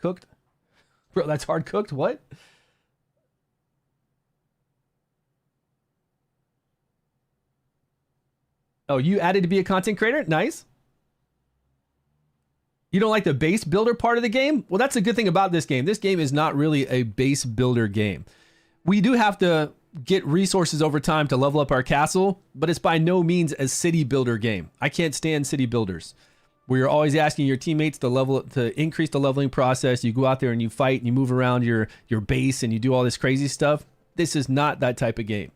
Cooked, bro. That's hard cooked. What? Oh, you added to be a content creator? Nice. You don't like the base builder part of the game? Well, that's a good thing about this game. This game is not really a base builder game. We do have to get resources over time to level up our castle, but it's by no means a city builder game. I can't stand city builders where you're always asking your teammates to increase the leveling process. You go out there and you fight and you move around your base and you do all this crazy stuff. This is not that type of game.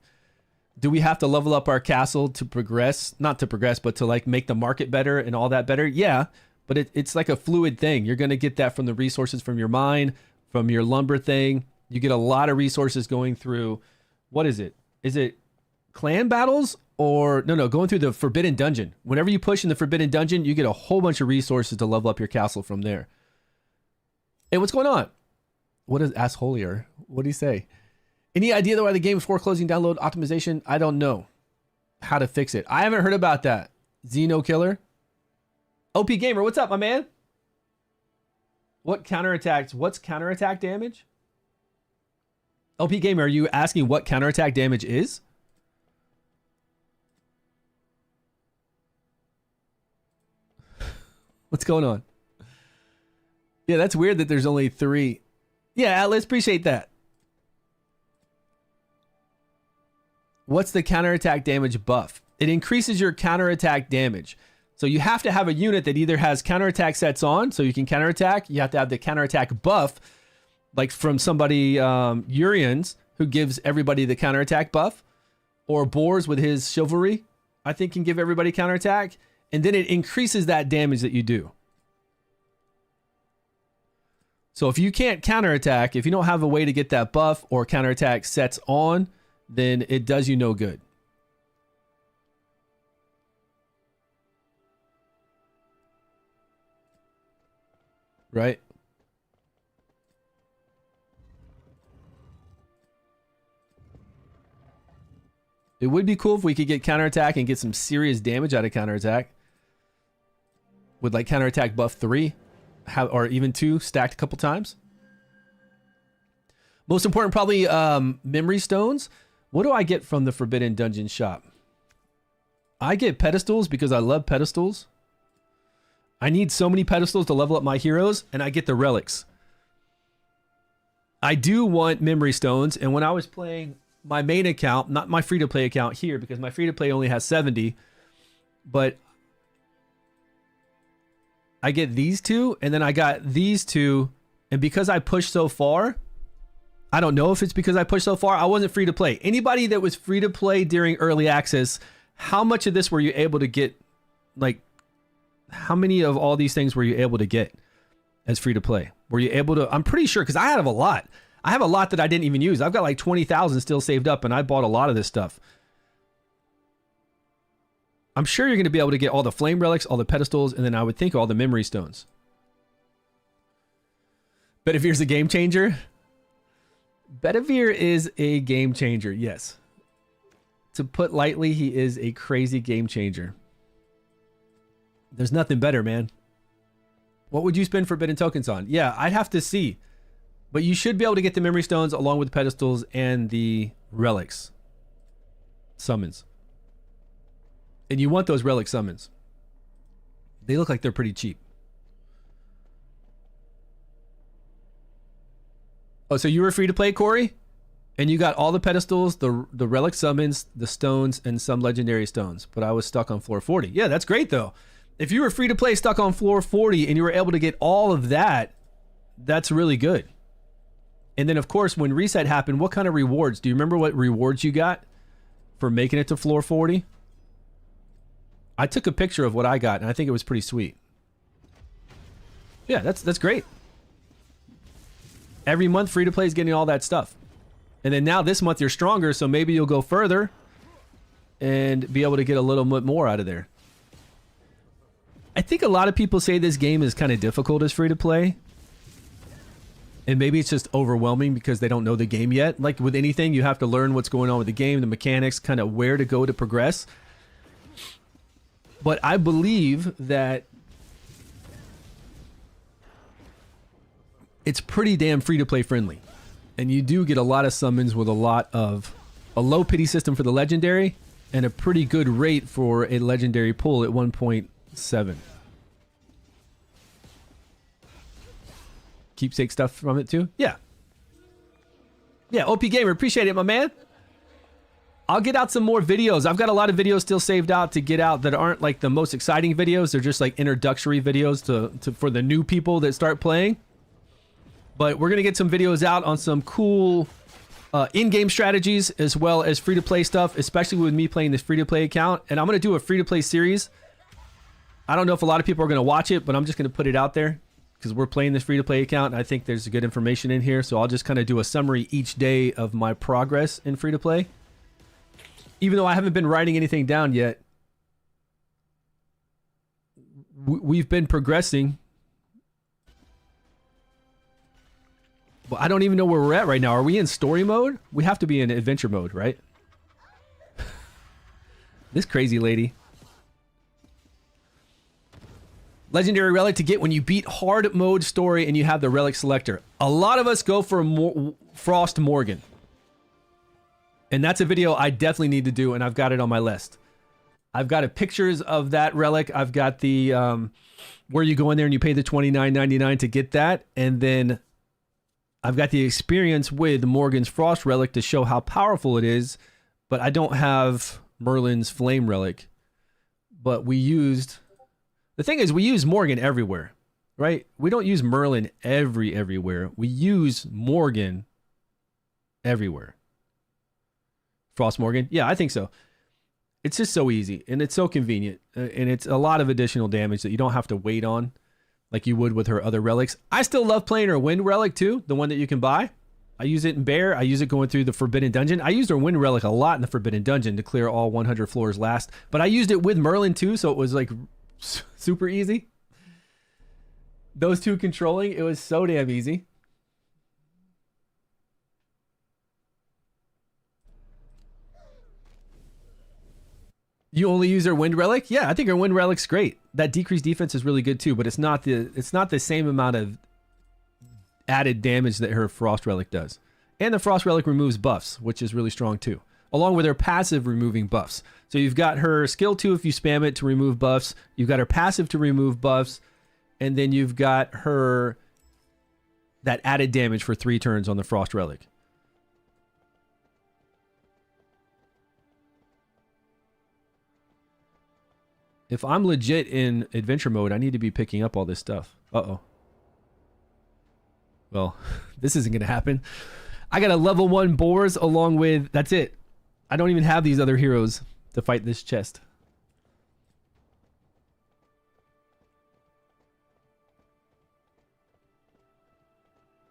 Do we have to level up our castle to progress? Not to progress, but to like make the market better and all that better? Yeah, but it's like a fluid thing. You're going to get that from the resources from your mine, from your lumber thing. You get a lot of resources going through. What is it? Is it clan battles or no, going through the Forbidden Dungeon. Whenever you push in the Forbidden Dungeon, you get a whole bunch of resources to level up your castle from there. Hey, what's going on? What is Ask Holier? What do you say? Any idea though why the game is foreclosing download optimization? I don't know how to fix it. I haven't heard about that. Xeno Killer. OP Gamer, what's up, my man? What's counterattack damage? OP Gamer, are you asking what counterattack damage is? What's going on? Yeah, that's weird that there's only 3. Yeah, Atlas, appreciate that. What's the counterattack damage buff? It increases your counterattack damage. So you have to have a unit that either has counterattack sets on, so you can counterattack. You have to have the counterattack buff, like from somebody, Urians, who gives everybody the counterattack buff, or Boars with his chivalry, I think can give everybody counterattack, and then it increases that damage that you do. So if you can't counterattack, if you don't have a way to get that buff or counterattack sets on, then it does you no good. Right? It would be cool if we could get counterattack and get some serious damage out of counterattack. With like counterattack buff 3 or even 2 stacked a couple times. Most important, probably memory stones. What do I get from the Forbidden Dungeon shop? I get pedestals because I love pedestals. I need so many pedestals to level up my heroes, and I get the relics. I do want memory stones, and when I was playing my main account, not my free-to-play account here, because my free-to-play only has 70, but I get these 2, and then I got these 2, and because I pushed so far, I don't know if it's because I pushed so far, I wasn't free to play. Anybody that was free to play during early access, how much of this were you able to get? Like, how many of all these things were you able to get as free to play? Were you able to? I'm pretty sure, because I have a lot. I have a lot that I didn't even use. I've got like 20,000 still saved up, and I bought a lot of this stuff. I'm sure you're going to be able to get all the flame relics, all the pedestals, and then I would think all the memory stones. Betavir's a game changer. Bedivere is a game changer, yes. To put lightly, he is a crazy game changer. There's nothing better, man. What would you spend Forbidden tokens on? Yeah, I'd have to see. But you should be able to get the memory stones along with the pedestals and the relics. Summons. And you want those relic summons. They look like they're pretty cheap. Oh, so you were free to play, Corey? And you got all the pedestals, the relic summons, the stones, and some legendary stones. But I was stuck on floor 40. Yeah, that's great, though. If you were free to play stuck on floor 40 and you were able to get all of that, that's really good. And then, of course, when reset happened, what kind of rewards? Do you remember what rewards you got for making it to floor 40? I took a picture of what I got, and I think it was pretty sweet. Yeah, that's great. Every month, free to play is getting all that stuff. And then now this month you're stronger, so maybe you'll go further and be able to get a little bit more out of there. I think a lot of people say this game is kind of difficult as free to play. And maybe it's just overwhelming because they don't know the game yet. Like with anything, you have to learn what's going on with the game, the mechanics, kind of where to go to progress. But I believe that it's pretty damn free to play friendly. And you do get a lot of summons with a low pity system for the legendary and a pretty good rate for a legendary pull at 1.7. Keepsake stuff from it too? Yeah. Yeah, OP Gamer, appreciate it, my man. I'll get out some more videos. I've got a lot of videos still saved out to get out that aren't like the most exciting videos. They're just like introductory videos for the new people that start playing. But we're going to get some videos out on some cool in-game strategies as well as free-to-play stuff, especially with me playing this free-to-play account. And I'm going to do a free-to-play series. I don't know if a lot of people are going to watch it, but I'm just going to put it out there because we're playing this free-to-play account. And I think there's good information in here. So I'll just kind of do a summary each day of my progress in free-to-play. Even though I haven't been writing anything down yet, we've been progressing. Well, I don't even know where we're at right now. Are we in story mode? We have to be in adventure mode, right? This crazy lady. Legendary relic to get when you beat hard mode story and you have the relic selector. A lot of us go for Frost Morgan. And that's a video I definitely need to do, and I've got it on my list. I've got pictures of that relic. I've got the where you go in there and you pay the $29.99 to get that, and then I've got the experience with Morgan's Frost Relic to show how powerful it is, but I don't have Merlin's Flame Relic. But we used... The thing is, we use Morgan everywhere, right? We don't use Merlin everywhere. We use Morgan everywhere. Frost Morgan? Yeah, I think so. It's just so easy, and it's so convenient, and it's a lot of additional damage that you don't have to wait on like you would with her other relics. I still love playing her Wind Relic too, the one that you can buy. I use it in Bear. I use it going through the Forbidden Dungeon. I used her Wind Relic a lot in the Forbidden Dungeon to clear all 100 floors last, but I used it with Merlin too, so it was like super easy. Those two controlling, it was so damn easy. You only use her Wind Relic? Yeah, I think her Wind Relic's great. That decreased defense is really good too, but it's not the same amount of added damage that her Frost Relic does. And the Frost Relic removes buffs, which is really strong too, along with her passive removing buffs. So you've got her skill 2 if you spam it to remove buffs. You've got her passive to remove buffs, and then you've got her that added damage for 3 turns on the Frost Relic. If I'm legit in adventure mode, I need to be picking up all this stuff. Uh-oh. Well, this isn't going to happen. I got a level 1 Boars along with... That's it. I don't even have these other heroes to fight this chest.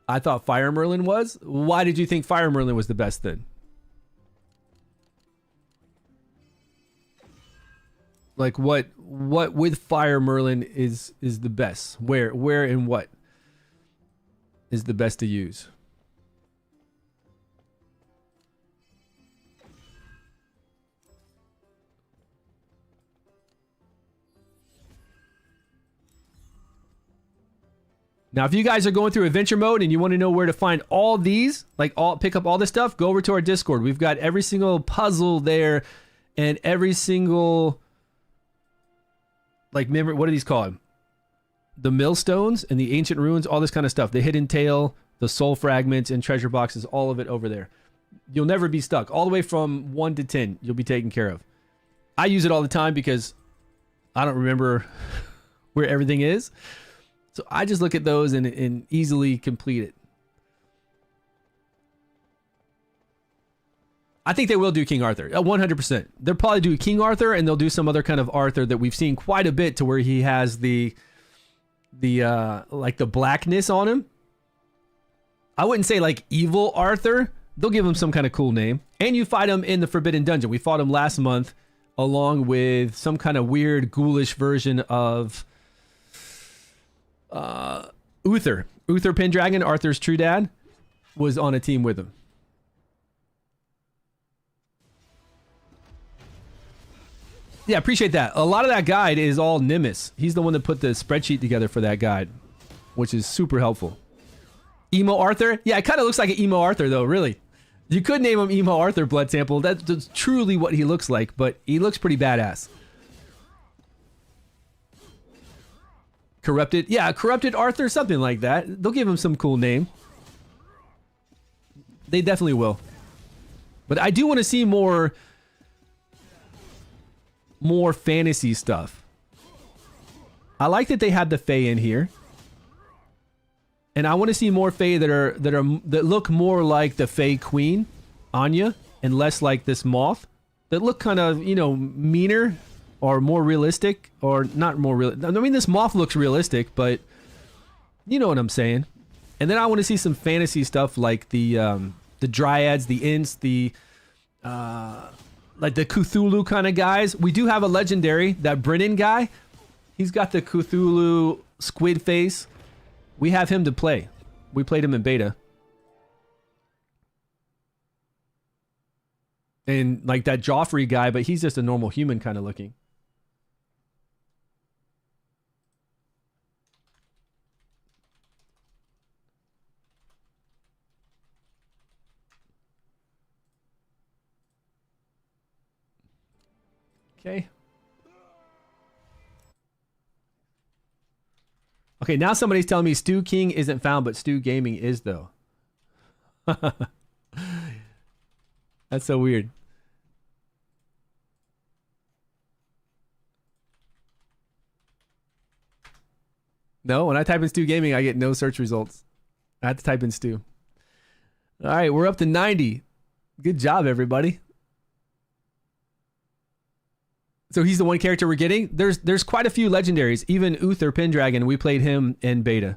I thought Fire Merlin was? Why did you think Fire Merlin was the best then? Like what with Fire Merlin is the best? Where and what is the best to use? Now, if you guys are going through adventure mode and you want to know where to find all these, pick up all this stuff, go over to our Discord. We've got every single puzzle there and every single... remember, what are these called? The millstones and the ancient ruins, all this kind of stuff. The hidden tail, the soul fragments, and treasure boxes, all of it over there. You'll never be stuck. All the way from 1 to 10, you'll be taken care of. I use it all the time because I don't remember where everything is. So I just look at those and easily complete it. I think they will do King Arthur, 100%. They'll probably do King Arthur, and they'll do some other kind of Arthur that we've seen quite a bit to where he has the like the blackness on him. I wouldn't say like evil Arthur. They'll give him some kind of cool name. And you fight him in the Forbidden Dungeon. We fought him last month along with some kind of weird ghoulish version of Uther. Uther Pendragon, Arthur's true dad, was on a team with him. Yeah, appreciate that. A lot of that guide is all Nimbus. He's the one that put the spreadsheet together for that guide, which is super helpful. Emo Arthur? Yeah, it kind of looks like an Emo Arthur, though, really. You could name him Emo Arthur Blood Sample. That's truly what he looks like, but he looks pretty badass. Corrupted? Yeah, Corrupted Arthur, something like that. They'll give him some cool name. They definitely will. But I do want to see more fantasy stuff. I like that they had the Fae in here. And I want to see more Fae that look more like the Fae Queen, Anya, and less like this moth. That look kind of, you know, meaner or more realistic, or not more real. I mean, this moth looks realistic, but you know what I'm saying. And then I want to see some fantasy stuff like the dryads, the Ints, the like the Cthulhu kind of guys. We do have a legendary, that Brennan guy. He's got the Cthulhu squid face. We have him to play. We played him in beta. And like that Joffrey guy, but he's just a normal human kind of looking. Okay. Okay, now somebody's telling me Stew King isn't found, but StewGaming is, though. That's so weird. No, when I type in StewGaming, I get no search results. I have to type in Stew. All right, we're up to 90. Good job, everybody. So he's the one character we're getting. There's quite a few legendaries. Even Uther Pendragon, we played him in beta.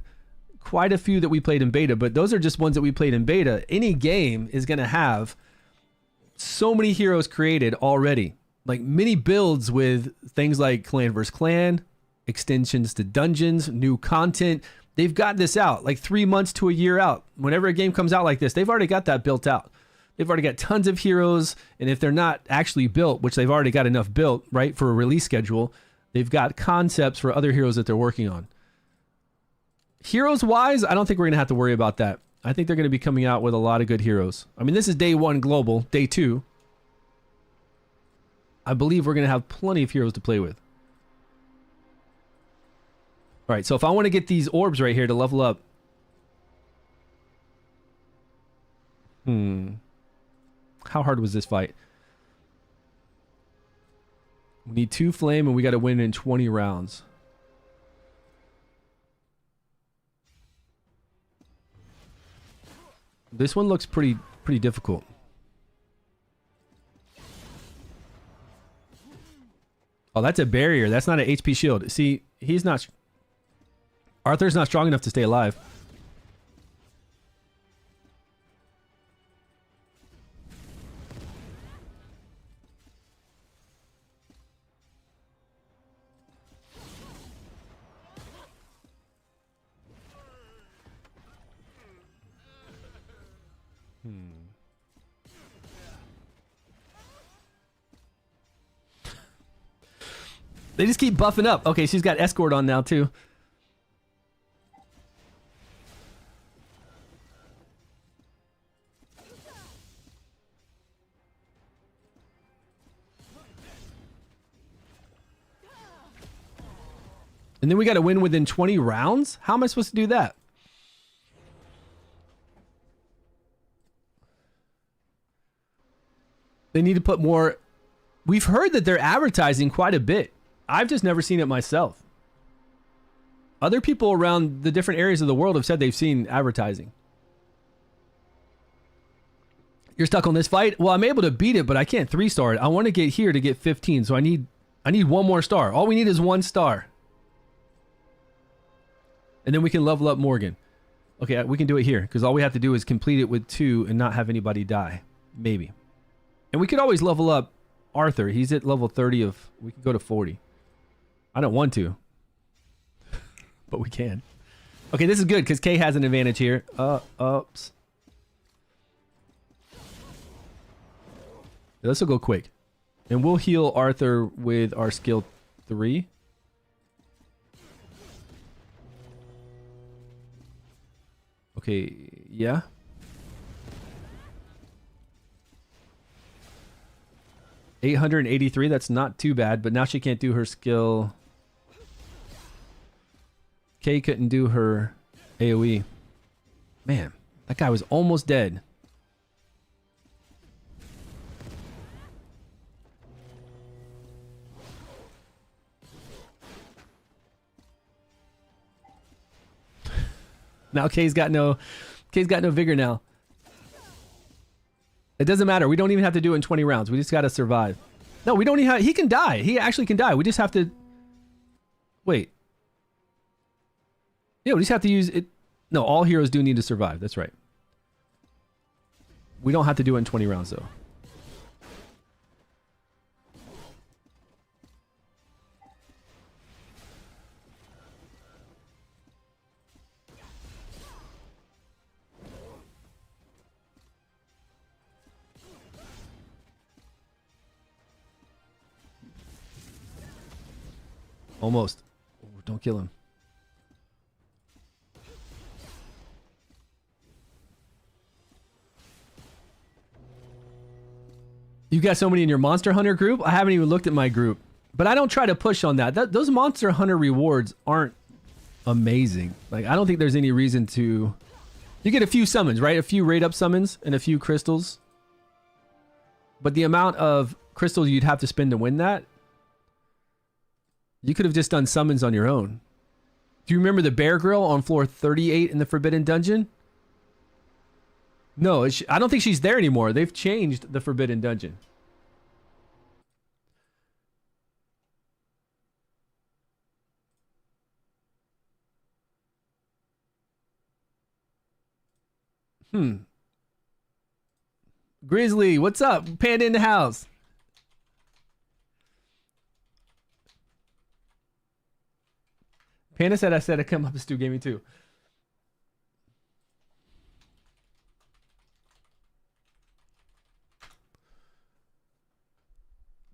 Quite a few that we played in beta, but those are just ones that we played in beta. Any game is going to have so many heroes created already. Like mini builds with things like clan versus clan, extensions to dungeons, new content. They've got this out like 3 months to a year out. Whenever a game comes out like this, they've already got that built out. They've already got tons of heroes, and if they're not actually built, which they've already got enough built, right, for a release schedule, they've got concepts for other heroes that they're working on. Heroes-wise, I don't think we're going to have to worry about that. I think they're going to be coming out with a lot of good heroes. I mean, this is day 1 global, day 2. I believe we're going to have plenty of heroes to play with. All right, so if I want to get these orbs right here to level up. How hard was this fight? We need 2 flame and we got to win in 20 rounds. This one looks pretty difficult. Oh, that's a barrier. That's not an HP shield. See, he's not... Arthur's not strong enough to stay alive. They just keep buffing up. Okay, she's got escort on now too. And then we got to win within 20 rounds? How am I supposed to do that? They need to put more... We've heard that they're advertising quite a bit. I've just never seen it myself. Other people around the different areas of the world have said they've seen advertising. You're stuck on this fight? Well, I'm able to beat it, but I can't 3-star it. I want to get here to get 15, so I need 1 more star. All we need is 1 star. And then we can level up Morgan. Okay, we can do it here because all we have to do is complete it with 2 and not have anybody die. Maybe. And we could always level up Arthur. He's at level 30 of... We could go to 40. I don't want to. But we can. Okay, this is good because Kay has an advantage here. Oops. This will go quick. And we'll heal Arthur with our skill 3. Okay, yeah. $883, that's not too bad, but now she can't do her skill. Kay couldn't do her AoE. Man, that guy was almost dead. Now Kay's got no vigor now. It doesn't matter. We don't even have to do it in 20 rounds. We just got to survive. No, we don't even have... He can die. He actually can die. We just have to... Wait. Yeah, we just have to use it... No, all heroes do need to survive. That's right. We don't have to do it in 20 rounds, though. Almost. Oh, don't kill him. You got somebody in your Monster Hunter group? I haven't even looked at my group. But I don't try to push on that. Those Monster Hunter rewards aren't amazing. Like, I don't think there's any reason to... You get a few summons, right? A few raid up summons and a few crystals. But the amount of crystals you'd have to spend to win that... You could have just done summons on your own. Do you remember the Bear Girl on floor 38 in the Forbidden Dungeon? No, I don't think she's there anymore. They've changed the Forbidden Dungeon. Grizzly, what's up? Panda in the house. Panda said I said I'd come up to StewGaming too.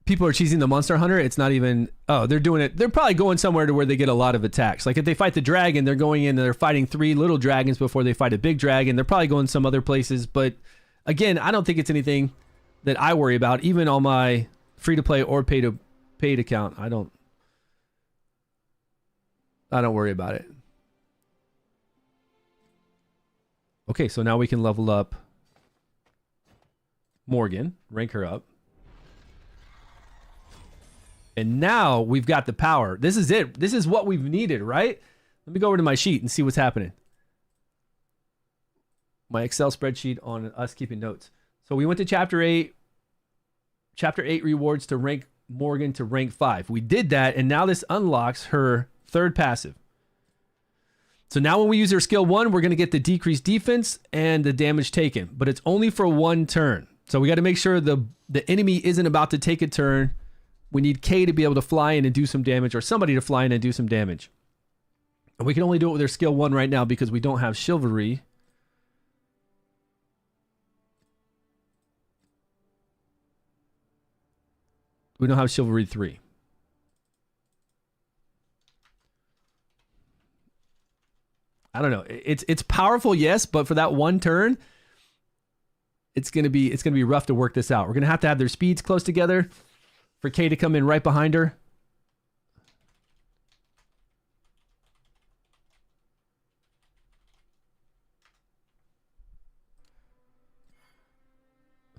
People are cheesing the Monster Hunter. It's not even... Oh, they're doing it. They're probably going somewhere to where they get a lot of attacks. Like if they fight the dragon, they're going in and they're fighting 3 little dragons before they fight a big dragon. They're probably going some other places. But again, I don't think it's anything that I worry about. Even on my free-to-play or paid account, I don't worry about it. Okay, so now we can level up Morgan, rank her up. And now we've got the power. This is it. This is what we've needed, right? Let me go over to my sheet and see what's happening. My Excel spreadsheet on us keeping notes. So we went to chapter 8. Chapter 8 rewards to rank Morgan to rank 5. We did that, and now this unlocks her 3rd passive. So now when we use her skill 1, we're going to get the decreased defense and the damage taken, but it's only for 1 turn. So we got to make sure the enemy isn't about to take a turn. We need Kay to be able to fly in and do some damage, or somebody to fly in and do some damage. And we can only do it with her skill 1 right now because we don't have chivalry. We don't have chivalry 3. I don't know. It's powerful, yes, but for that 1 turn, it's gonna be rough to work this out. We're gonna have to have their speeds close together for Kay to come in right behind her.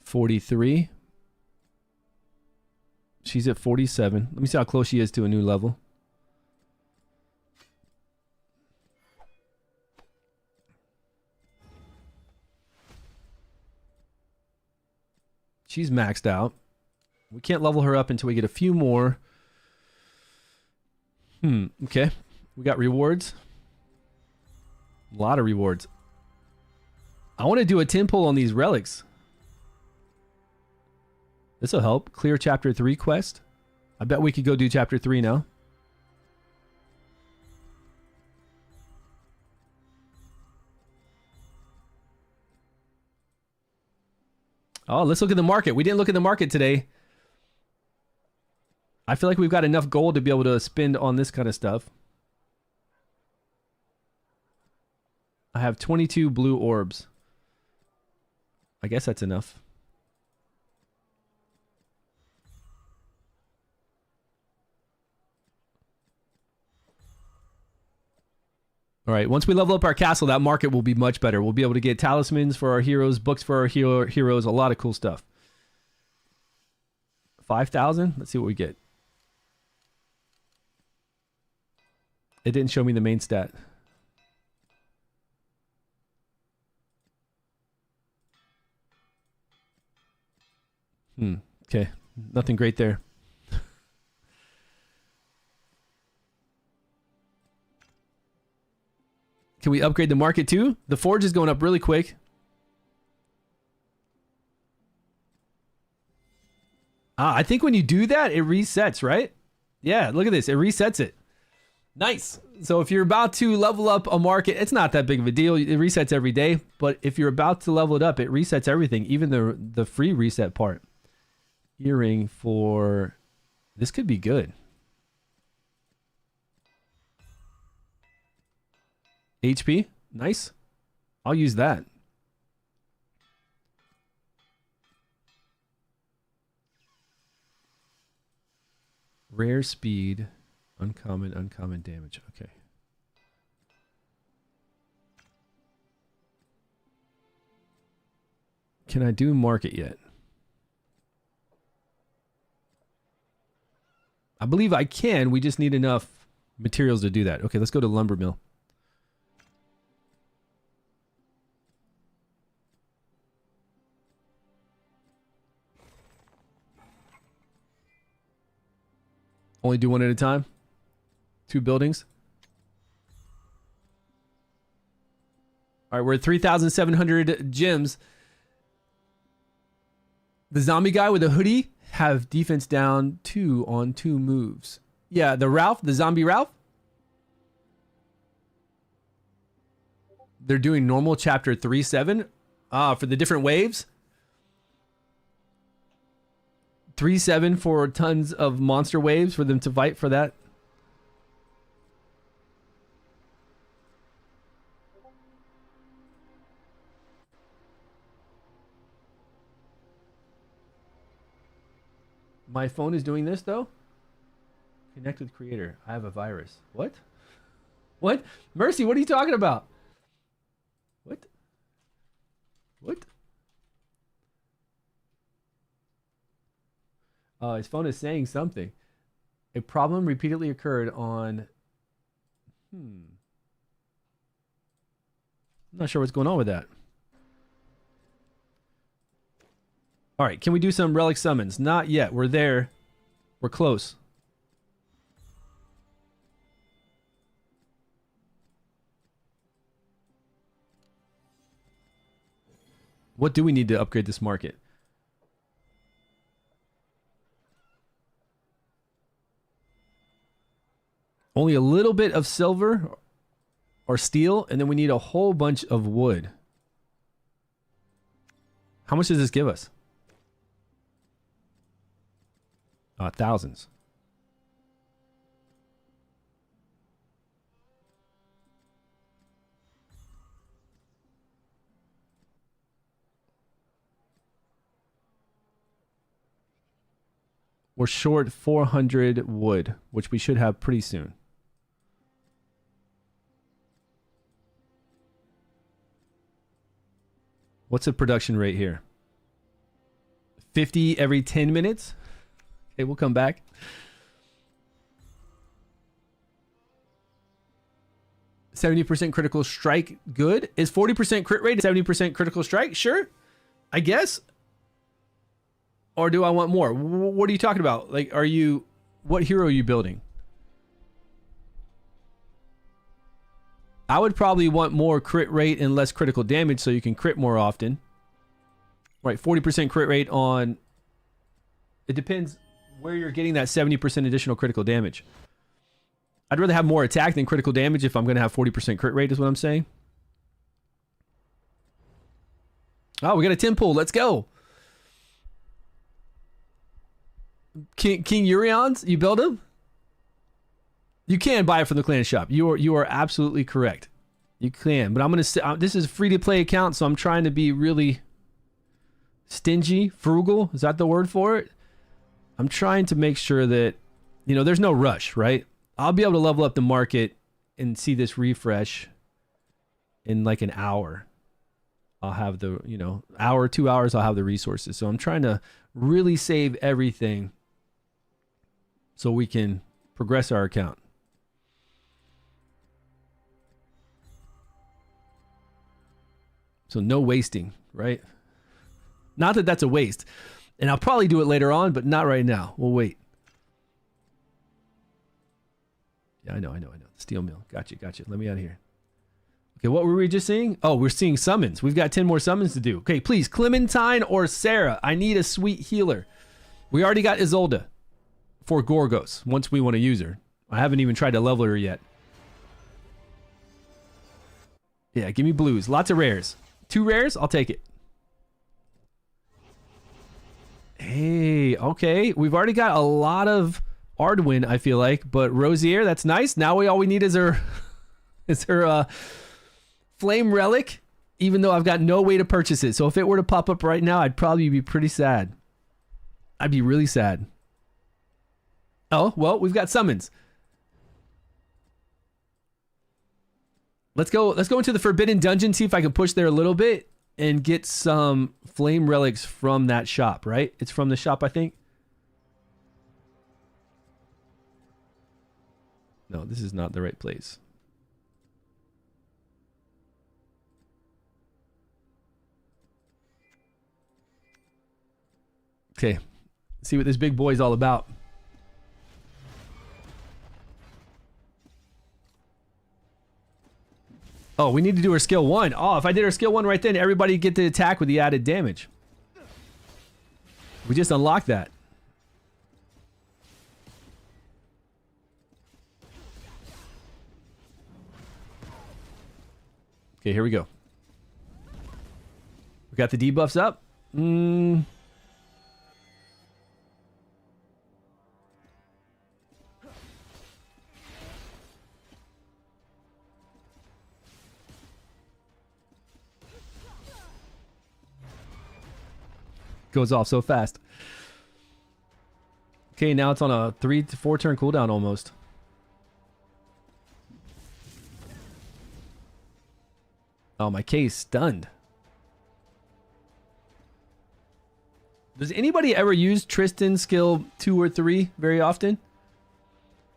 $43. She's at 47. Let me see how close she is to a new level. She's maxed out. We can't level her up until we get a few more. Okay. We got rewards. A lot of rewards. I want to do a 10 pull on these relics. This will help. Clear chapter 3 quest. I bet we could go do chapter 3 now. Oh, let's look at the market. We didn't look at the market today. I feel like we've got enough gold to be able to spend on this kind of stuff. I have 22 blue orbs. I guess that's enough. All right, once we level up our castle, that market will be much better. We'll be able to get talismans for our heroes, books for our heroes, a lot of cool stuff. 5,000? Let's see what we get. It didn't show me the main stat. Okay. Nothing great there. Can we upgrade the market too? The forge is going up really quick. I think when you do that, it resets, right? Yeah, look at this. It resets it. Nice. So if you're about to level up a market, it's not that big of a deal. It resets every day. But if you're about to level it up, it resets everything, even the free reset part. Earring for... This could be good. HP. Nice. I'll use that. Rare speed. Uncommon damage. Okay. Can I do market yet? I believe I can. We just need enough materials to do that. Okay, let's go to lumber mill. Only do one at a time. 2 buildings. All right, we're at 3,700 gems. The zombie guy with a hoodie have defense down 2 on 2 moves. Yeah, the zombie Ralph. They're doing normal chapter 3-7 for the different waves. 3-7 for tons of monster waves for them to fight for that. My phone is doing this though. Connect with creator. I have a virus. What? What? Mercy, what are you talking about? What? What? His phone is saying something. A problem repeatedly occurred on... I'm not sure what's going on with that. All right, can we do some relic summons? Not yet. We're there. We're close. What do we need to upgrade this market? Only a little bit of silver or steel, and then we need a whole bunch of wood. How much does this give us? Thousands. We're short 400 wood, which we should have pretty soon. What's the production rate here? 50 every 10 minutes? Okay, we'll come back. %70 critical strike, good. Is 40% crit rate 70% critical strike? Sure, I guess. Or do I want more? What are you talking about? Like, what hero are you building? I would probably want more crit rate and less critical damage so you can crit more often. Right, 40% crit rate on... It depends where you're getting that 70% additional critical damage. I'd rather have more attack than critical damage if I'm going to have 40% crit rate is what I'm saying. Oh, we got a 10 pool. Let's go. King Urions, you build them? You can buy it from the clan shop. You are absolutely correct. You can, but I'm going to say this is a free to play account, so I'm trying to be really stingy, frugal. Is that the word for it? I'm trying to make sure that, you know, there's no rush, right? I'll be able to level up the market and see this refresh in like an hour. I'll have the, you know, hour, 2 hours, I'll have the resources. So I'm trying to really save everything so we can progress our account. So no wasting, right? Not that that's a waste. And I'll probably do it later on, but not right now. We'll wait. Yeah, I know. Steel mill. Gotcha. Let me out of here. Okay, what were we just seeing? Oh, we're seeing summons. We've got 10 more summons to do. Okay, please, Clementine or Sarah. I need a sweet healer. We already got Isolde for Gorgos, once we want to use her. I haven't even tried to level her yet. Yeah, give me blues. Lots of rares. 2 rares? I'll take it. Hey, okay. We've already got a lot of Ardwin, I feel like, but Rosier, that's nice. Now all we need is her flame relic, even though I've got no way to purchase it. So if it were to pop up right now, I'd probably be pretty sad. I'd be really sad. Oh, well, we've got summons. Let's go into the Forbidden Dungeon, see if I can push there a little bit and get some flame relics from that shop, right? It's from the shop, I think. No, this is not the right place. Okay, see what this big boy's all about. Oh, we need to do her skill 1. Oh, if I did her skill 1 right then, everybody get the attack with the added damage. We just unlocked that. Okay, here we go. We got the debuffs up. Goes off so fast. Okay, now it's on a 3 to 4 turn cooldown almost. Oh, my K's stunned. Does anybody ever use Tristan skill 2 or 3 very often?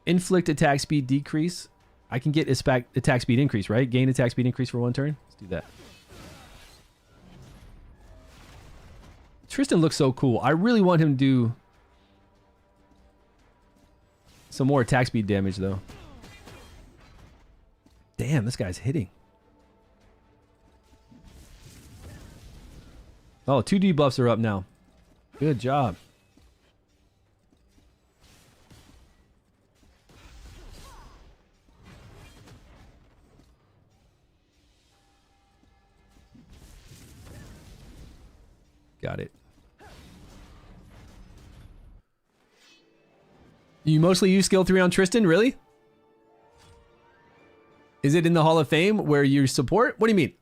Inflict attack speed decrease. I can get attack speed increase, right? Gain attack speed increase for 1 turn. Let's do that. Tristan looks so cool. I really want him to do some more attack speed damage, though. Damn, this guy's hitting. Oh, 2 debuffs are up now. Good job. Got it. You mostly use skill 3 on Tristan, really? Is it in the Hall of Fame where you support? What do you mean?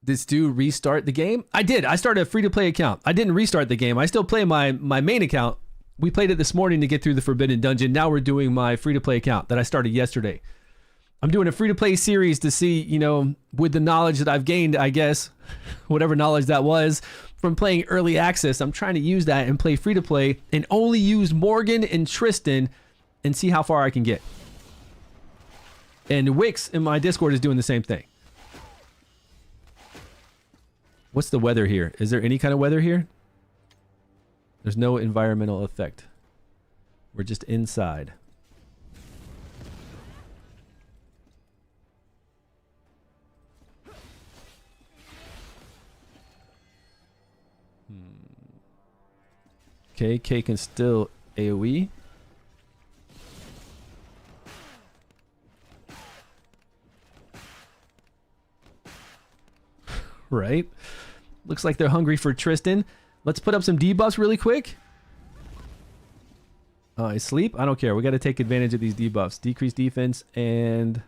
Did Stu restart the game? I did. I started a free-to-play account. I didn't restart the game. I still play my main account. We played it this morning to get through the Forbidden Dungeon. Now we're doing my free-to-play account that I started yesterday. I'm doing a free-to-play series to see, you know, with the knowledge that I've gained, I guess, whatever knowledge that was from playing early access, I'm trying to use that and play free-to-play and only use Morgan and Tristan and see how far I can get. And Wix in my Discord is doing the same thing. What's the weather here? Is there any kind of weather here? There's no environmental effect. We're just inside. Okay, K can still AoE. Right. Looks like they're hungry for Tristan. Let's put up some debuffs really quick. I sleep? I don't care. We got to take advantage of these debuffs. Decrease defense and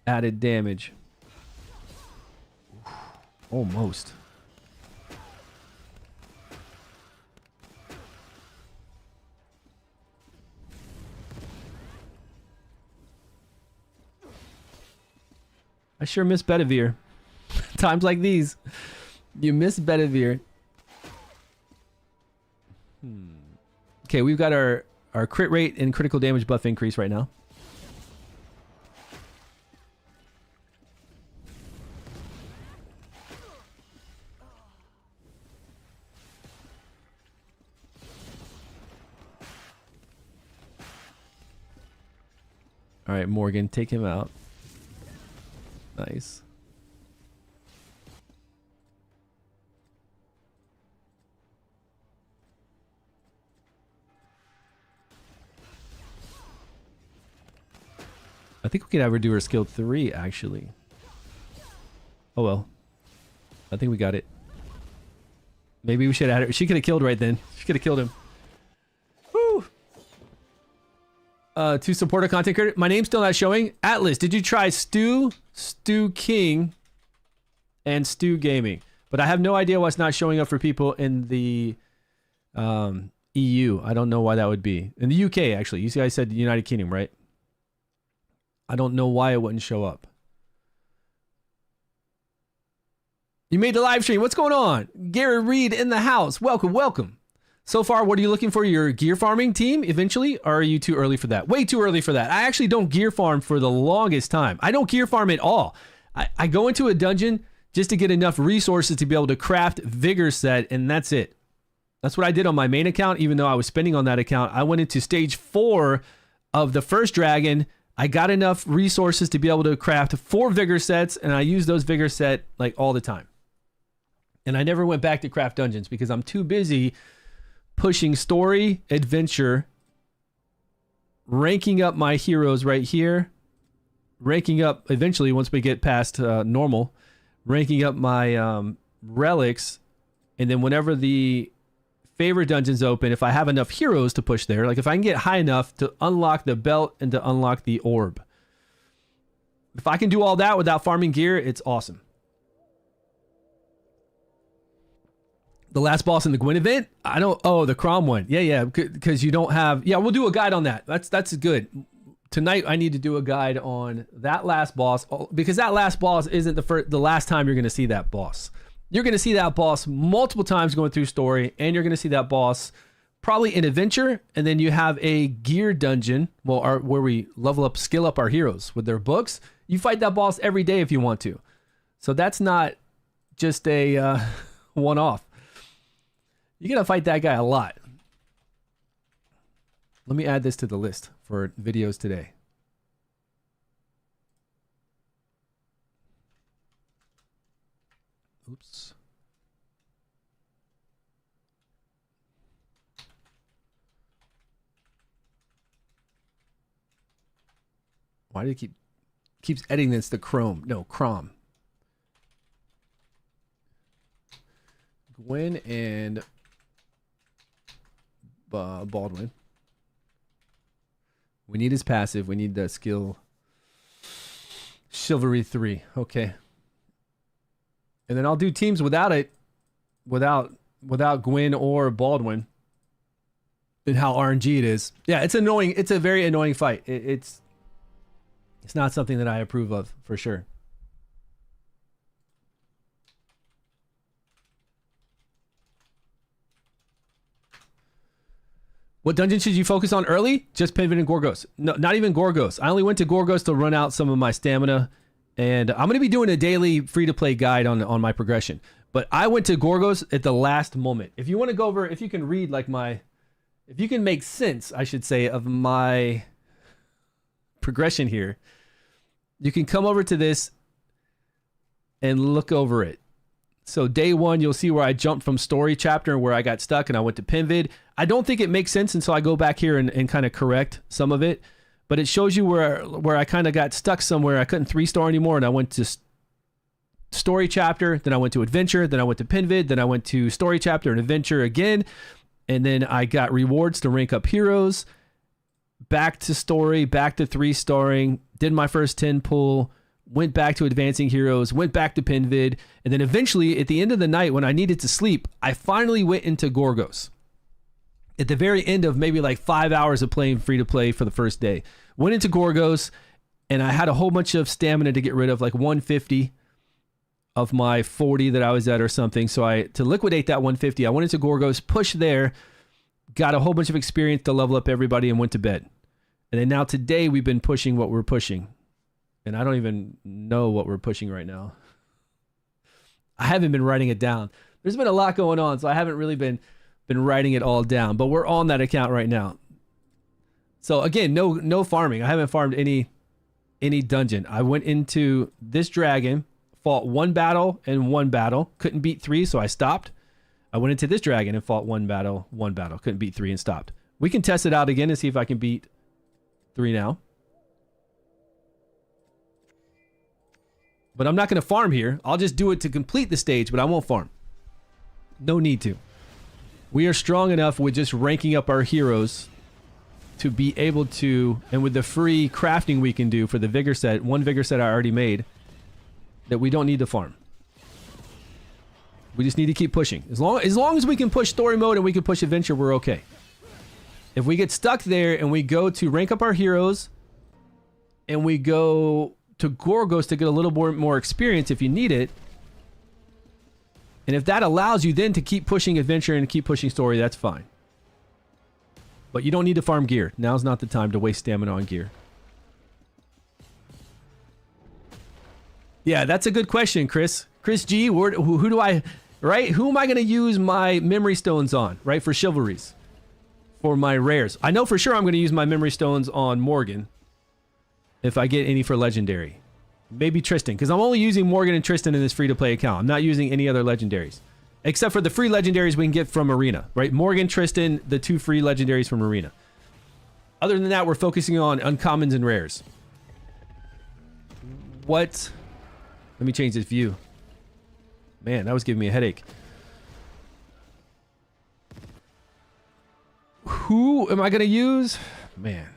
added damage. Almost. I sure miss Bedivere. Times like these. You miss Bedivere. Okay, we've got our crit rate and critical damage buff increase right now. All right, Morgan, take him out. Nice. I think we could have her do her skill 3, actually. Oh well. I think we got it. Maybe we should add her. She could have killed right then. She could have killed him. Woo! To support a content creator. My name's still not showing. Atlas, did you try Stu King, and StewGaming? But I have no idea what's not showing up for people in the EU. I don't know why that would be. In the UK, actually. You guys said United Kingdom, right? I don't know why it wouldn't show up. You made the live stream. What's going on? Gary Reed in the house. Welcome, welcome. So far, what are you looking for? Your gear farming team eventually? Or are you too early for that? Way too early for that. I actually don't gear farm for the longest time. I don't gear farm at all. I go into a dungeon just to get enough resources to be able to craft Vigor Set, and that's it. That's what I did on my main account, even though I was spending on that account. I went into stage 4 of the first dragon. I got enough resources to be able to craft 4 Vigor Sets, and I use those Vigor Set like all the time. And I never went back to craft dungeons because I'm too busy pushing story, adventure, ranking up my heroes right here, ranking up eventually once we get past normal, ranking up my relics, and then whenever the favorite dungeons open, if I have enough heroes to push there, like if I can get high enough to unlock the belt and to unlock the orb. If I can do all that without farming gear, it's awesome. The last boss in the Gwyn event? I don't... Oh, the Crom one. Yeah, because you don't have... Yeah, we'll do a guide on that. That's good. Tonight, I need to do a guide on that last boss, because that last boss isn't the last time you're going to see that boss. You're going to see that boss multiple times going through story, and you're going to see that boss probably in adventure, and then you have a gear dungeon, where we level up, skill up our heroes with their books. You fight that boss every day if you want to. So that's not just a one-off. You got to fight that guy a lot. Let me add this to the list for videos today. Oops. Why do you keeps editing this to Chrome? No, Crom. Gwyn and Baldwin. We need his passive. We need the skill. Chivalry 3. Okay. And then I'll do teams without it, without Gwyn or Baldwin. And how RNG it is. Yeah, it's annoying. It's a very annoying fight. It's not something that I approve of, for sure. What dungeon should you focus on early? Just Pivot and Gorgos. No, not even Gorgos. I only went to Gorgos to run out some of my stamina. And I'm going to be doing a daily free-to-play guide on my progression. But I went to Gorgos at the last moment. If you want to go over, if you can read like if you can make sense, I should say, of my progression here, you can come over to this and look over it. So day 1, you'll see where I jumped from story chapter and where I got stuck and I went to Pinvid. I don't think it makes sense until I go back here and kind of correct some of it, but it shows you where I kind of got stuck somewhere. I couldn't 3-star anymore and I went to story chapter, then I went to adventure, then I went to Pinvid, then I went to story chapter and adventure again, and then I got rewards to rank up heroes, back to story, back to 3-starring, did my first 10 pull, went back to advancing heroes, went back to Pinvid, and then eventually at the end of the night when I needed to sleep, I finally went into Gorgos. At the very end of maybe like 5 hours of playing free to play for the first day, went into Gorgos, and I had a whole bunch of stamina to get rid of, like 150 of my 40 that I was at or something. So to liquidate that 150, I went into Gorgos, pushed there, got a whole bunch of experience to level up everybody, and went to bed. And then now today we've been pushing what we're pushing. And I don't even know what we're pushing right now. I haven't been writing it down. There's been a lot going on, so I haven't really been writing it all down. But we're on that account right now. So again, no farming. I haven't farmed any dungeon. I went into this dragon, fought 1 battle and 1 battle. Couldn't beat 3, so I stopped. I went into this dragon and fought 1 battle, 1 battle. Couldn't beat 3 and stopped. We can test it out again and see if I can beat 3 now. But I'm not going to farm here. I'll just do it to complete the stage, but I won't farm. No need to. We are strong enough with just ranking up our heroes to be able to, and with the free crafting we can do for the vigor set, 1 vigor set I already made, that we don't need to farm. We just need to keep pushing. As long as we can push story mode and we can push adventure, we're okay. If we get stuck there and we go to rank up our heroes and we go to Gorgos to get a little more experience if you need it, and if that allows you then to keep pushing adventure and keep pushing story, that's fine. But you don't need to farm gear. Now's not the time to waste stamina on gear. Yeah, that's a good question, Chris. Chris G, who do I, right? Who am I going to use my memory stones on, right? For chivalries. For my rares. I know for sure I'm going to use my memory stones on Morgan. If I get any for legendary. Maybe Tristan, because I'm only using Morgan and Tristan in this free-to-play account. I'm not using any other legendaries. Except for the free legendaries we can get from Arena, right? Morgan, Tristan, the 2 free legendaries from Arena. Other than that, we're focusing on uncommons and rares. What? Let me change this view. Man, that was giving me a headache. Who am I going to use? Man.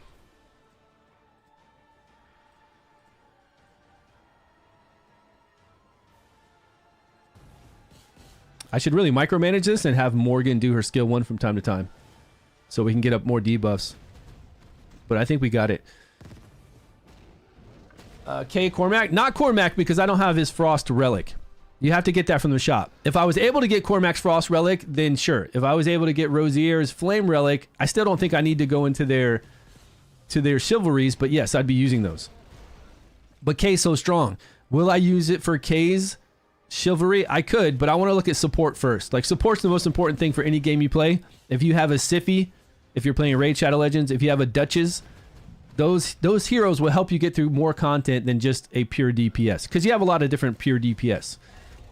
I should really micromanage this and have Morgan do her skill 1 from time to time. So we can get up more debuffs. But I think we got it. K Cormac. Not Cormac because I don't have his Frost Relic. You have to get that from the shop. If I was able to get Cormac's Frost Relic, then sure. If I was able to get Rosier's Flame Relic, I still don't think I need to go into their chivalries. But yes, I'd be using those. But K's so strong. Will I use it for K's chivalry? I could, but I want to look at support first. Like, support's the most important thing for any game you play. If you have a Siffy, if you're playing Raid Shadow Legends, if you have a Duchess, those heroes will help you get through more content than just a pure DPS, because you have a lot of different pure DPS.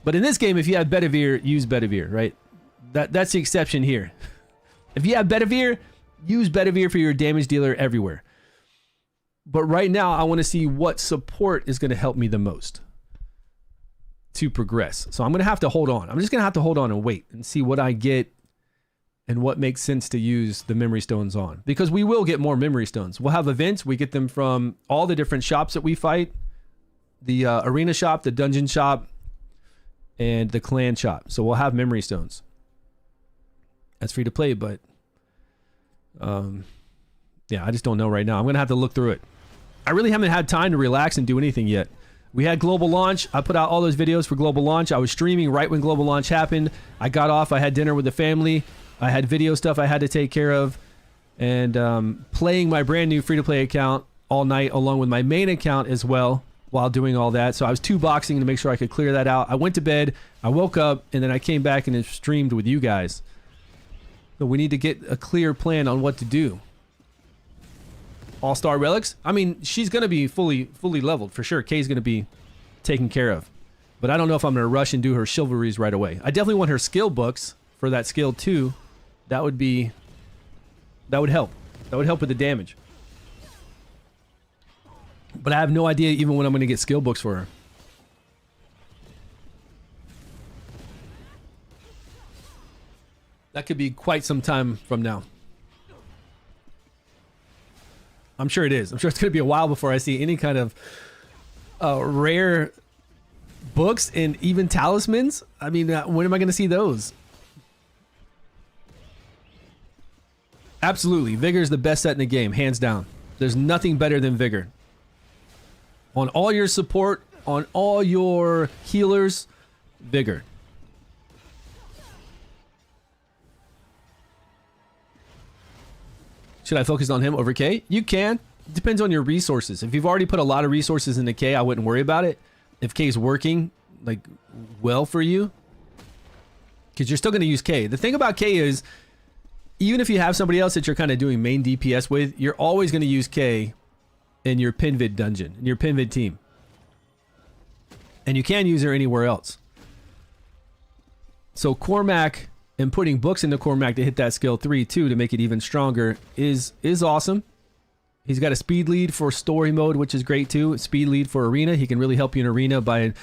But in this game, if you have Bedivere, use Bedivere, right? That's the exception here. If you have Bedivere, use Bedivere for your damage dealer everywhere. But right now, I want to see what support is going to help me the most to progress. So I'm going to have to hold on. I'm just going to have to hold on and wait and see what I get and what makes sense to use the memory stones on. Because we will get more memory stones. We'll have events. We get them from all the different shops that we fight. The arena shop, the dungeon shop, and the clan shop. So we'll have memory stones. That's free to play, but yeah, I just don't know right now. I'm going to have to look through it. I really haven't had time to relax and do anything yet. We had global launch. I put out all those videos for global launch. I was streaming right when global launch happened. I got off. I had dinner with the family. I had video stuff I had to take care of. And playing my brand new free-to-play account all night along with my main account as well. while doing all that. So I was 2-boxing to make sure I could clear that out. I went to bed, I woke up, and then I came back and then streamed with you guys. So we need to get a clear plan on what to do. All-star relics? I mean, she's going to be fully leveled for sure. Kay's going to be taken care of. But I don't know if I'm going to rush and do her chivalries right away. I definitely want her skill books for that skill 2. That would help. That would help with the damage. But I have no idea even when I'm going to get skill books for her. That could be quite some time from now. I'm sure it is. I'm sure it's going to be a while before I see any kind of rare books and even talismans. I mean, when am I going to see those? Absolutely. Vigor is the best set in the game, hands down. There's nothing better than Vigor. On all your support, on all your healers, Vigor. Should I focus on him over K? You can. It depends on your resources. If you've already put a lot of resources into K, I wouldn't worry about it. If K is working like well for you, because you're still going to use K. The thing about K is, even if you have somebody else that you're kind of doing main DPS with, you're always going to use K in your Pinvid dungeon, in your Pinvid team. And you can use her anywhere else. So Cormac and putting books into Cormac to hit that skill 3 too to make it even stronger is awesome. He's got a speed lead for story mode, which is great too. Speed lead for arena. He can really help you in arena by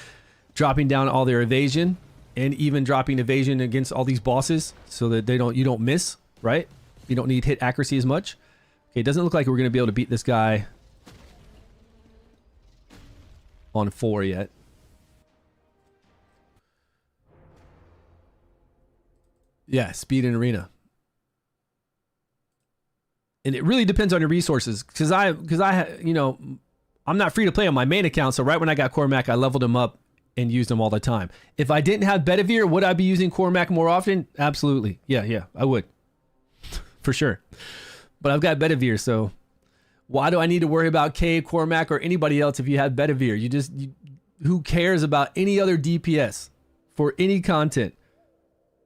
dropping down all their evasion and even dropping evasion against all these bosses so that you don't miss, right? You don't need hit accuracy as much. Okay, it doesn't look like we're going to be able to beat this guy on 4 yet. Yeah, speed in arena. And it really depends on your resources, because you know, I'm not free to play on my main account, so right when I got Cormac, I leveled him up and used him all the time. If I didn't have Bedivere, would I be using Cormac more often? Absolutely. Yeah, I would. For sure. But I've got Bedivere, so why do I need to worry about K, Cormac, or anybody else if you have Bedivere? Who cares about any other DPS for any content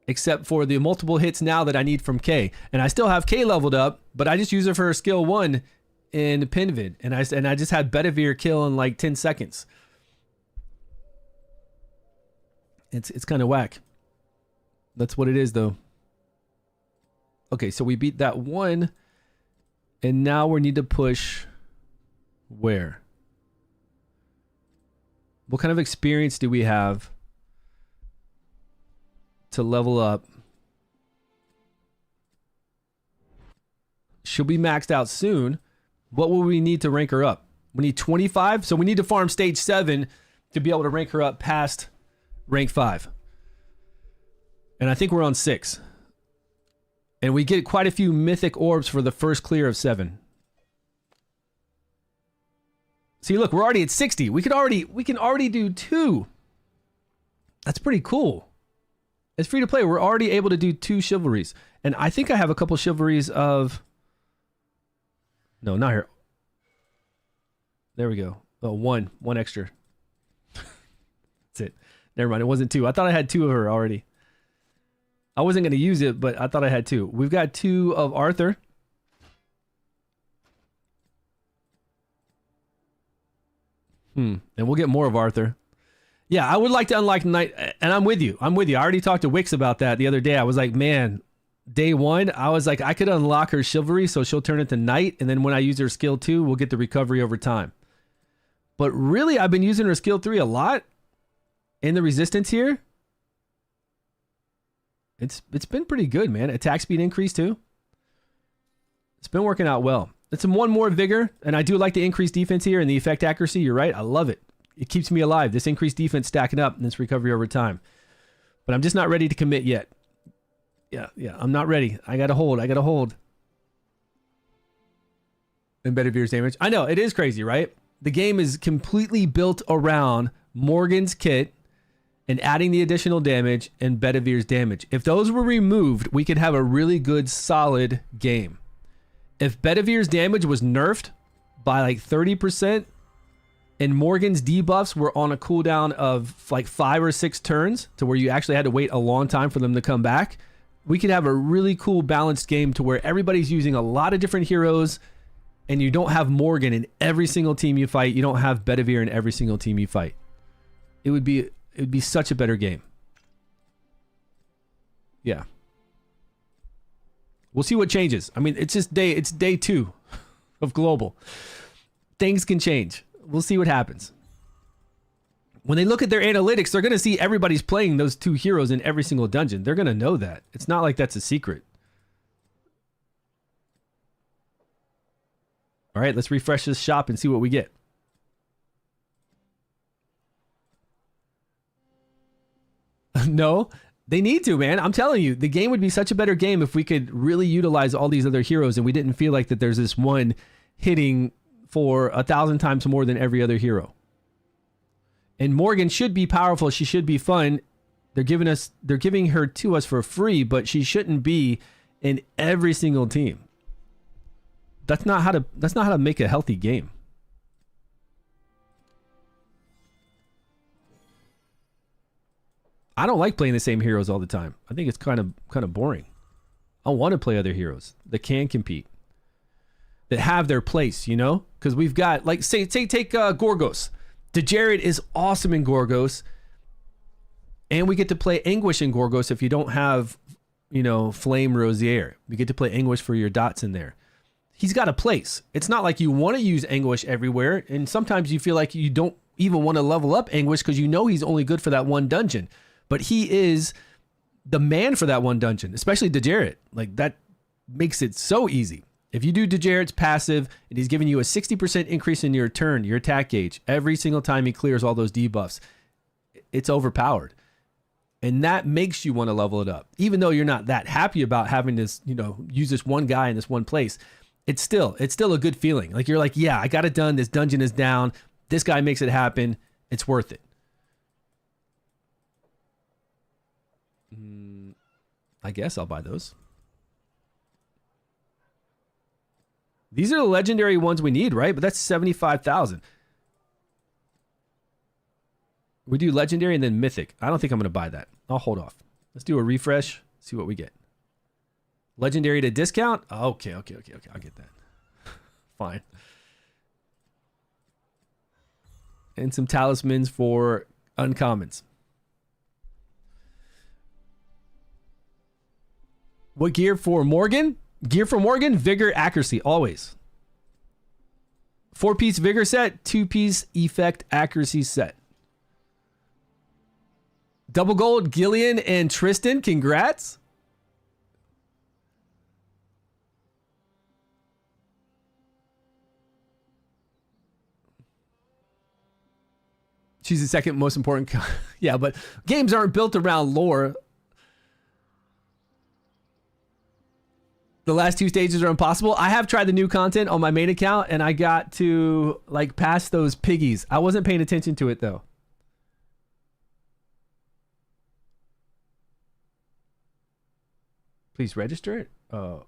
except for the multiple hits now that I need from K? And I still have K leveled up, but I just use her for skill 1 in Pinvid, and I just had Bedivere kill in like 10 seconds. It's kind of whack. That's what it is, though. Okay, so we beat that one, and now we need to push where? What kind of experience do we have to level up? She'll be maxed out soon. What will we need to rank her up? We need 25, so we need to farm stage 7 to be able to rank her up past rank 5. And I think we're on 6. And we get quite a few mythic orbs for the first clear of 7. See, look, we're already at 60. We can already do 2. That's pretty cool. It's free to play. We're already able to do 2 chivalries. And I think I have a couple chivalries of... No, not here. There we go. Oh, one extra. That's it. Never mind. It wasn't 2. I thought I had 2 of her already. I wasn't going to use it, but I thought I had 2. We've got 2 of Arthur. And we'll get more of Arthur. Yeah, I would like to unlock Knight, and I'm with you. I already talked to Wix about that the other day. I was like, man, day 1, I was like, I could unlock her chivalry, so she'll turn into Knight, and then when I use her skill 2, we'll get the recovery over time. But really, I've been using her skill 3 a lot in the resistance here. It's been pretty good, man. Attack speed increase too. It's been working out well. It's one more vigor, and I do like the increased defense here and the effect accuracy. You're right. I love it. It keeps me alive. This increased defense stacking up and this recovery over time. But I'm just not ready to commit yet. Yeah. I'm not ready. I got to hold. Embedded Veer's damage. I know. It is crazy, right? The game is completely built around Morgan's kit and adding the additional damage and Bedivere's damage. If those were removed, we could have a really good, solid game. If Bedivere's damage was nerfed by like 30%, and Morgan's debuffs were on a cooldown of like 5 or 6 turns to where you actually had to wait a long time for them to come back, we could have a really cool balanced game to where everybody's using a lot of different heroes, and you don't have Morgan in every single team you fight. You don't have Bedivere in every single team you fight. It would be such a better game. Yeah. We'll see what changes. I mean, it's day 2 of global. Things can change. We'll see what happens. When they look at their analytics, they're going to see everybody's playing those 2 heroes in every single dungeon. They're going to know that. It's not like that's a secret. All right, let's refresh this shop and see what we get. No, they need to, man. I'm telling you, the game would be such a better game if we could really utilize all these other heroes and we didn't feel like that there's this one hitting for 1,000 times more than every other hero. And Morgan should be powerful. She should be fun. They're giving her to us for free, but she shouldn't be in every single team. That's not how to make a healthy game. I don't like playing the same heroes all the time. I think it's kind of boring. I want to play other heroes that can compete, that have their place, you know? Because we've got, like, say take Gorgos. DeJared is awesome in Gorgos, and we get to play Anguish in Gorgos if you don't have, you know, Flame Rosier. We get to play Anguish for your dots in there. He's got a place. It's not like you want to use Anguish everywhere, and sometimes you feel like you don't even want to level up Anguish because you know he's only good for that one dungeon. But he is the man for that one dungeon, especially DeJared. Like, that makes it so easy. If you do DeJared's passive and he's giving you a 60% increase in your turn, your attack gauge, every single time he clears all those debuffs, it's overpowered. And that makes you want to level it up. Even though you're not that happy about having this, you know, use this one guy in this one place, it's still a good feeling. Like, you're like, yeah, I got it done. This dungeon is down. This guy makes it happen. It's worth it. I guess I'll buy those. These are the legendary ones we need, right? But that's 75,000. We do legendary and then mythic. I don't think I'm going to buy that. I'll hold off. Let's do a refresh. See what we get. Legendary to discount? Okay. I'll get that. Fine. And some talismans for uncommons. What gear for Morgan? Gear for Morgan, vigor, accuracy, always. 4-piece vigor set, 2-piece effect accuracy set. Double gold, Gillian and Tristan, congrats. She's the second most important. Yeah, but games aren't built around lore. The last 2 stages are impossible. I have tried the new content on my main account and I got to like pass those piggies. I wasn't paying attention to it though. Please register it. Oh.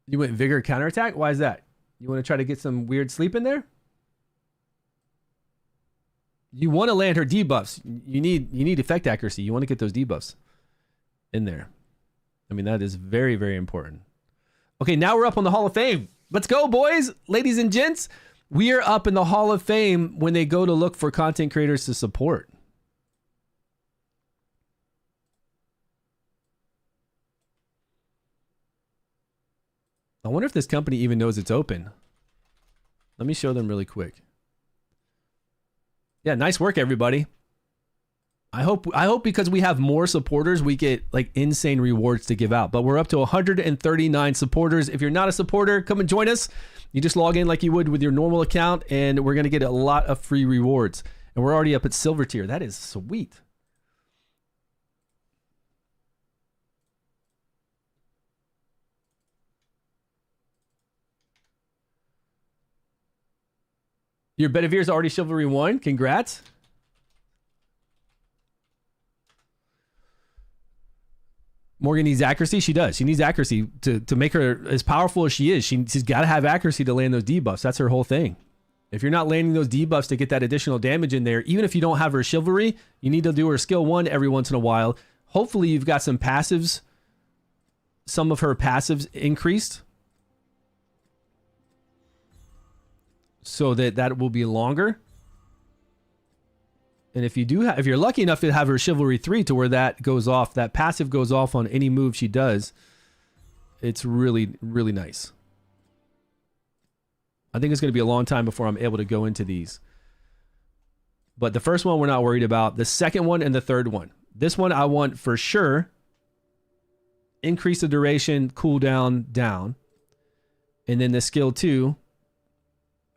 You went vigor counterattack? Why is that? You want to try to get some weird sleep in there? You want to land her debuffs. You need effect accuracy. You want to get those debuffs in there. I mean, that is very, very important. Okay, now we're up on the Hall of Fame. Let's go, boys, ladies and gents. We are up in the Hall of Fame when they go to look for content creators to support. I wonder if this company even knows it's open. Let me show them really quick. Yeah, nice work, everybody. I hope because we have more supporters, we get like insane rewards to give out. But we're up to 139 supporters. If you're not a supporter, come and join us. You just log in like you would with your normal account, and we're going to get a lot of free rewards. And we're already up at silver tier. That is sweet. Your Bedivere's already Chivalry 1. Congrats. Morgan needs accuracy. She does. She needs accuracy to make her as powerful as she is. She's got to have accuracy to land those debuffs. That's her whole thing. If you're not landing those debuffs to get that additional damage in there, even if you don't have her Chivalry, you need to do her skill 1 every once in a while. Hopefully you've got some passives, some of her passives increased, so that will be longer. And if you do if you're lucky enough to have her Chivalry 3 to where that goes off, that passive goes off on any move she does, it's really, really nice. I think it's going to be a long time before I'm able to go into these. But the first one we're not worried about. The second one and the third one. This one I want for sure. Increase the duration, cooldown down. And then the skill 2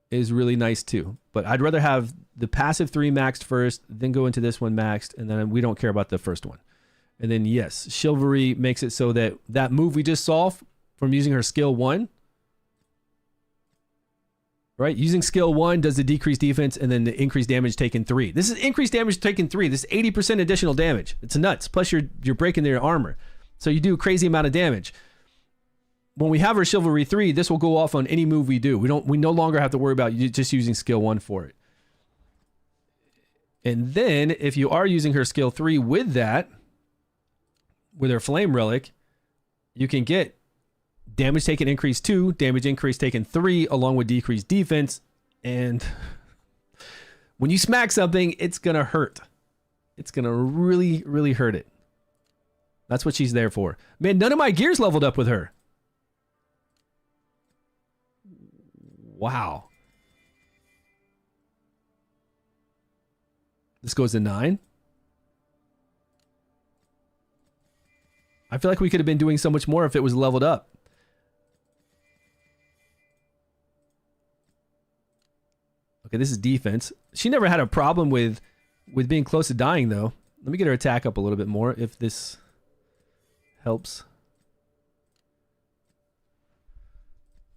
is really nice too. But I'd rather have the passive 3 maxed first, then go into this one maxed, and then we don't care about the first one. And then yes, Chivalry makes it so that that move we just saw from using her skill 1, right? Using skill 1 does the decreased defense and then the increased damage taken 3. This is increased damage taken 3. This is 80% additional damage. It's nuts. Plus you're breaking their armor. So you do a crazy amount of damage. When we have our Chivalry 3, this will go off on any move we do. We no longer have to worry about just using skill 1 for it. And then if you are using her skill 3 with that, with her Flame Relic, you can get damage taken increase 2, damage increase taken 3, along with decreased defense. And when you smack something, it's going to hurt. It's going to really, really hurt it. That's what she's there for. Man, none of my gears leveled up with her. Wow. This goes to 9. I feel like we could have been doing so much more if it was leveled up. Okay, this is defense. She never had a problem with being close to dying, though. Let me get her attack up a little bit more if this helps.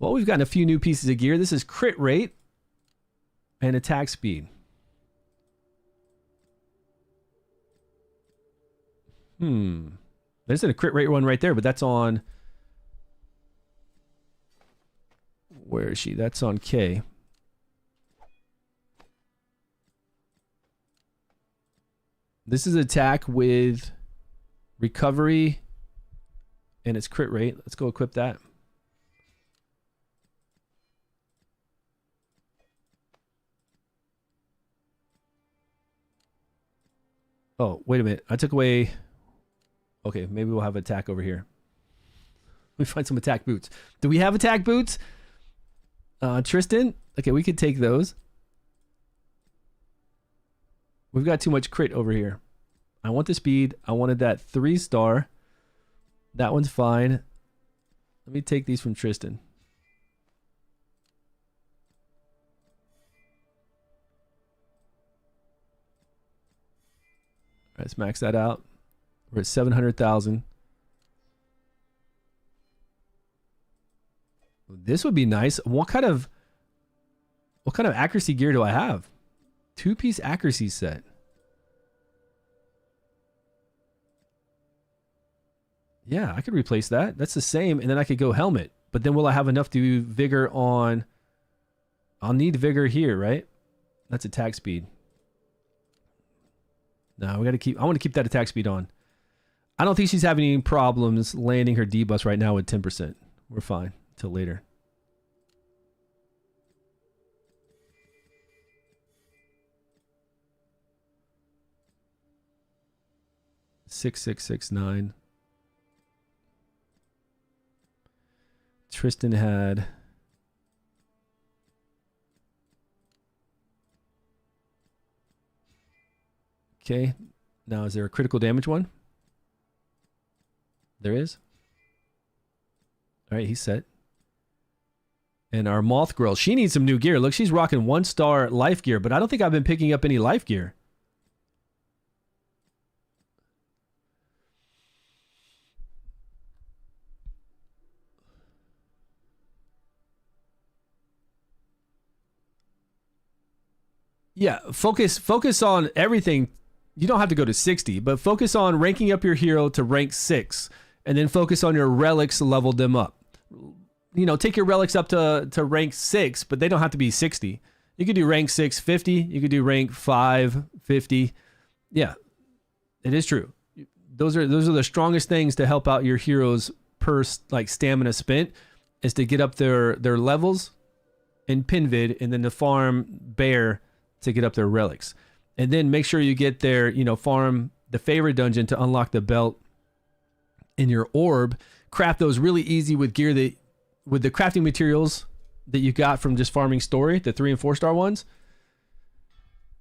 Well, we've gotten a few new pieces of gear. This is crit rate and attack speed. There's a crit rate one right there, but that's on... Where is she? That's on K. This is attack with recovery and its crit rate. Let's go equip that. Oh, wait a minute. I took away... Okay, maybe we'll have attack over here. Let me find some attack boots. Do we have attack boots? Tristan? Okay, we could take those. We've got too much crit over here. I want the speed. I wanted that 3-star. That one's fine. Let me take these from Tristan. All right, let's max that out. We're at 700,000. This would be nice. What kind of accuracy gear do I have? 2-piece accuracy set. Yeah, I could replace that. That's the same, and then I could go helmet. But then will I have enough to do vigor on... I'll need vigor here, right? That's attack speed. No, we got to keep... I want to keep that attack speed on. I don't think she's having any problems landing her debuffs right now with 10%. We're fine until later. Six, 6, 6, 9. Tristan had... Okay. Now, is there a critical damage one? There is. All right, he's set. And our Moth Girl, she needs some new gear. Look, she's rocking 1-star life gear, but I don't think I've been picking up any life gear. Yeah, focus on everything. You don't have to go to 60, but focus on ranking up your hero to rank 6, and then focus on your relics, level them up. You know, take your relics up to rank 6, but they don't have to be 60. You could do rank 6, 50. You could do rank 5, 50. Yeah, it is true. Those are the strongest things to help out your heroes per like stamina spent, is to get up their levels in Pinvid, and then to farm bear to get up their relics. And then make sure you get their, you know, farm the favorite dungeon to unlock the belt in your orb. Craft those really easy with gear that, with the crafting materials that you got from just farming story, the 3 and 4 star ones.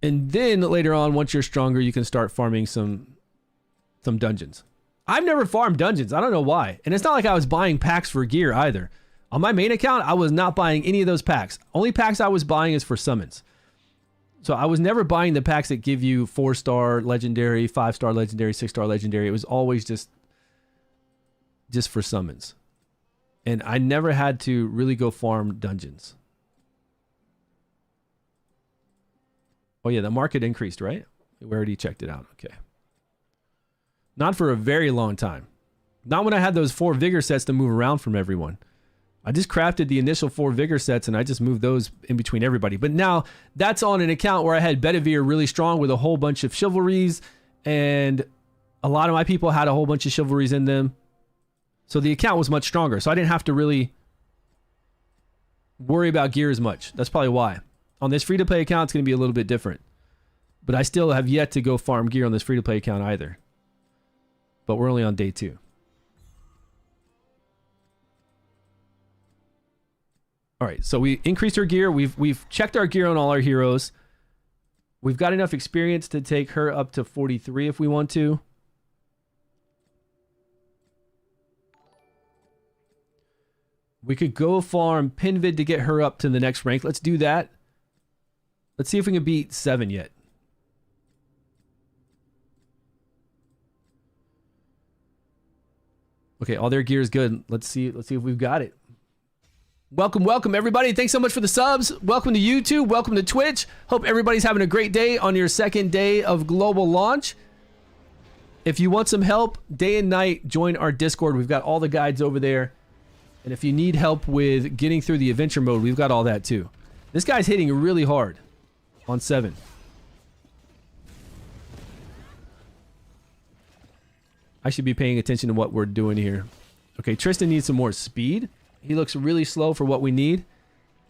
And then later on, once you're stronger, you can start farming some dungeons. I've never farmed dungeons. I don't know why. And it's not like I was buying packs for gear either. On my main account, I was not buying any of those packs. Only packs I was buying is for summons. So I was never buying the packs that give you 4-star legendary, 5-star legendary, 6-star legendary. It was always just for summons. And I never had to really go farm dungeons. Oh yeah, the market increased, right? We already checked it out. Okay. Not for a very long time. Not when I had those 4 vigor sets to move around from everyone. I just crafted the initial 4 vigor sets and I just moved those in between everybody. But now that's on an account where I had Bedivere really strong with a whole bunch of chivalries, and a lot of my people had a whole bunch of chivalries in them. So the account was much stronger. So I didn't have to really worry about gear as much. That's probably why. On this free-to-play account, it's going to be a little bit different. But I still have yet to go farm gear on this free-to-play account either. But we're only on day 2. All right, so we increased our gear. We've checked our gear on all our heroes. We've got enough experience to take her up to 43 if we want to. We could go farm Pinvid to get her up to the next rank. Let's do that. Let's see if we can beat 7 yet. Okay, all their gear is good. Let's see if we've got it. Welcome everybody. Thanks so much for the subs. Welcome to YouTube. Welcome to Twitch. Hope everybody's having a great day on your second day of global launch. If you want some help day and night, join our Discord. We've got all the guides over there. And if you need help with getting through the adventure mode, we've got all that too. This guy's hitting really hard on 7. I should be paying attention to what we're doing here. Okay, Tristan needs some more speed. He looks really slow for what we need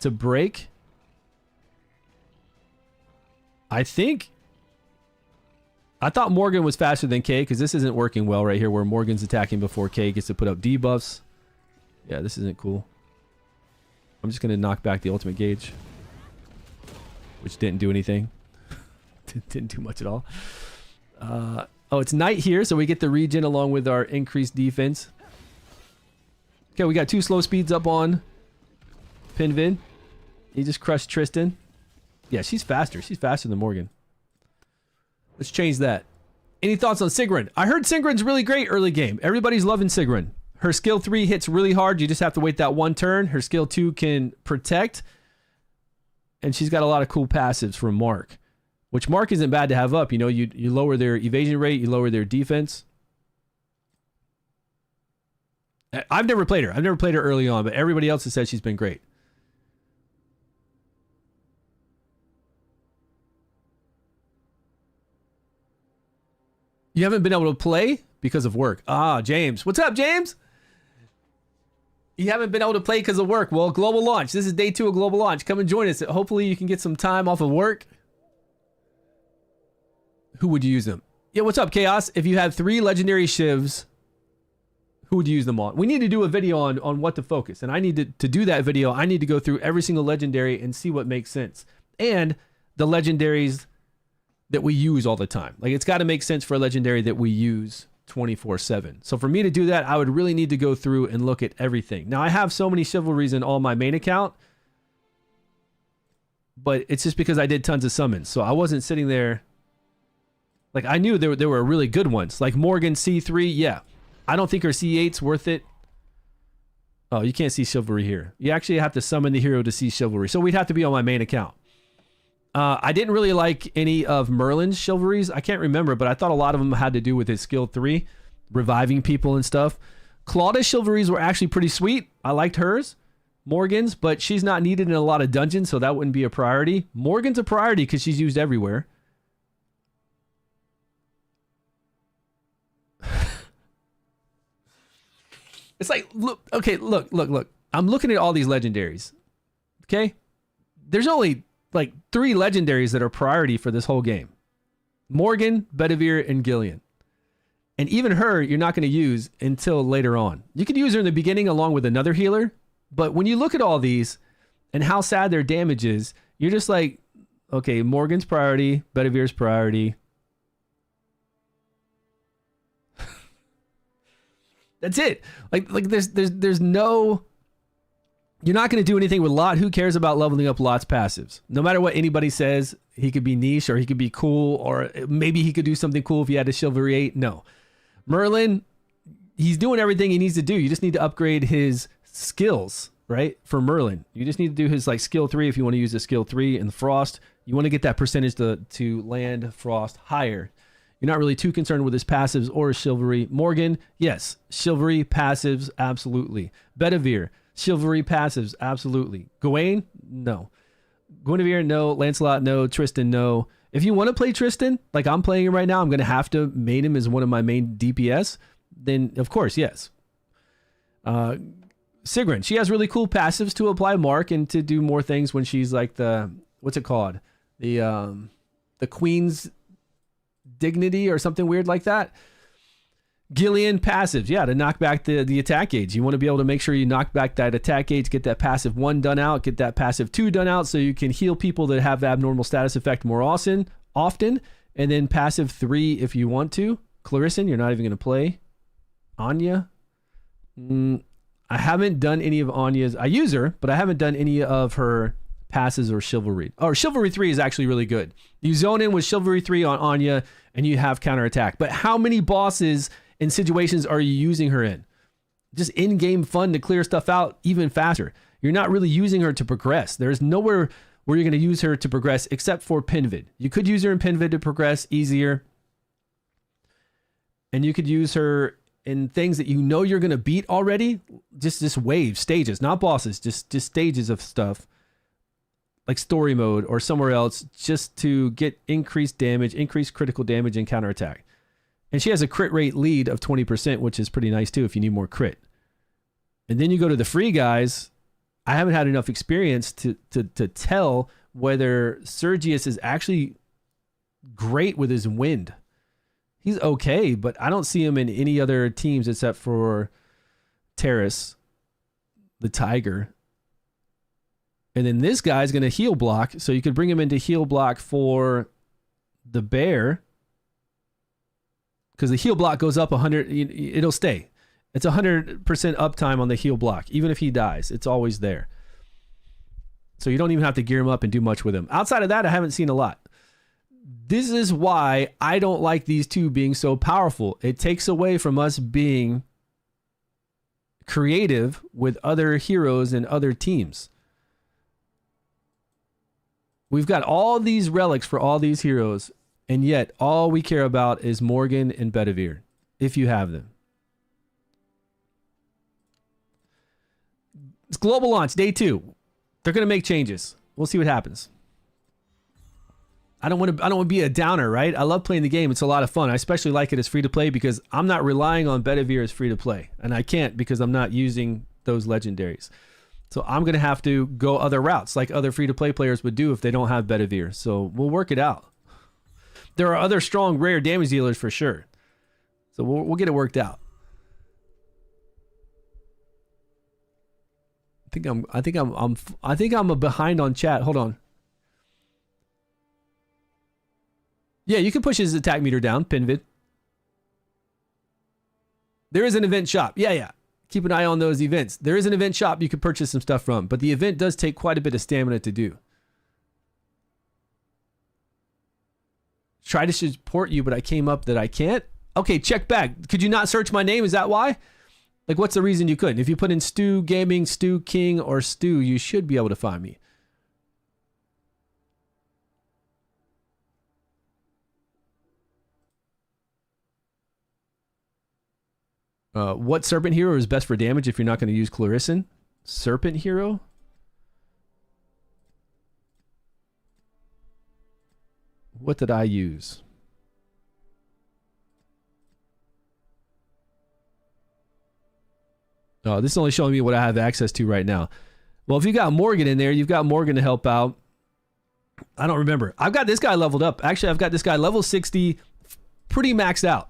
to break. I thought Morgan was faster than Kay, because this isn't working well right here where Morgan's attacking before Kay gets to put up debuffs. Yeah, this isn't cool. I'm just going to knock back the ultimate gauge, which didn't do anything. Didn't do much at all. Oh, it's night here, so we get the regen along with our increased defense. Okay, we got 2 slow speeds up on Pinvid. He just crushed Tristan. Yeah, she's faster. She's faster than Morgan. Let's change that. Any thoughts on Sigrun? I heard Sigrun's really great early game. Everybody's loving Sigrun. Her skill 3 hits really hard. You just have to wait that 1 turn. Her skill 2 can protect. And she's got a lot of cool passives from Mark. Which Mark isn't bad to have up. You know, you lower their evasion rate. You lower their defense. I've never played her. I've never played her early on, but everybody else has said she's been great. You haven't been able to play because of work. Ah, James. What's up, James? You haven't been able to play because of work. Well, global launch. This is day 2 of global launch. Come and join us. Hopefully you can get some time off of work. Who would you use them? Yeah, what's up, Chaos? If you have 3 legendary shivs, who would you use them on? We need to do a video on what to focus. And I need to do that video. I need to go through every single legendary and see what makes sense. And the legendaries that we use all the time. Like, it's got to make sense for a legendary that we use 24/7. So for me to do that, I would really need to go through and look at everything. Now, I have so many chivalries in all my main account, but it's just because I did tons of summons. So I wasn't sitting there. Like, I knew there were really good ones. Like Morgan C3, yeah. I don't think her C8's worth it. Oh, you can't see chivalry here. You actually have to summon the hero to see chivalry. So we'd have to be on my main account. I didn't really like any of Merlin's chivalries. I can't remember, but I thought a lot of them had to do with his skill 3, reviving people and stuff. Claudia's chivalries were actually pretty sweet. I liked hers. Morgan's, but she's not needed in a lot of dungeons, so that wouldn't be a priority. Morgan's a priority because she's used everywhere. It's like, look, okay, look. I'm looking at all these legendaries. Okay? There's only like 3 legendaries that are priority for this whole game. Morgan, Bedivere, and Gillian. And even her, you're not going to use until later on. You could use her in the beginning along with another healer, but when you look at all these and how sad their damage is, you're just like, okay, Morgan's priority, Bedivere's priority. That's it. Like there's no, you're not going to do anything with Lot. Who cares about leveling up Lot's passives? No matter what anybody says, he could be niche or he could be cool, or maybe he could do something cool if he had a Chivalry 8. No. Merlin, he's doing everything he needs to do. You just need to upgrade his skills, right? For Merlin, you just need to do his like skill 3 if you want to use a skill 3. And Frost, you want to get that percentage to land Frost higher. You're not really too concerned with his passives or his chivalry. Morgan, yes, chivalry passives, absolutely. Bedivere, chivalry passives, absolutely. Gawain, no. Guinevere, no. Lancelot, no. Tristan, no. If you want to play Tristan, like I'm playing him right now, I'm going to have to main him as one of my main DPS. Then, of course, yes. Sigrun, she has really cool passives to apply mark and to do more things when she's like the, what's it called? The Queen's Dignity or something weird like that. Gillian, passives, yeah, to knock back the attack gauge. You want to be able to make sure you knock back that attack gauge, get that passive 1 done out, get that passive 2 done out, so you can heal people that have the abnormal status effect more often, and then passive 3 if you want to. Clarissa, you're not even going to play. Anya, I haven't done any of Anya's. I use her, but I haven't done any of her passes or chivalry. Or Chivalry 3 is actually really good. You zone in with Chivalry 3 on Anya and you have counterattack. But how many bosses and situations are you using her in? Just in-game fun to clear stuff out even faster. You're not really using her to progress. There's nowhere where you're going to use her to progress except for Pinvid. You could use her in Pinvid to progress easier. And you could use her in things that you know you're going to beat already. Just waves, stages, not bosses, just stages of stuff. Like story mode or somewhere else, just to get increased damage, increased critical damage and counterattack. And she has a crit rate lead of 20%, which is pretty nice too if you need more crit. And then you go to the free guys. I haven't had enough experience to tell whether Sergius is actually great with his wind. He's okay, but I don't see him in any other teams except for Terrace, the Tiger. And then this guy's going to heal block. So you could bring him into heal block for the bear. Because the heal block goes up 100. It'll stay. It's 100% uptime on the heal block. Even if he dies, it's always there. So you don't even have to gear him up and do much with him. Outside of that, I haven't seen a lot. This is why I don't like these two being so powerful. It takes away from us being creative with other heroes and other teams. We've got all these relics for all these heroes, and yet all we care about is Morgan and Bedivere, if you have them. It's global launch, day 2. They're going to make changes. We'll see what happens. I don't want to be a downer, right? I love playing the game. It's a lot of fun. I especially like it as free to play because I'm not relying on Bedivere as free to play, and I can't because I'm not using those legendaries. So I'm going to have to go other routes like other free-to-play players would do if they don't have Bedivere. So we'll work it out. There are other strong, rare damage dealers for sure. So we'll get it worked out. I think I'm behind on chat. Hold on. Yeah, you can push his attack meter down, Pinvid. There is an event shop. Yeah. Keep an eye on those events. There is an event shop you can purchase some stuff from, but the event does take quite a bit of stamina to do. Try to support you, but I came up that I can't. Okay, check back. Could you not search my name? Is that why? Like, what's the reason you couldn't? If you put in StewGaming, Stew King, or Stew, you should be able to find me. What Serpent Hero is best for damage if you're not going to use Clarison? Serpent Hero? What did I use? Oh, this is only showing me what I have access to right now. Well, if you got Morgan in there, you've got Morgan to help out. I don't remember. I've got this guy leveled up. Actually, I've got this guy level 60, pretty maxed out.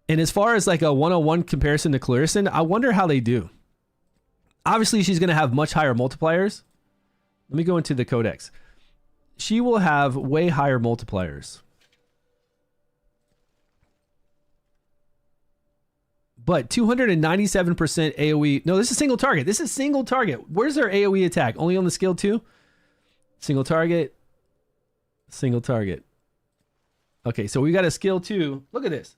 And as far as like a one-on-one comparison to Clarison, I wonder how they do. Obviously, she's going to have much higher multipliers. Let me go into the codex. She will have way higher multipliers. But 297% AoE. No, this is single target. This is single target. Where's their AoE attack? Only on the skill 2? Single target. Single target. Okay, so we got a skill 2. Look at this.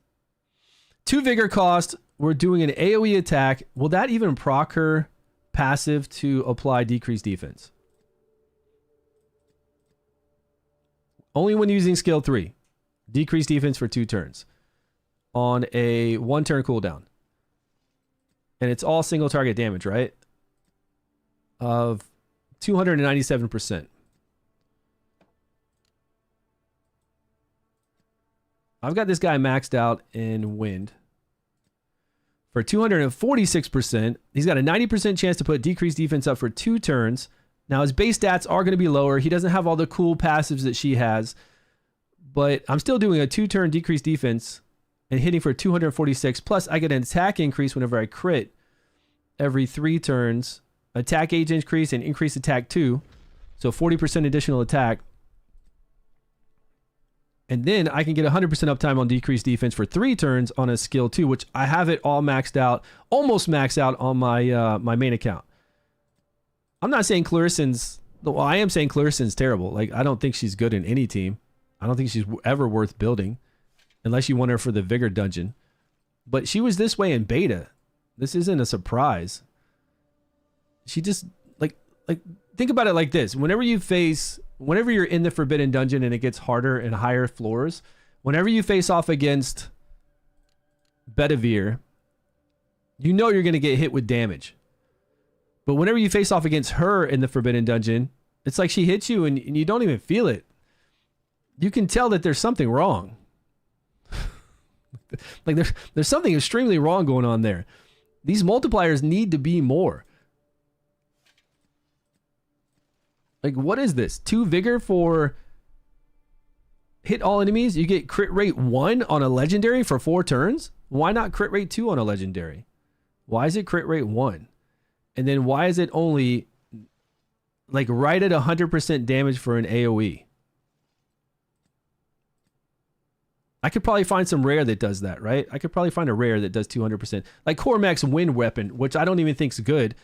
2 vigor cost. We're doing an AoE attack. Will that even proc her passive to apply decreased defense? Only when using skill 3. Decreased defense for 2 turns. On a 1 turn cooldown. And it's all single target damage, right? Of 297%. I've got this guy maxed out in wind for 246%. He's got a 90% chance to put decreased defense up for 2 turns. Now his base stats are going to be lower. He doesn't have all the cool passives that she has, but I'm still doing a 2-turn decreased defense and hitting for 246. Plus I get an attack increase whenever I crit every 3 turns. Attack age increase and increase attack 2. So 40% additional attack. And then I can get 100% uptime on decreased defense for 3 turns on a skill 2, which I have it all maxed out, almost maxed out on my my main account. I'm not saying Clarison's, well, I am saying Clarison's terrible. Like, I don't think she's good in any team. I don't think she's ever worth building unless you want her for the Vigor dungeon. But she was this way in beta. This isn't a surprise. She just, like think about it like this. Whenever you're in the Forbidden Dungeon and it gets harder and higher floors, whenever you face off against Bedivere, you know you're going to get hit with damage. But whenever you face off against her in the Forbidden Dungeon, it's like she hits you and you don't even feel it. You can tell that there's something wrong. Like there's something extremely wrong going on there. These multipliers need to be more. Like, what is this? 2 vigor for hit all enemies. You get crit rate 1 on a legendary for 4 turns. Why not crit rate 2 on a legendary? Why is it crit rate 1? And then why is it only like right at 100% damage for an AoE? I could probably find some rare that does that, right? I could probably find a rare that does 200%. Like Cormac's wind weapon, which I don't even think is good,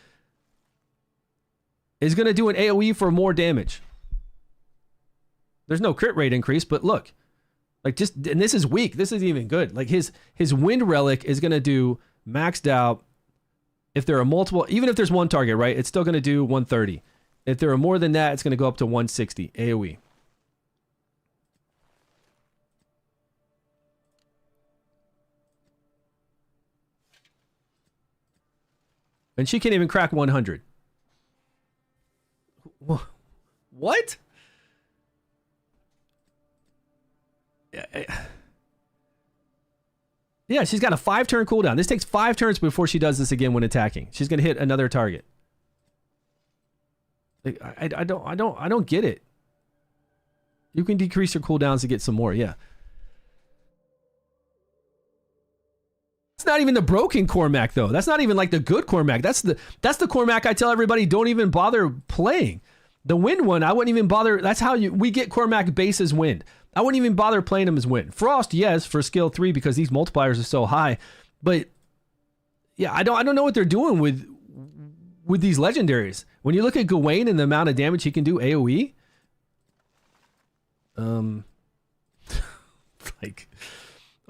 is going to do an AoE for more damage. There's no crit rate increase, but look. Like just, and this is weak. This isn't even good. Like his wind relic is going to do maxed out. If there are multiple, even if there's one target, right? It's still going to do 130. If there are more than that, it's going to go up to 160 AoE. And she can't even crack 100. What? Yeah, she's got a 5-turn cooldown. This takes 5 turns before she does this again when attacking. She's going to hit another target. Like, I don't get it. You can decrease your cooldowns to get some more. Yeah. It's not even the broken Cormac though. That's not even like the good Cormac. That's the Cormac I tell everybody don't even bother playing. The wind one, I wouldn't even bother. That's how we get Cormac base as wind. I wouldn't even bother playing him as wind. Frost, yes, for skill 3 because these multipliers are so high. But yeah, I don't know what they're doing with these legendaries. When you look at Gawain and the amount of damage he can do AoE, like,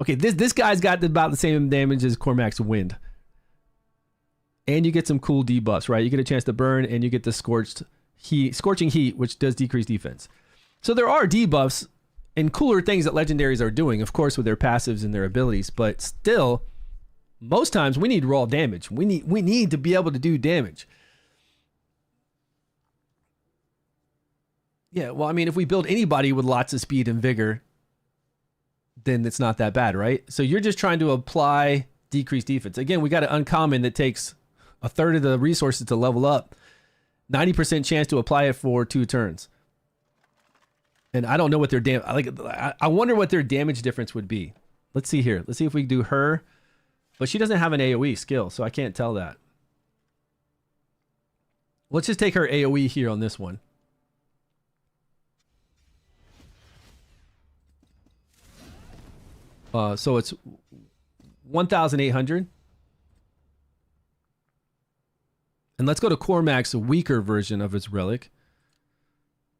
okay, this guy's got about the same damage as Cormac's wind. And you get some cool debuffs, right? You get a chance to burn and you get the scorching heat, which does decrease defense. So there are debuffs and cooler things that legendaries are doing, of course, with their passives and their abilities, but still, Most times we need raw damage. We need to be able to do damage. Yeah, well, I mean, if we build anybody with lots of speed and vigor, then it's not that bad, right? So you're just trying to apply decreased defense. Again, we got an uncommon that takes a third of the resources to level up. 90% chance to apply it for 2 turns. And I don't know what their I wonder what their damage difference would be. Let's see here. Let's see if we can do her. But she doesn't have an AoE skill, so I can't tell that. Let's just take her AoE here on this one. So it's 1,800. And let's go to Cormac's weaker version of his relic.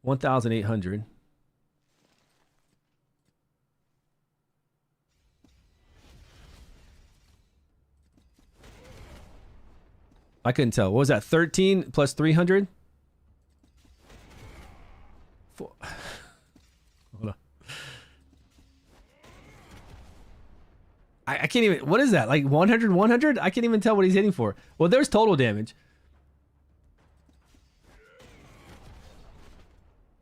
1,800. I couldn't tell. What was that? 13 plus 300? Hold on. I can't even... What is that? Like 100, 100? I can't even tell what he's hitting for. Well, there's total damage.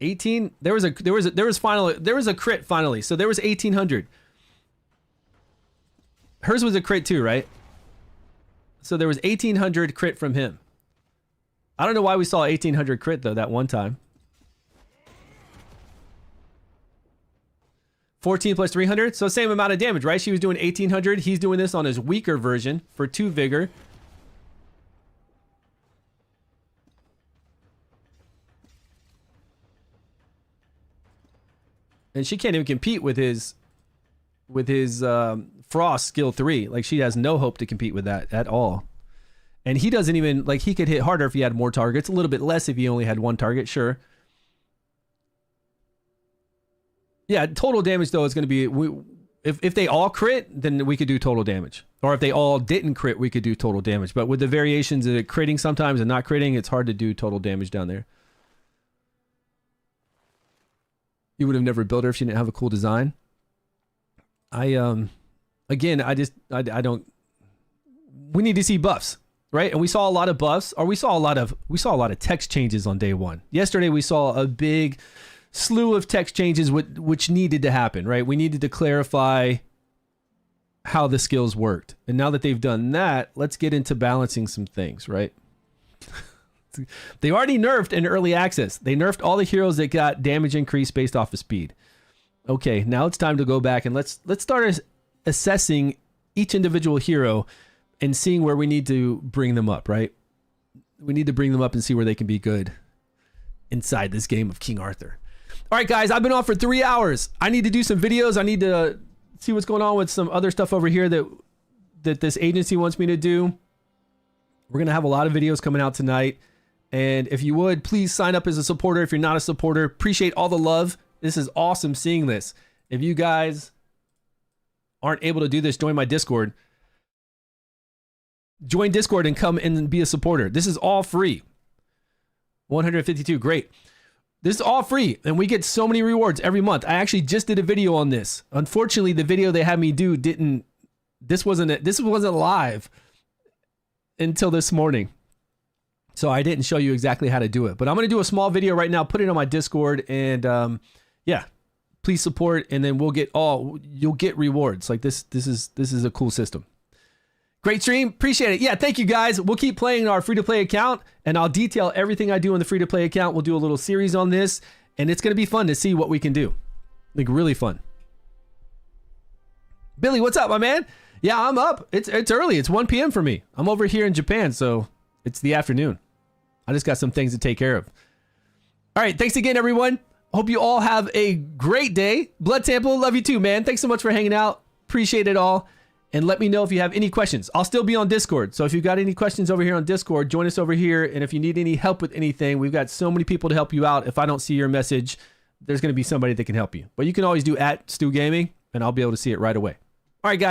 18. There was a crit finally. So there was 1,800. Hers was a crit too, right? So there was 1,800 crit from him. I don't know why we saw 1,800 crit though that one time. 14 plus 300, so same amount of damage, right? She was doing 1,800. He's doing this on his weaker version for 2 vigor. And she can't even compete with his Frost skill 3. Like, she has no hope to compete with that at all. And he doesn't even, like, he could hit harder if he had more targets, a little bit less if he only had 1 target, sure. Yeah, total damage though is going to be, if they all crit, then we could do total damage. Or if they all didn't crit, we could do total damage. But with the variations of it critting sometimes and not critting, it's hard to do total damage down there. You would have never built her if she didn't have a cool design. Again, I don't. We need to see buffs, right? And we saw a lot of buffs, or we saw a lot of text changes on day 1. Yesterday we saw a big slew of text changes which needed to happen, right? We needed to clarify how the skills worked. And now that they've done that, let's get into balancing some things, right? They already nerfed in early access. They nerfed all the heroes that got damage increase based off of speed. Okay, now it's time to go back and let's start assessing each individual hero and seeing where we need to bring them up, right? We need to bring them up and see where they can be good inside this game of King Arthur. All right, guys, I've been on for 3 hours. I need to do some videos. I need to see what's going on with some other stuff over here that this agency wants me to do. We're going to have a lot of videos coming out tonight. And if you would, please sign up as a supporter if you're not a supporter. Appreciate all the love. This is awesome seeing this. If you guys aren't able to do this, join my Discord. Join Discord and come and be a supporter. This is all free. 152, great. This is all free, and we get so many rewards every month. I actually just did a video on this. Unfortunately, the video they had me do this wasn't live until this morning. So I didn't show you exactly how to do it, but I'm going to do a small video right now, put it on my Discord, and yeah, please support, and then you'll get rewards. Like this is a cool system. Great stream, appreciate it. Yeah, thank you guys. We'll keep playing our free-to-play account, and I'll detail everything I do in the free-to-play account. We'll do a little series on this, and it's going to be fun to see what we can do. Like, really fun. Billy, what's up, my man? Yeah, I'm up. It's early. It's 1 p.m. for me. I'm over here in Japan, so it's the afternoon. I just got some things to take care of. All right, thanks again, everyone. Hope you all have a great day. Blood Sample, love you too, man. Thanks so much for hanging out. Appreciate it all. And let me know if you have any questions. I'll still be on Discord. So if you've got any questions over here on Discord, join us over here. And if you need any help with anything, we've got so many people to help you out. If I don't see your message, there's going to be somebody that can help you. But you can always do @StewGaming, and I'll be able to see it right away. All right, guys.